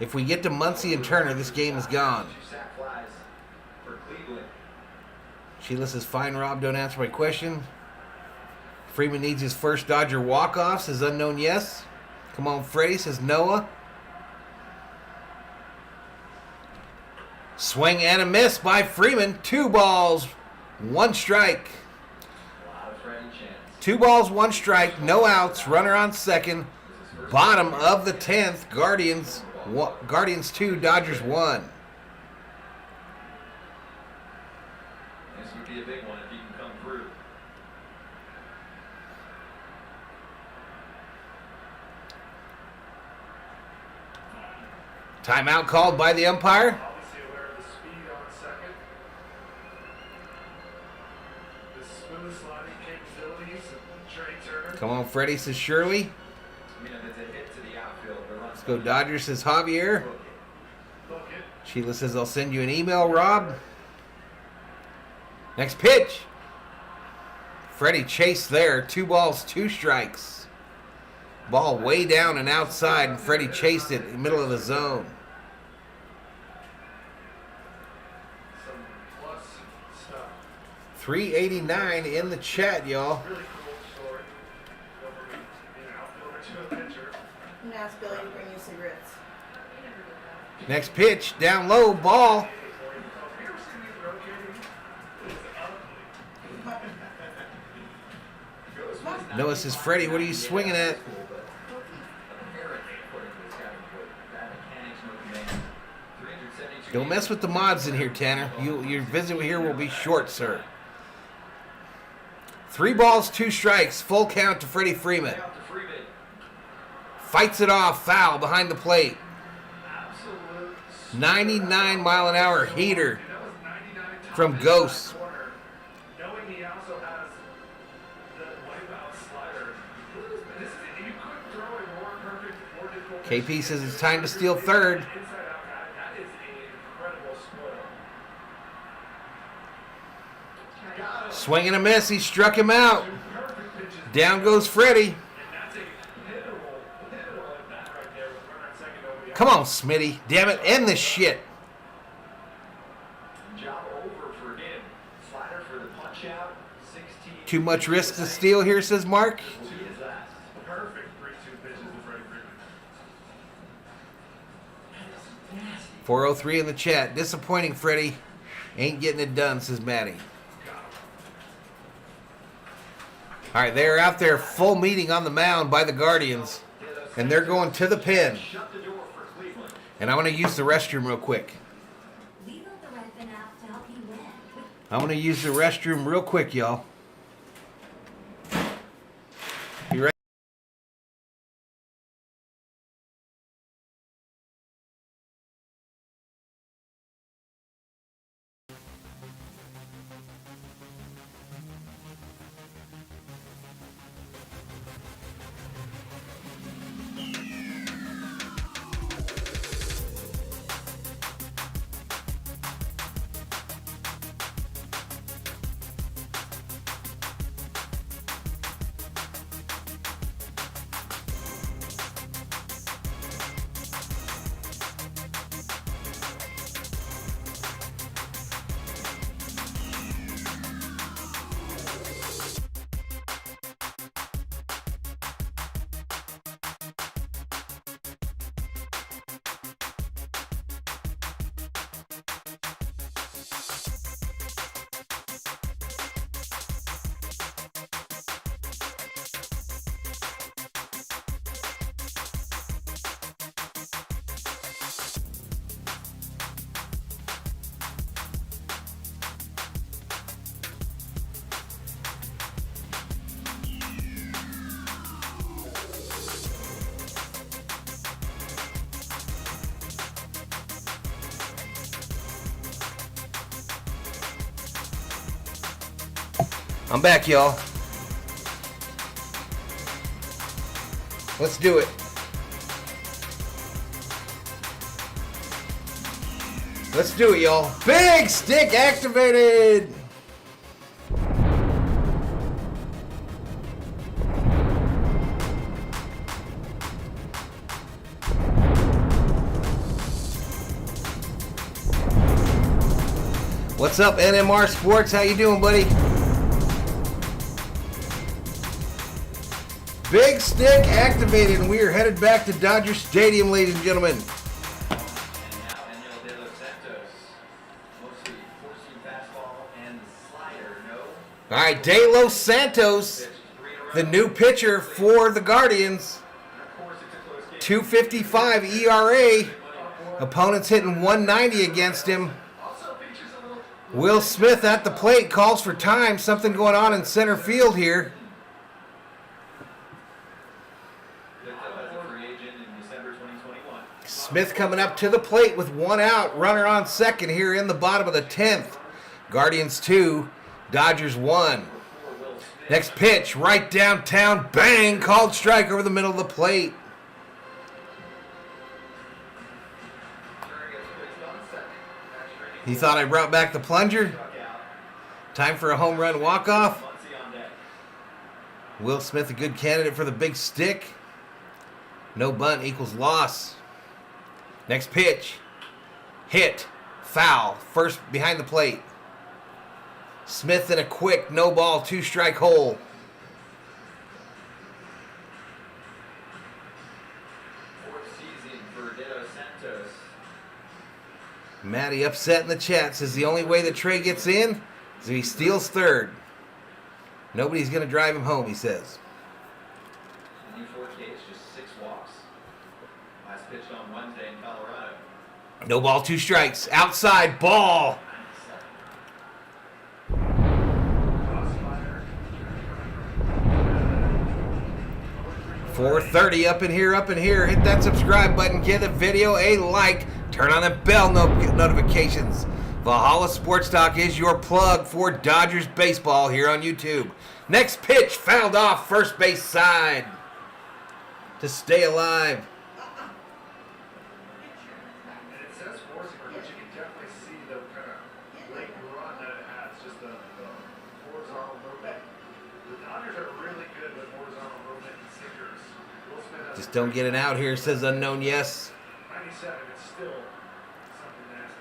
A: If we get to Muncy and Turner, this game is gone.
C: 2 sack flies for Cleveland.
A: Sheila says, fine, Rob, don't answer my question. Freeman needs his first Dodger walk-off, says unknown yes. Come on, Freddie, says Noah. Swing and a miss by Freeman. 2 balls, 1 strike.
C: A lot of Freddie chance.
A: 2 balls, 1 strike, no outs, runner on second. Bottom of the 10th, Guardians Guardians 2, Dodgers 1.
C: This would be a big one if he can come through.
A: Timeout called by the umpire.
D: Obviously aware of the speed on second. The smooth sliding capabilities of Trey Turner.
A: Come on, Freddie, says Shirley.
C: I mean, if it's a hit to the outfield, the
A: Let's go Dodgers, says Javier.
D: Look it.
A: Sheila says, I'll send you an email, Rob. Next pitch. Freddie chased there. 2 balls, 2 strikes. Ball way down and outside, and Freddie chased it in the middle of the zone.
D: Some plus stuff.
A: 389 in the chat, y'all.
D: Really cool story. Go from being an outfielder to a pitcher.
E: I'm gonna ask Billy to bring you cigarettes.
A: Next pitch, down low, ball.
D: Have you ever seen these rotating? It's ugly.
A: Noah says, Freddie, what are you swinging at? Don't mess with the mods in here, Tanner. Your visit here will be short, sir. 3 balls, 2 strikes. Full count to Freddie Freeman. Fights it off. Foul behind the plate. 99 mile an hour heater from Ghost.
D: Knowing he also has the wipeout slider. You couldn't throw a more perfect, more difficult
A: KP says it's time to steal third.
D: inside out guy. That is an incredible spoil.
A: Swing and a miss. He struck him out.
D: Perfect pitches.
A: Down goes Freddie.
D: And that's a pivotal at bat right there with runner at second over the
A: Come on, Smitty. Damn it. End this shit.
C: Job over for him. Slider for the punch out. 16.
A: Too much risk to steal here, says Mark.
C: Will be his last.
D: perfect 3-2 pitches to Freddie Freeman.
A: 403 in the chat. Disappointing, Freddie. Ain't getting it done, says Maddie. All right, they're out there full meeting on the mound by the Guardians, and they're going to the pen.
C: Shut the door for Cleveland.
A: And I want to use the restroom real quick.
H: We built the Redfin app to help you win.
A: I want to use the restroom real quick, y'all. You ready? I'm back, y'all. Let's do it. Let's do it, y'all. Big stick activated. What's up, NMR Sports? How you doing, buddy? Big stick activated, and we are headed back to Dodger Stadium, ladies and gentlemen.
C: And now Daniel De Los Santos. Mostly four-seam fastball and slider, no.
A: All right, De Los Santos,
C: Pitched 3 in a row.
A: the new pitcher for the Guardians.
C: And of course, it's a close game.
A: .255 ERA. Opponents hitting 190 against him. Will Smith at the plate, calls for time. Something going on in center field here. Smith coming up to the plate with one out. Runner on second here in the bottom of the 10th. Guardians 2, Dodgers 1. Next pitch, right downtown. Bang! Called strike over the middle of the plate. He thought I brought back the plunger. Time for a home run walk-off. Will Smith a good candidate for the big stick. No bunt equals loss. Next pitch. Hit. Foul. First behind the plate. Smith in a quick no ball, 2-strike hole. Matty upset in the chat. Says the only way that Trey gets in is if he steals third. Nobody's going to drive him home, he says.
C: New 4K is just 6 walks. Last pitched on Wednesday in Colorado.
A: No ball, 2 strikes. Outside ball. 4:30 up in here. Hit that subscribe button. Give the video a like. Turn on the bell notifications. Valhalla Sports Talk is your plug for Dodgers baseball here on YouTube. Next pitch, fouled off first base side to stay alive.
D: And it says Forsberg, but you can definitely see the kind of late run that it has, just the horizontal movement. The Dodgers are really good with horizontal movement and sinkers. Will Smith has
A: Just don't get it out here, says unknown yes.
D: 97, it's still something nasty.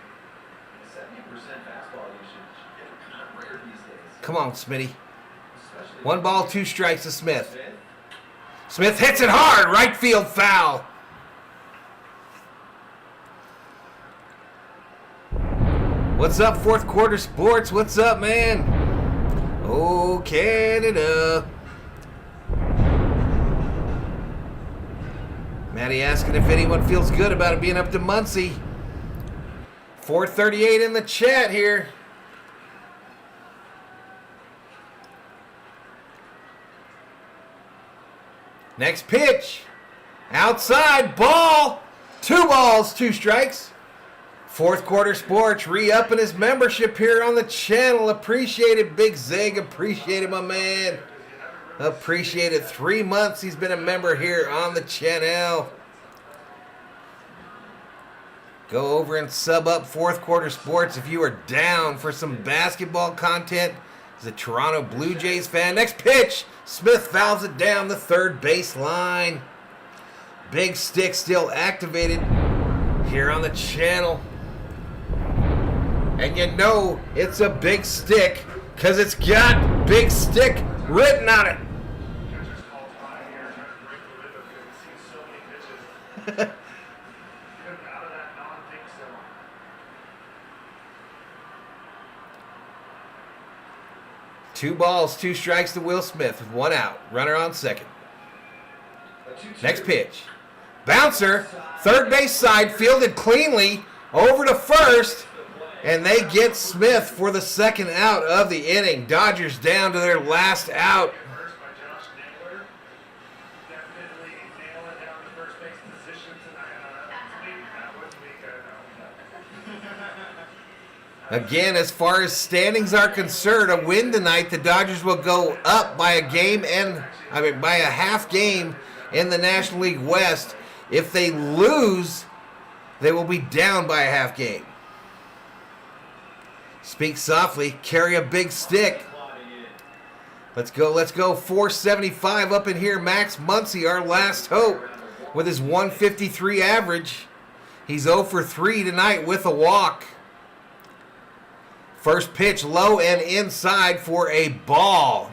C: 70% fastball usage. Kind of rare these days.
A: Come on, Smitty.
C: Especially
A: 1 ball, 2 strikes to Smith. Smith hits it hard. Right field foul. What's up, fourth quarter sports? What's up, man? Oh, Canada. Matty asking if anyone feels good about it being up to Muncie. 4:38 in the chat here. Next pitch. Outside ball. 2 balls, 2 strikes. Fourth quarter sports re-upping his membership here on the channel. Appreciate it, Big Zig. Appreciate it, my man. Appreciate it. 3 months he's been a member here on the channel. Go over and sub up Fourth Quarter Sports if you are down for some basketball content. As a Toronto Blue Jays fan. Next pitch. Smith fouls it down the third baseline. Big stick still activated here on the channel. And you know it's a big stick because it's got big stick written on it.
D: Catcher's called high here, trying to break the rhythm because he's seen so many pitches. Get him out of that non-think zone.
A: 2 balls, 2 strikes to Will Smith with 1 out. Runner on second. Next pitch. Bouncer, third base side, fielded cleanly over to first. And they get Smith for the second out of the inning. Dodgers down to their last out.
D: First by Josh Naylor. Definitely nailing down the first base position tonight. That was weak, I know.
A: Again, as far as standings are concerned, a win tonight, the Dodgers will go up by a game by a half game in the National League West. If they lose, they will be down by a half game. Speak softly, carry a big stick. Let's go. 475 up in here. Max Muncy, our last hope, with his 153 average. He's 0 for 3 tonight with a walk. First pitch low and inside for a ball.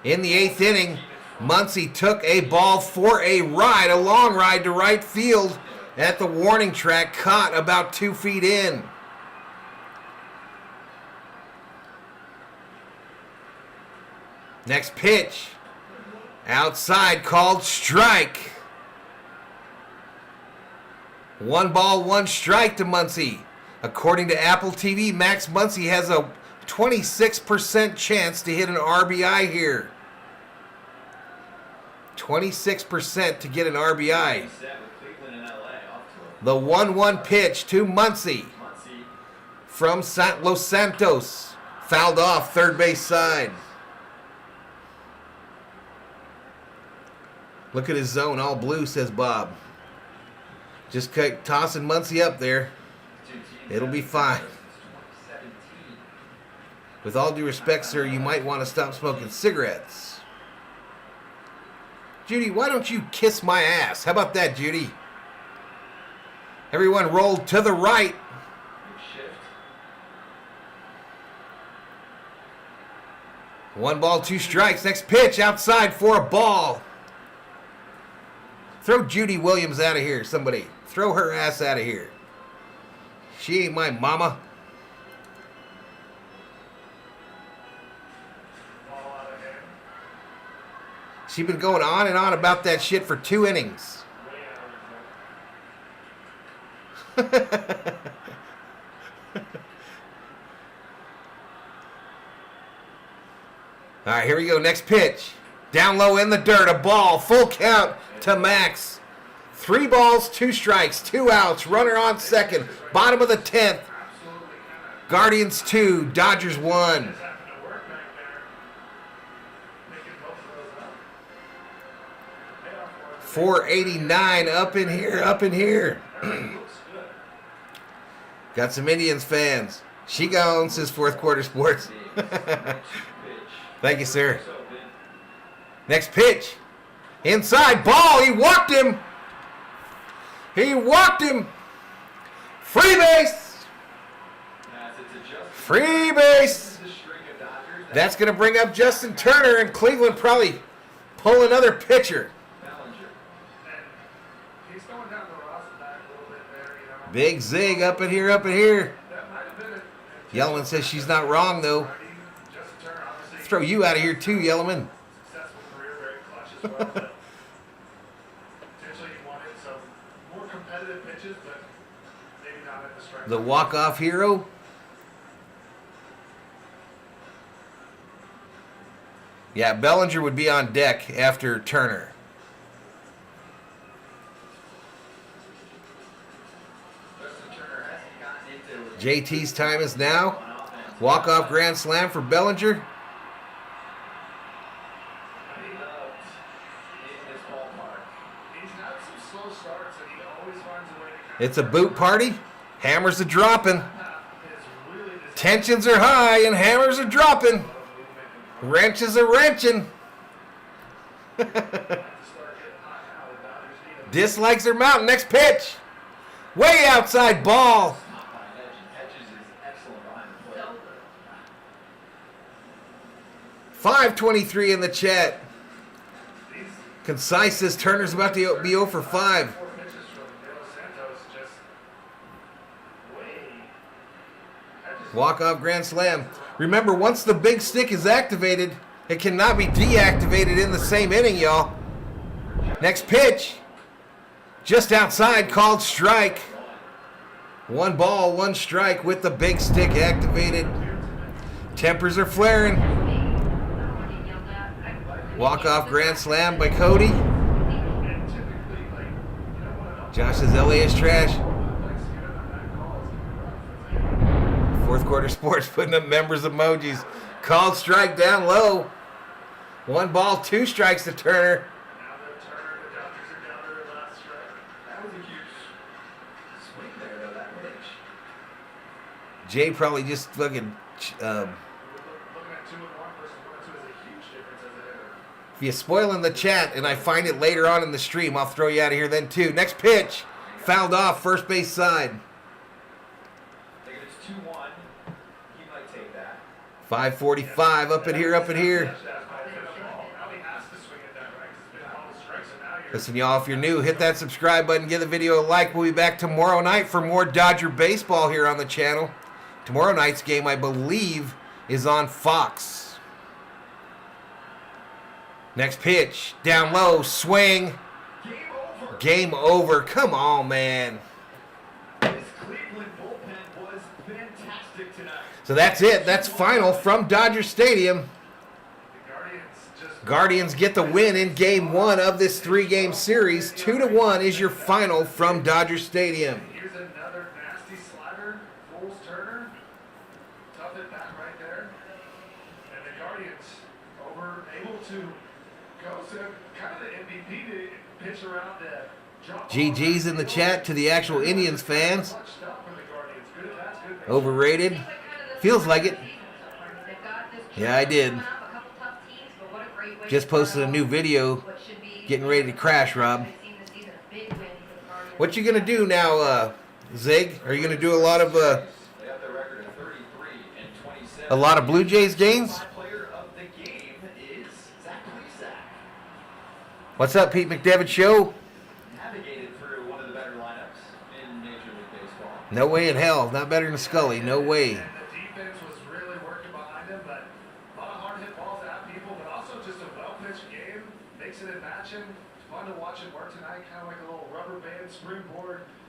A: In the 8th inning, Muncy took a ball for a ride, a long ride to right field at the warning track, caught about 2 feet in. Next pitch. Outside called strike. 1 ball, 1 strike to Muncy. According to Apple TV, Max Muncy has a 26% chance to hit an RBI here. 26% to get an RBI. The 1-1 pitch to Muncy from Los Santos. Fouled off third base side. Look at his zone, all blue, says Bob. Just tossing Muncy up there. It'll be fine. With all due respect, sir, you might want to stop smoking cigarettes. Judy, why don't you kiss my ass? How about that, Judy? Everyone rolled to the right. 1 ball, 2 strikes. Next pitch outside for a ball. Throw Judy Williams out of here, somebody. Throw her ass out of here. She ain't my mama. She's been going on and on about that shit for 2 innings. All right, here we go. Next pitch. Down low in the dirt. A ball. Full count to Max. 3 balls, 2 strikes, 2 outs. Runner on second. Bottom of the 10th. Guardians 2, Dodgers 1. 489 up in here, up in here. Got some Indians fans. She gone, says Fourth Quarter Sports. Thank you, sir. Next pitch. Inside ball. He walked him. He walked him. Free base. Free base. That's going to bring up Justin Turner, and Cleveland probably pull another pitcher. Big zig up in here, up in here. Yellman says she's not wrong, though. Throw you out of here, too, Yellman. The walk-off hero. Yeah, Bellinger would be on deck after Turner. JT's time is now. Walk-off grand slam for Bellinger. It's a boot party. Hammers are dropping. Tensions are high and hammers are dropping. Wrenches are wrenching. Dislikes are mounting. Next pitch. Way outside ball. 523 in the chat. Concise says Turner's about to be 0 for 5. Walk-off grand slam. Remember, once the big stick is activated, it cannot be deactivated in the same inning, y'all. Next pitch. Just outside, called strike. 1 ball, 1 strike with the big stick activated. Tempers are flaring. Walk-off grand slam by Cody. Josh says LA is trash. Fourth Quarter Sports putting up members emojis. Called strike down low. 1 ball, 2 strikes to Turner. Jay probably just fucking. If you're spoiling the chat and I find it later on in the stream, I'll throw you out of here then too. Next pitch. Fouled off first base side. 545 up in here, up in here. Listen, y'all, if you're new, hit that subscribe button, give the video a like. We'll be back tomorrow night for more Dodger baseball here on the channel. Tomorrow night's game, I believe, is on Fox. Next pitch, down low, swing. Game over. Come on, man.
C: This Cleveland bullpen was fantastic tonight.
A: So that's it. That's final from Dodger Stadium. Guardians get the win in Game 1 of this 3-game series. 2-1 is your final from Dodger Stadium.
D: Here's another nasty slider. Foles Turner. Tough it back right there. And the Guardians able to go to kind of the MVP pitch around the drop.
A: GG's in the chat to the actual Indians fans. Overrated. Feels like it. Yeah, I did. Just posted a new video getting ready to crash, Rob. What you going to do now, Zig? Are you going to do a lot of Blue Jays games? What's up, Pete McDevitt Show? No way in hell. Not better than Scully. No way.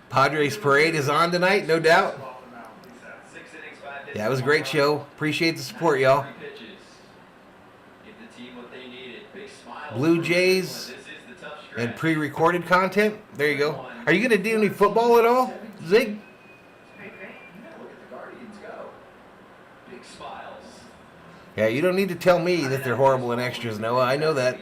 A: Padres Parade is on tonight, no doubt. Yeah, it was a great show. Appreciate the support, y'all. Blue Jays and pre-recorded content. There you go. Are you going to do any football at all, Zig? Yeah, you don't need to tell me that they're horrible in extras, Noah. I know that.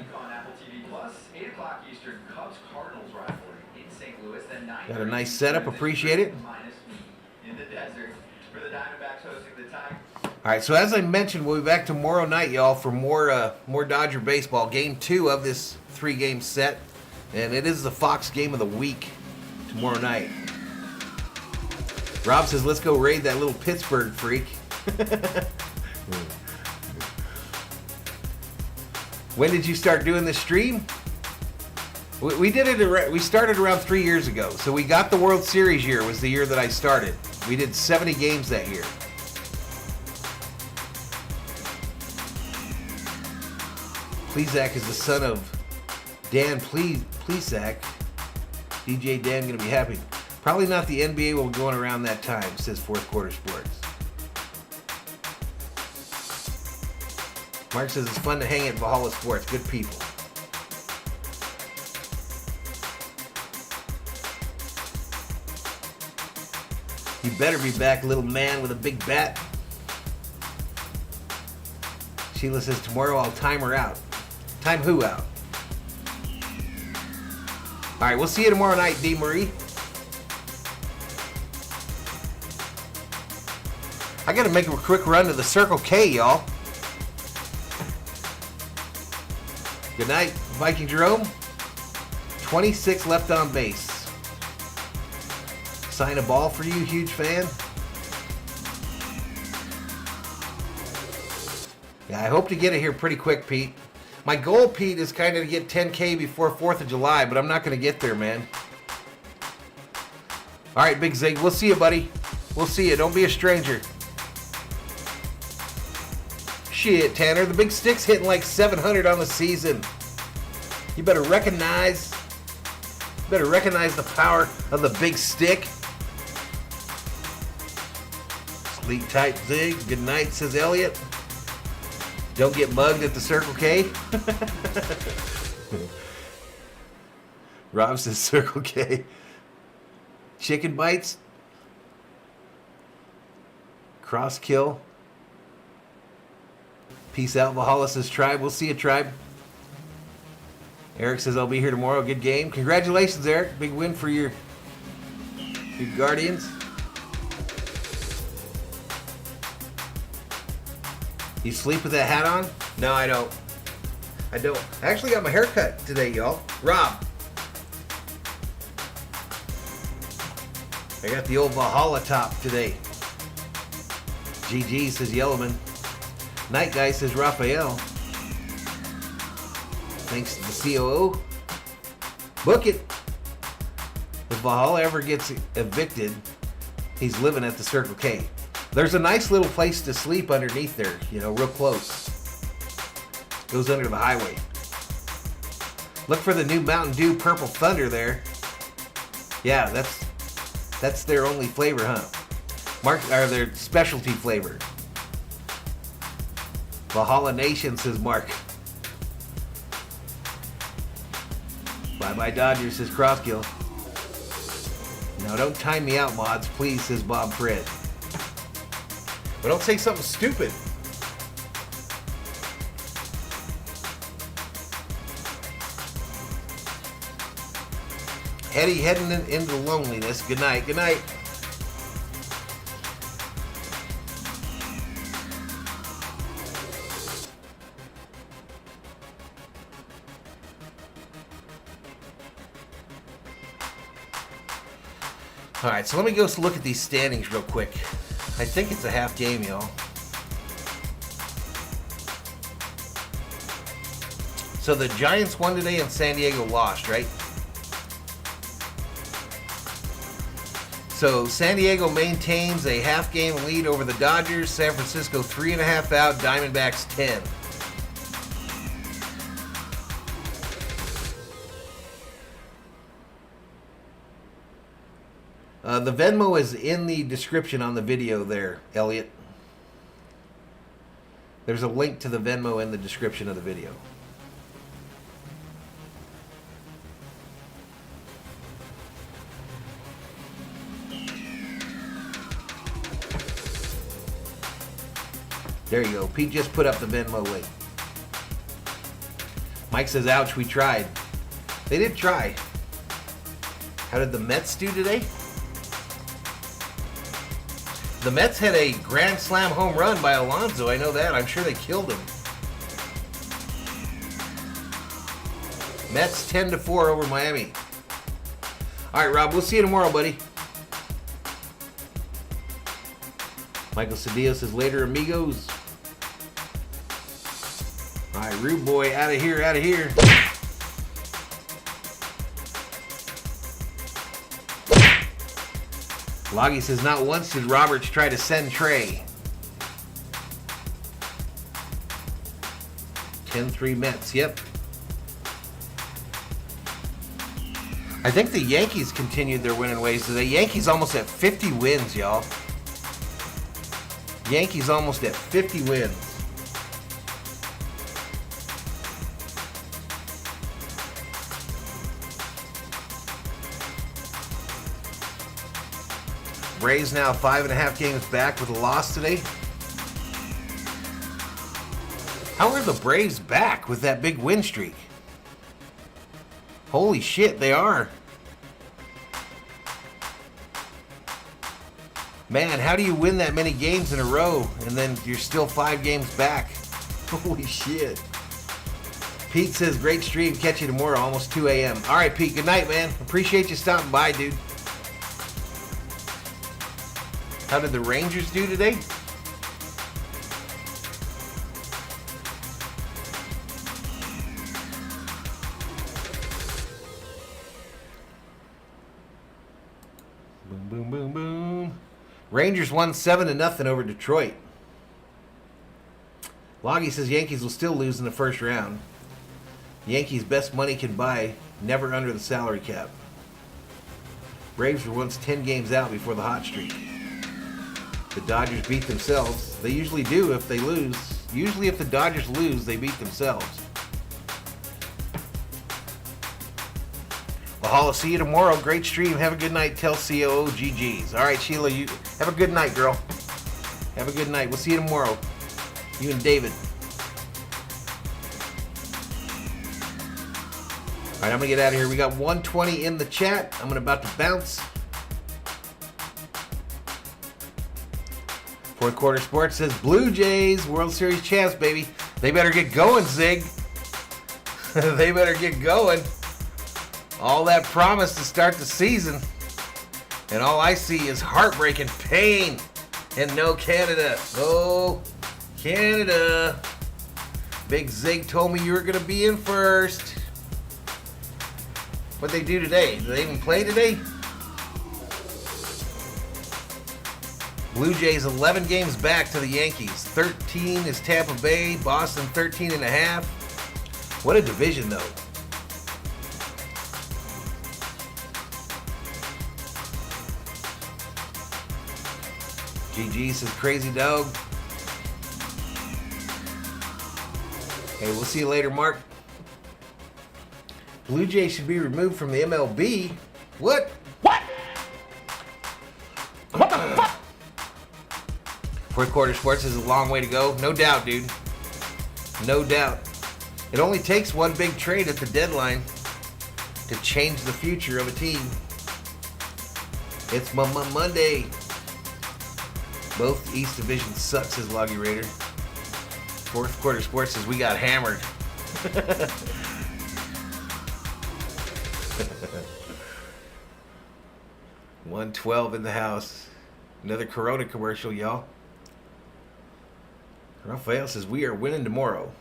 A: Got a nice setup. Appreciate it. All right, so as I mentioned, we'll be back tomorrow night, y'all, for more Dodger baseball. Game 2 of this 3-game set. And it is the Fox game of the week tomorrow night. Rob says, let's go raid that little Pittsburgh freak. When did you start doing this stream? We did it. We started around 3 years ago. So we got the World Series year. Was the year that I started. We did 70 games that year. Plesac is the son of Dan Plesac. DJ Dan gonna be happy. Probably not the NBA will be going around that time, says Fourth Quarter Sports. Mark says it's fun to hang at Valhalla Sports. Good people. You better be back, little man with a big bat. Sheila says tomorrow I'll time her out. Time who out? All right, we'll see you tomorrow night, D. Marie. I got to make a quick run to the Circle K, y'all. Good night, Viking Jerome. 26 left on base. Sign a ball for you, huge fan. Yeah, I hope to get it here pretty quick, Pete. My goal, Pete, is kind of to get 10K before 4th of July, but I'm not going to get there, man. All right, Big Zig, we'll see you, buddy. We'll see you. Don't be a stranger. Shit, Tanner, the big stick's hitting like 700 on the season. You better recognize the power of the big stick. Sleep tight, Zig. Good night, says Elliot. Don't get mugged at the Circle K. Rob says Circle K. Chicken bites. Cross kill. Peace out, Valhalla says Tribe. We'll see you, Tribe. Eric says I'll be here tomorrow. Good game. Congratulations, Eric. Big win for your Guardians. You sleep with that hat on? No, I don't. I actually got my hair cut today, y'all. Rob. I got the old Valhalla top today. GG, says Yellowman. Night guy, says Raphael. Thanks to the COO. Book it. If Valhalla ever gets evicted, he's living at the Circle K. There's a nice little place to sleep underneath there, real close. Goes under the highway. Look for the new Mountain Dew Purple Thunder there. Yeah, that's their only flavor, huh? Or their specialty flavor. Valhalla Nation, says Mark. Bye-bye Dodgers, says Crosskill. No, don't time me out, mods, please, says Bob Fred. But don't say something stupid. Eddie heading into loneliness. Good night. Good night. All right, so let me go look at these standings real quick. I think it's a half game, y'all. So the Giants won today and San Diego lost, right? So San Diego maintains a half-game lead over the Dodgers. San Francisco 3.5 out. Diamondbacks 10. The Venmo is in the description on the video there, Elliot. There's a link to the Venmo in the description of the video. There you go. Pete just put up the Venmo link. Mike says, ouch, we tried. They did try. How did the Mets do today? The Mets had a grand slam home run by Alonso. I know that. I'm sure they killed him. Mets 10-4 over Miami. All right, Rob, we'll see you tomorrow, buddy. Michael Cedillo says, later, amigos. All right, Rude Boy, out of here, out of here. Loggy says, not once did Roberts try to send Trey. 10-3 Mets, yep. I think the Yankees continued their winning ways. The Yankees almost at 50 wins, y'all. Yankees almost at 50 wins. Braves now 5.5 games back with a loss today. How are the Braves back with that big win streak? Holy shit, they are. Man, how do you win that many games in a row and then you're still 5 games back? Holy shit. Pete says, great stream. Catch you tomorrow, almost 2 a.m. All right, Pete, good night, man. Appreciate you stopping by, dude. How did the Rangers do today? Boom, boom, boom, boom. Rangers won 7-0 over Detroit. Loggy says Yankees will still lose in the first round. Yankees best money can buy, never under the salary cap. Braves were once 10 games out before the hot streak. The Dodgers beat themselves. They usually do if they lose. Usually if the Dodgers lose, they beat themselves. Valhalla, see you tomorrow. Great stream. Have a good night. Tell COO GG's. All right, Sheila, you have a good night, girl. Have a good night. We'll see you tomorrow. You and David. All right, I'm going to get out of here. We got 120 in the chat. I'm about to bounce. Fourth Quarter Sports says, Blue Jays, World Series champs, baby. They better get going, Zig. They better get going. All that promise to start the season. And all I see is heartbreak and pain. And no Canada. Oh, Canada. Big Zig told me you were going to be in first. What'd they do today? Did they even play today? Blue Jays 11 games back to the Yankees. 13 is Tampa Bay. Boston 13.5. What a division, though. GG says crazy dog. Hey, we'll see you later, Mark. Blue Jays should be removed from the MLB. What?
I: What? What the fuck?
A: Fourth quarter sports is a long way to go. No doubt, dude. No doubt. It only takes one big trade at the deadline to change the future of a team. It's Monday. Both East Division sucks, says Loggy Raider. Fourth quarter sports says we got hammered. 112 in the house. Another Corona commercial, y'all. Rafael says we are winning tomorrow.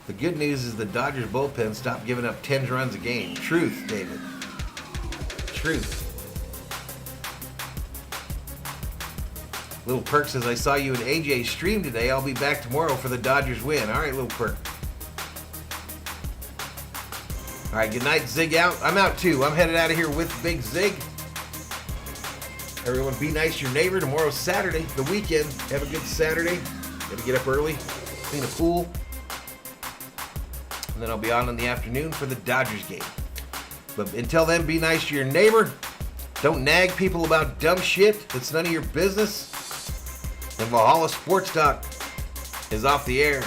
A: The good news is the Dodgers bullpen stopped giving up 10 runs a game. Truth, David. Truth. Little Perk says, I saw you in AJ's stream today. I'll be back tomorrow for the Dodgers win. All right, Little Perk. All right, good night, Zig out. I'm out too. I'm headed out of here with Big Zig. Everyone be nice to your neighbor. Tomorrow's Saturday, the weekend. Have a good Saturday. Gotta get up early, clean a pool. And then I'll be on in the afternoon for the Dodgers game. But until then, be nice to your neighbor. Don't nag people about dumb shit that's none of your business. And Valhalla Sports Talk is off the air.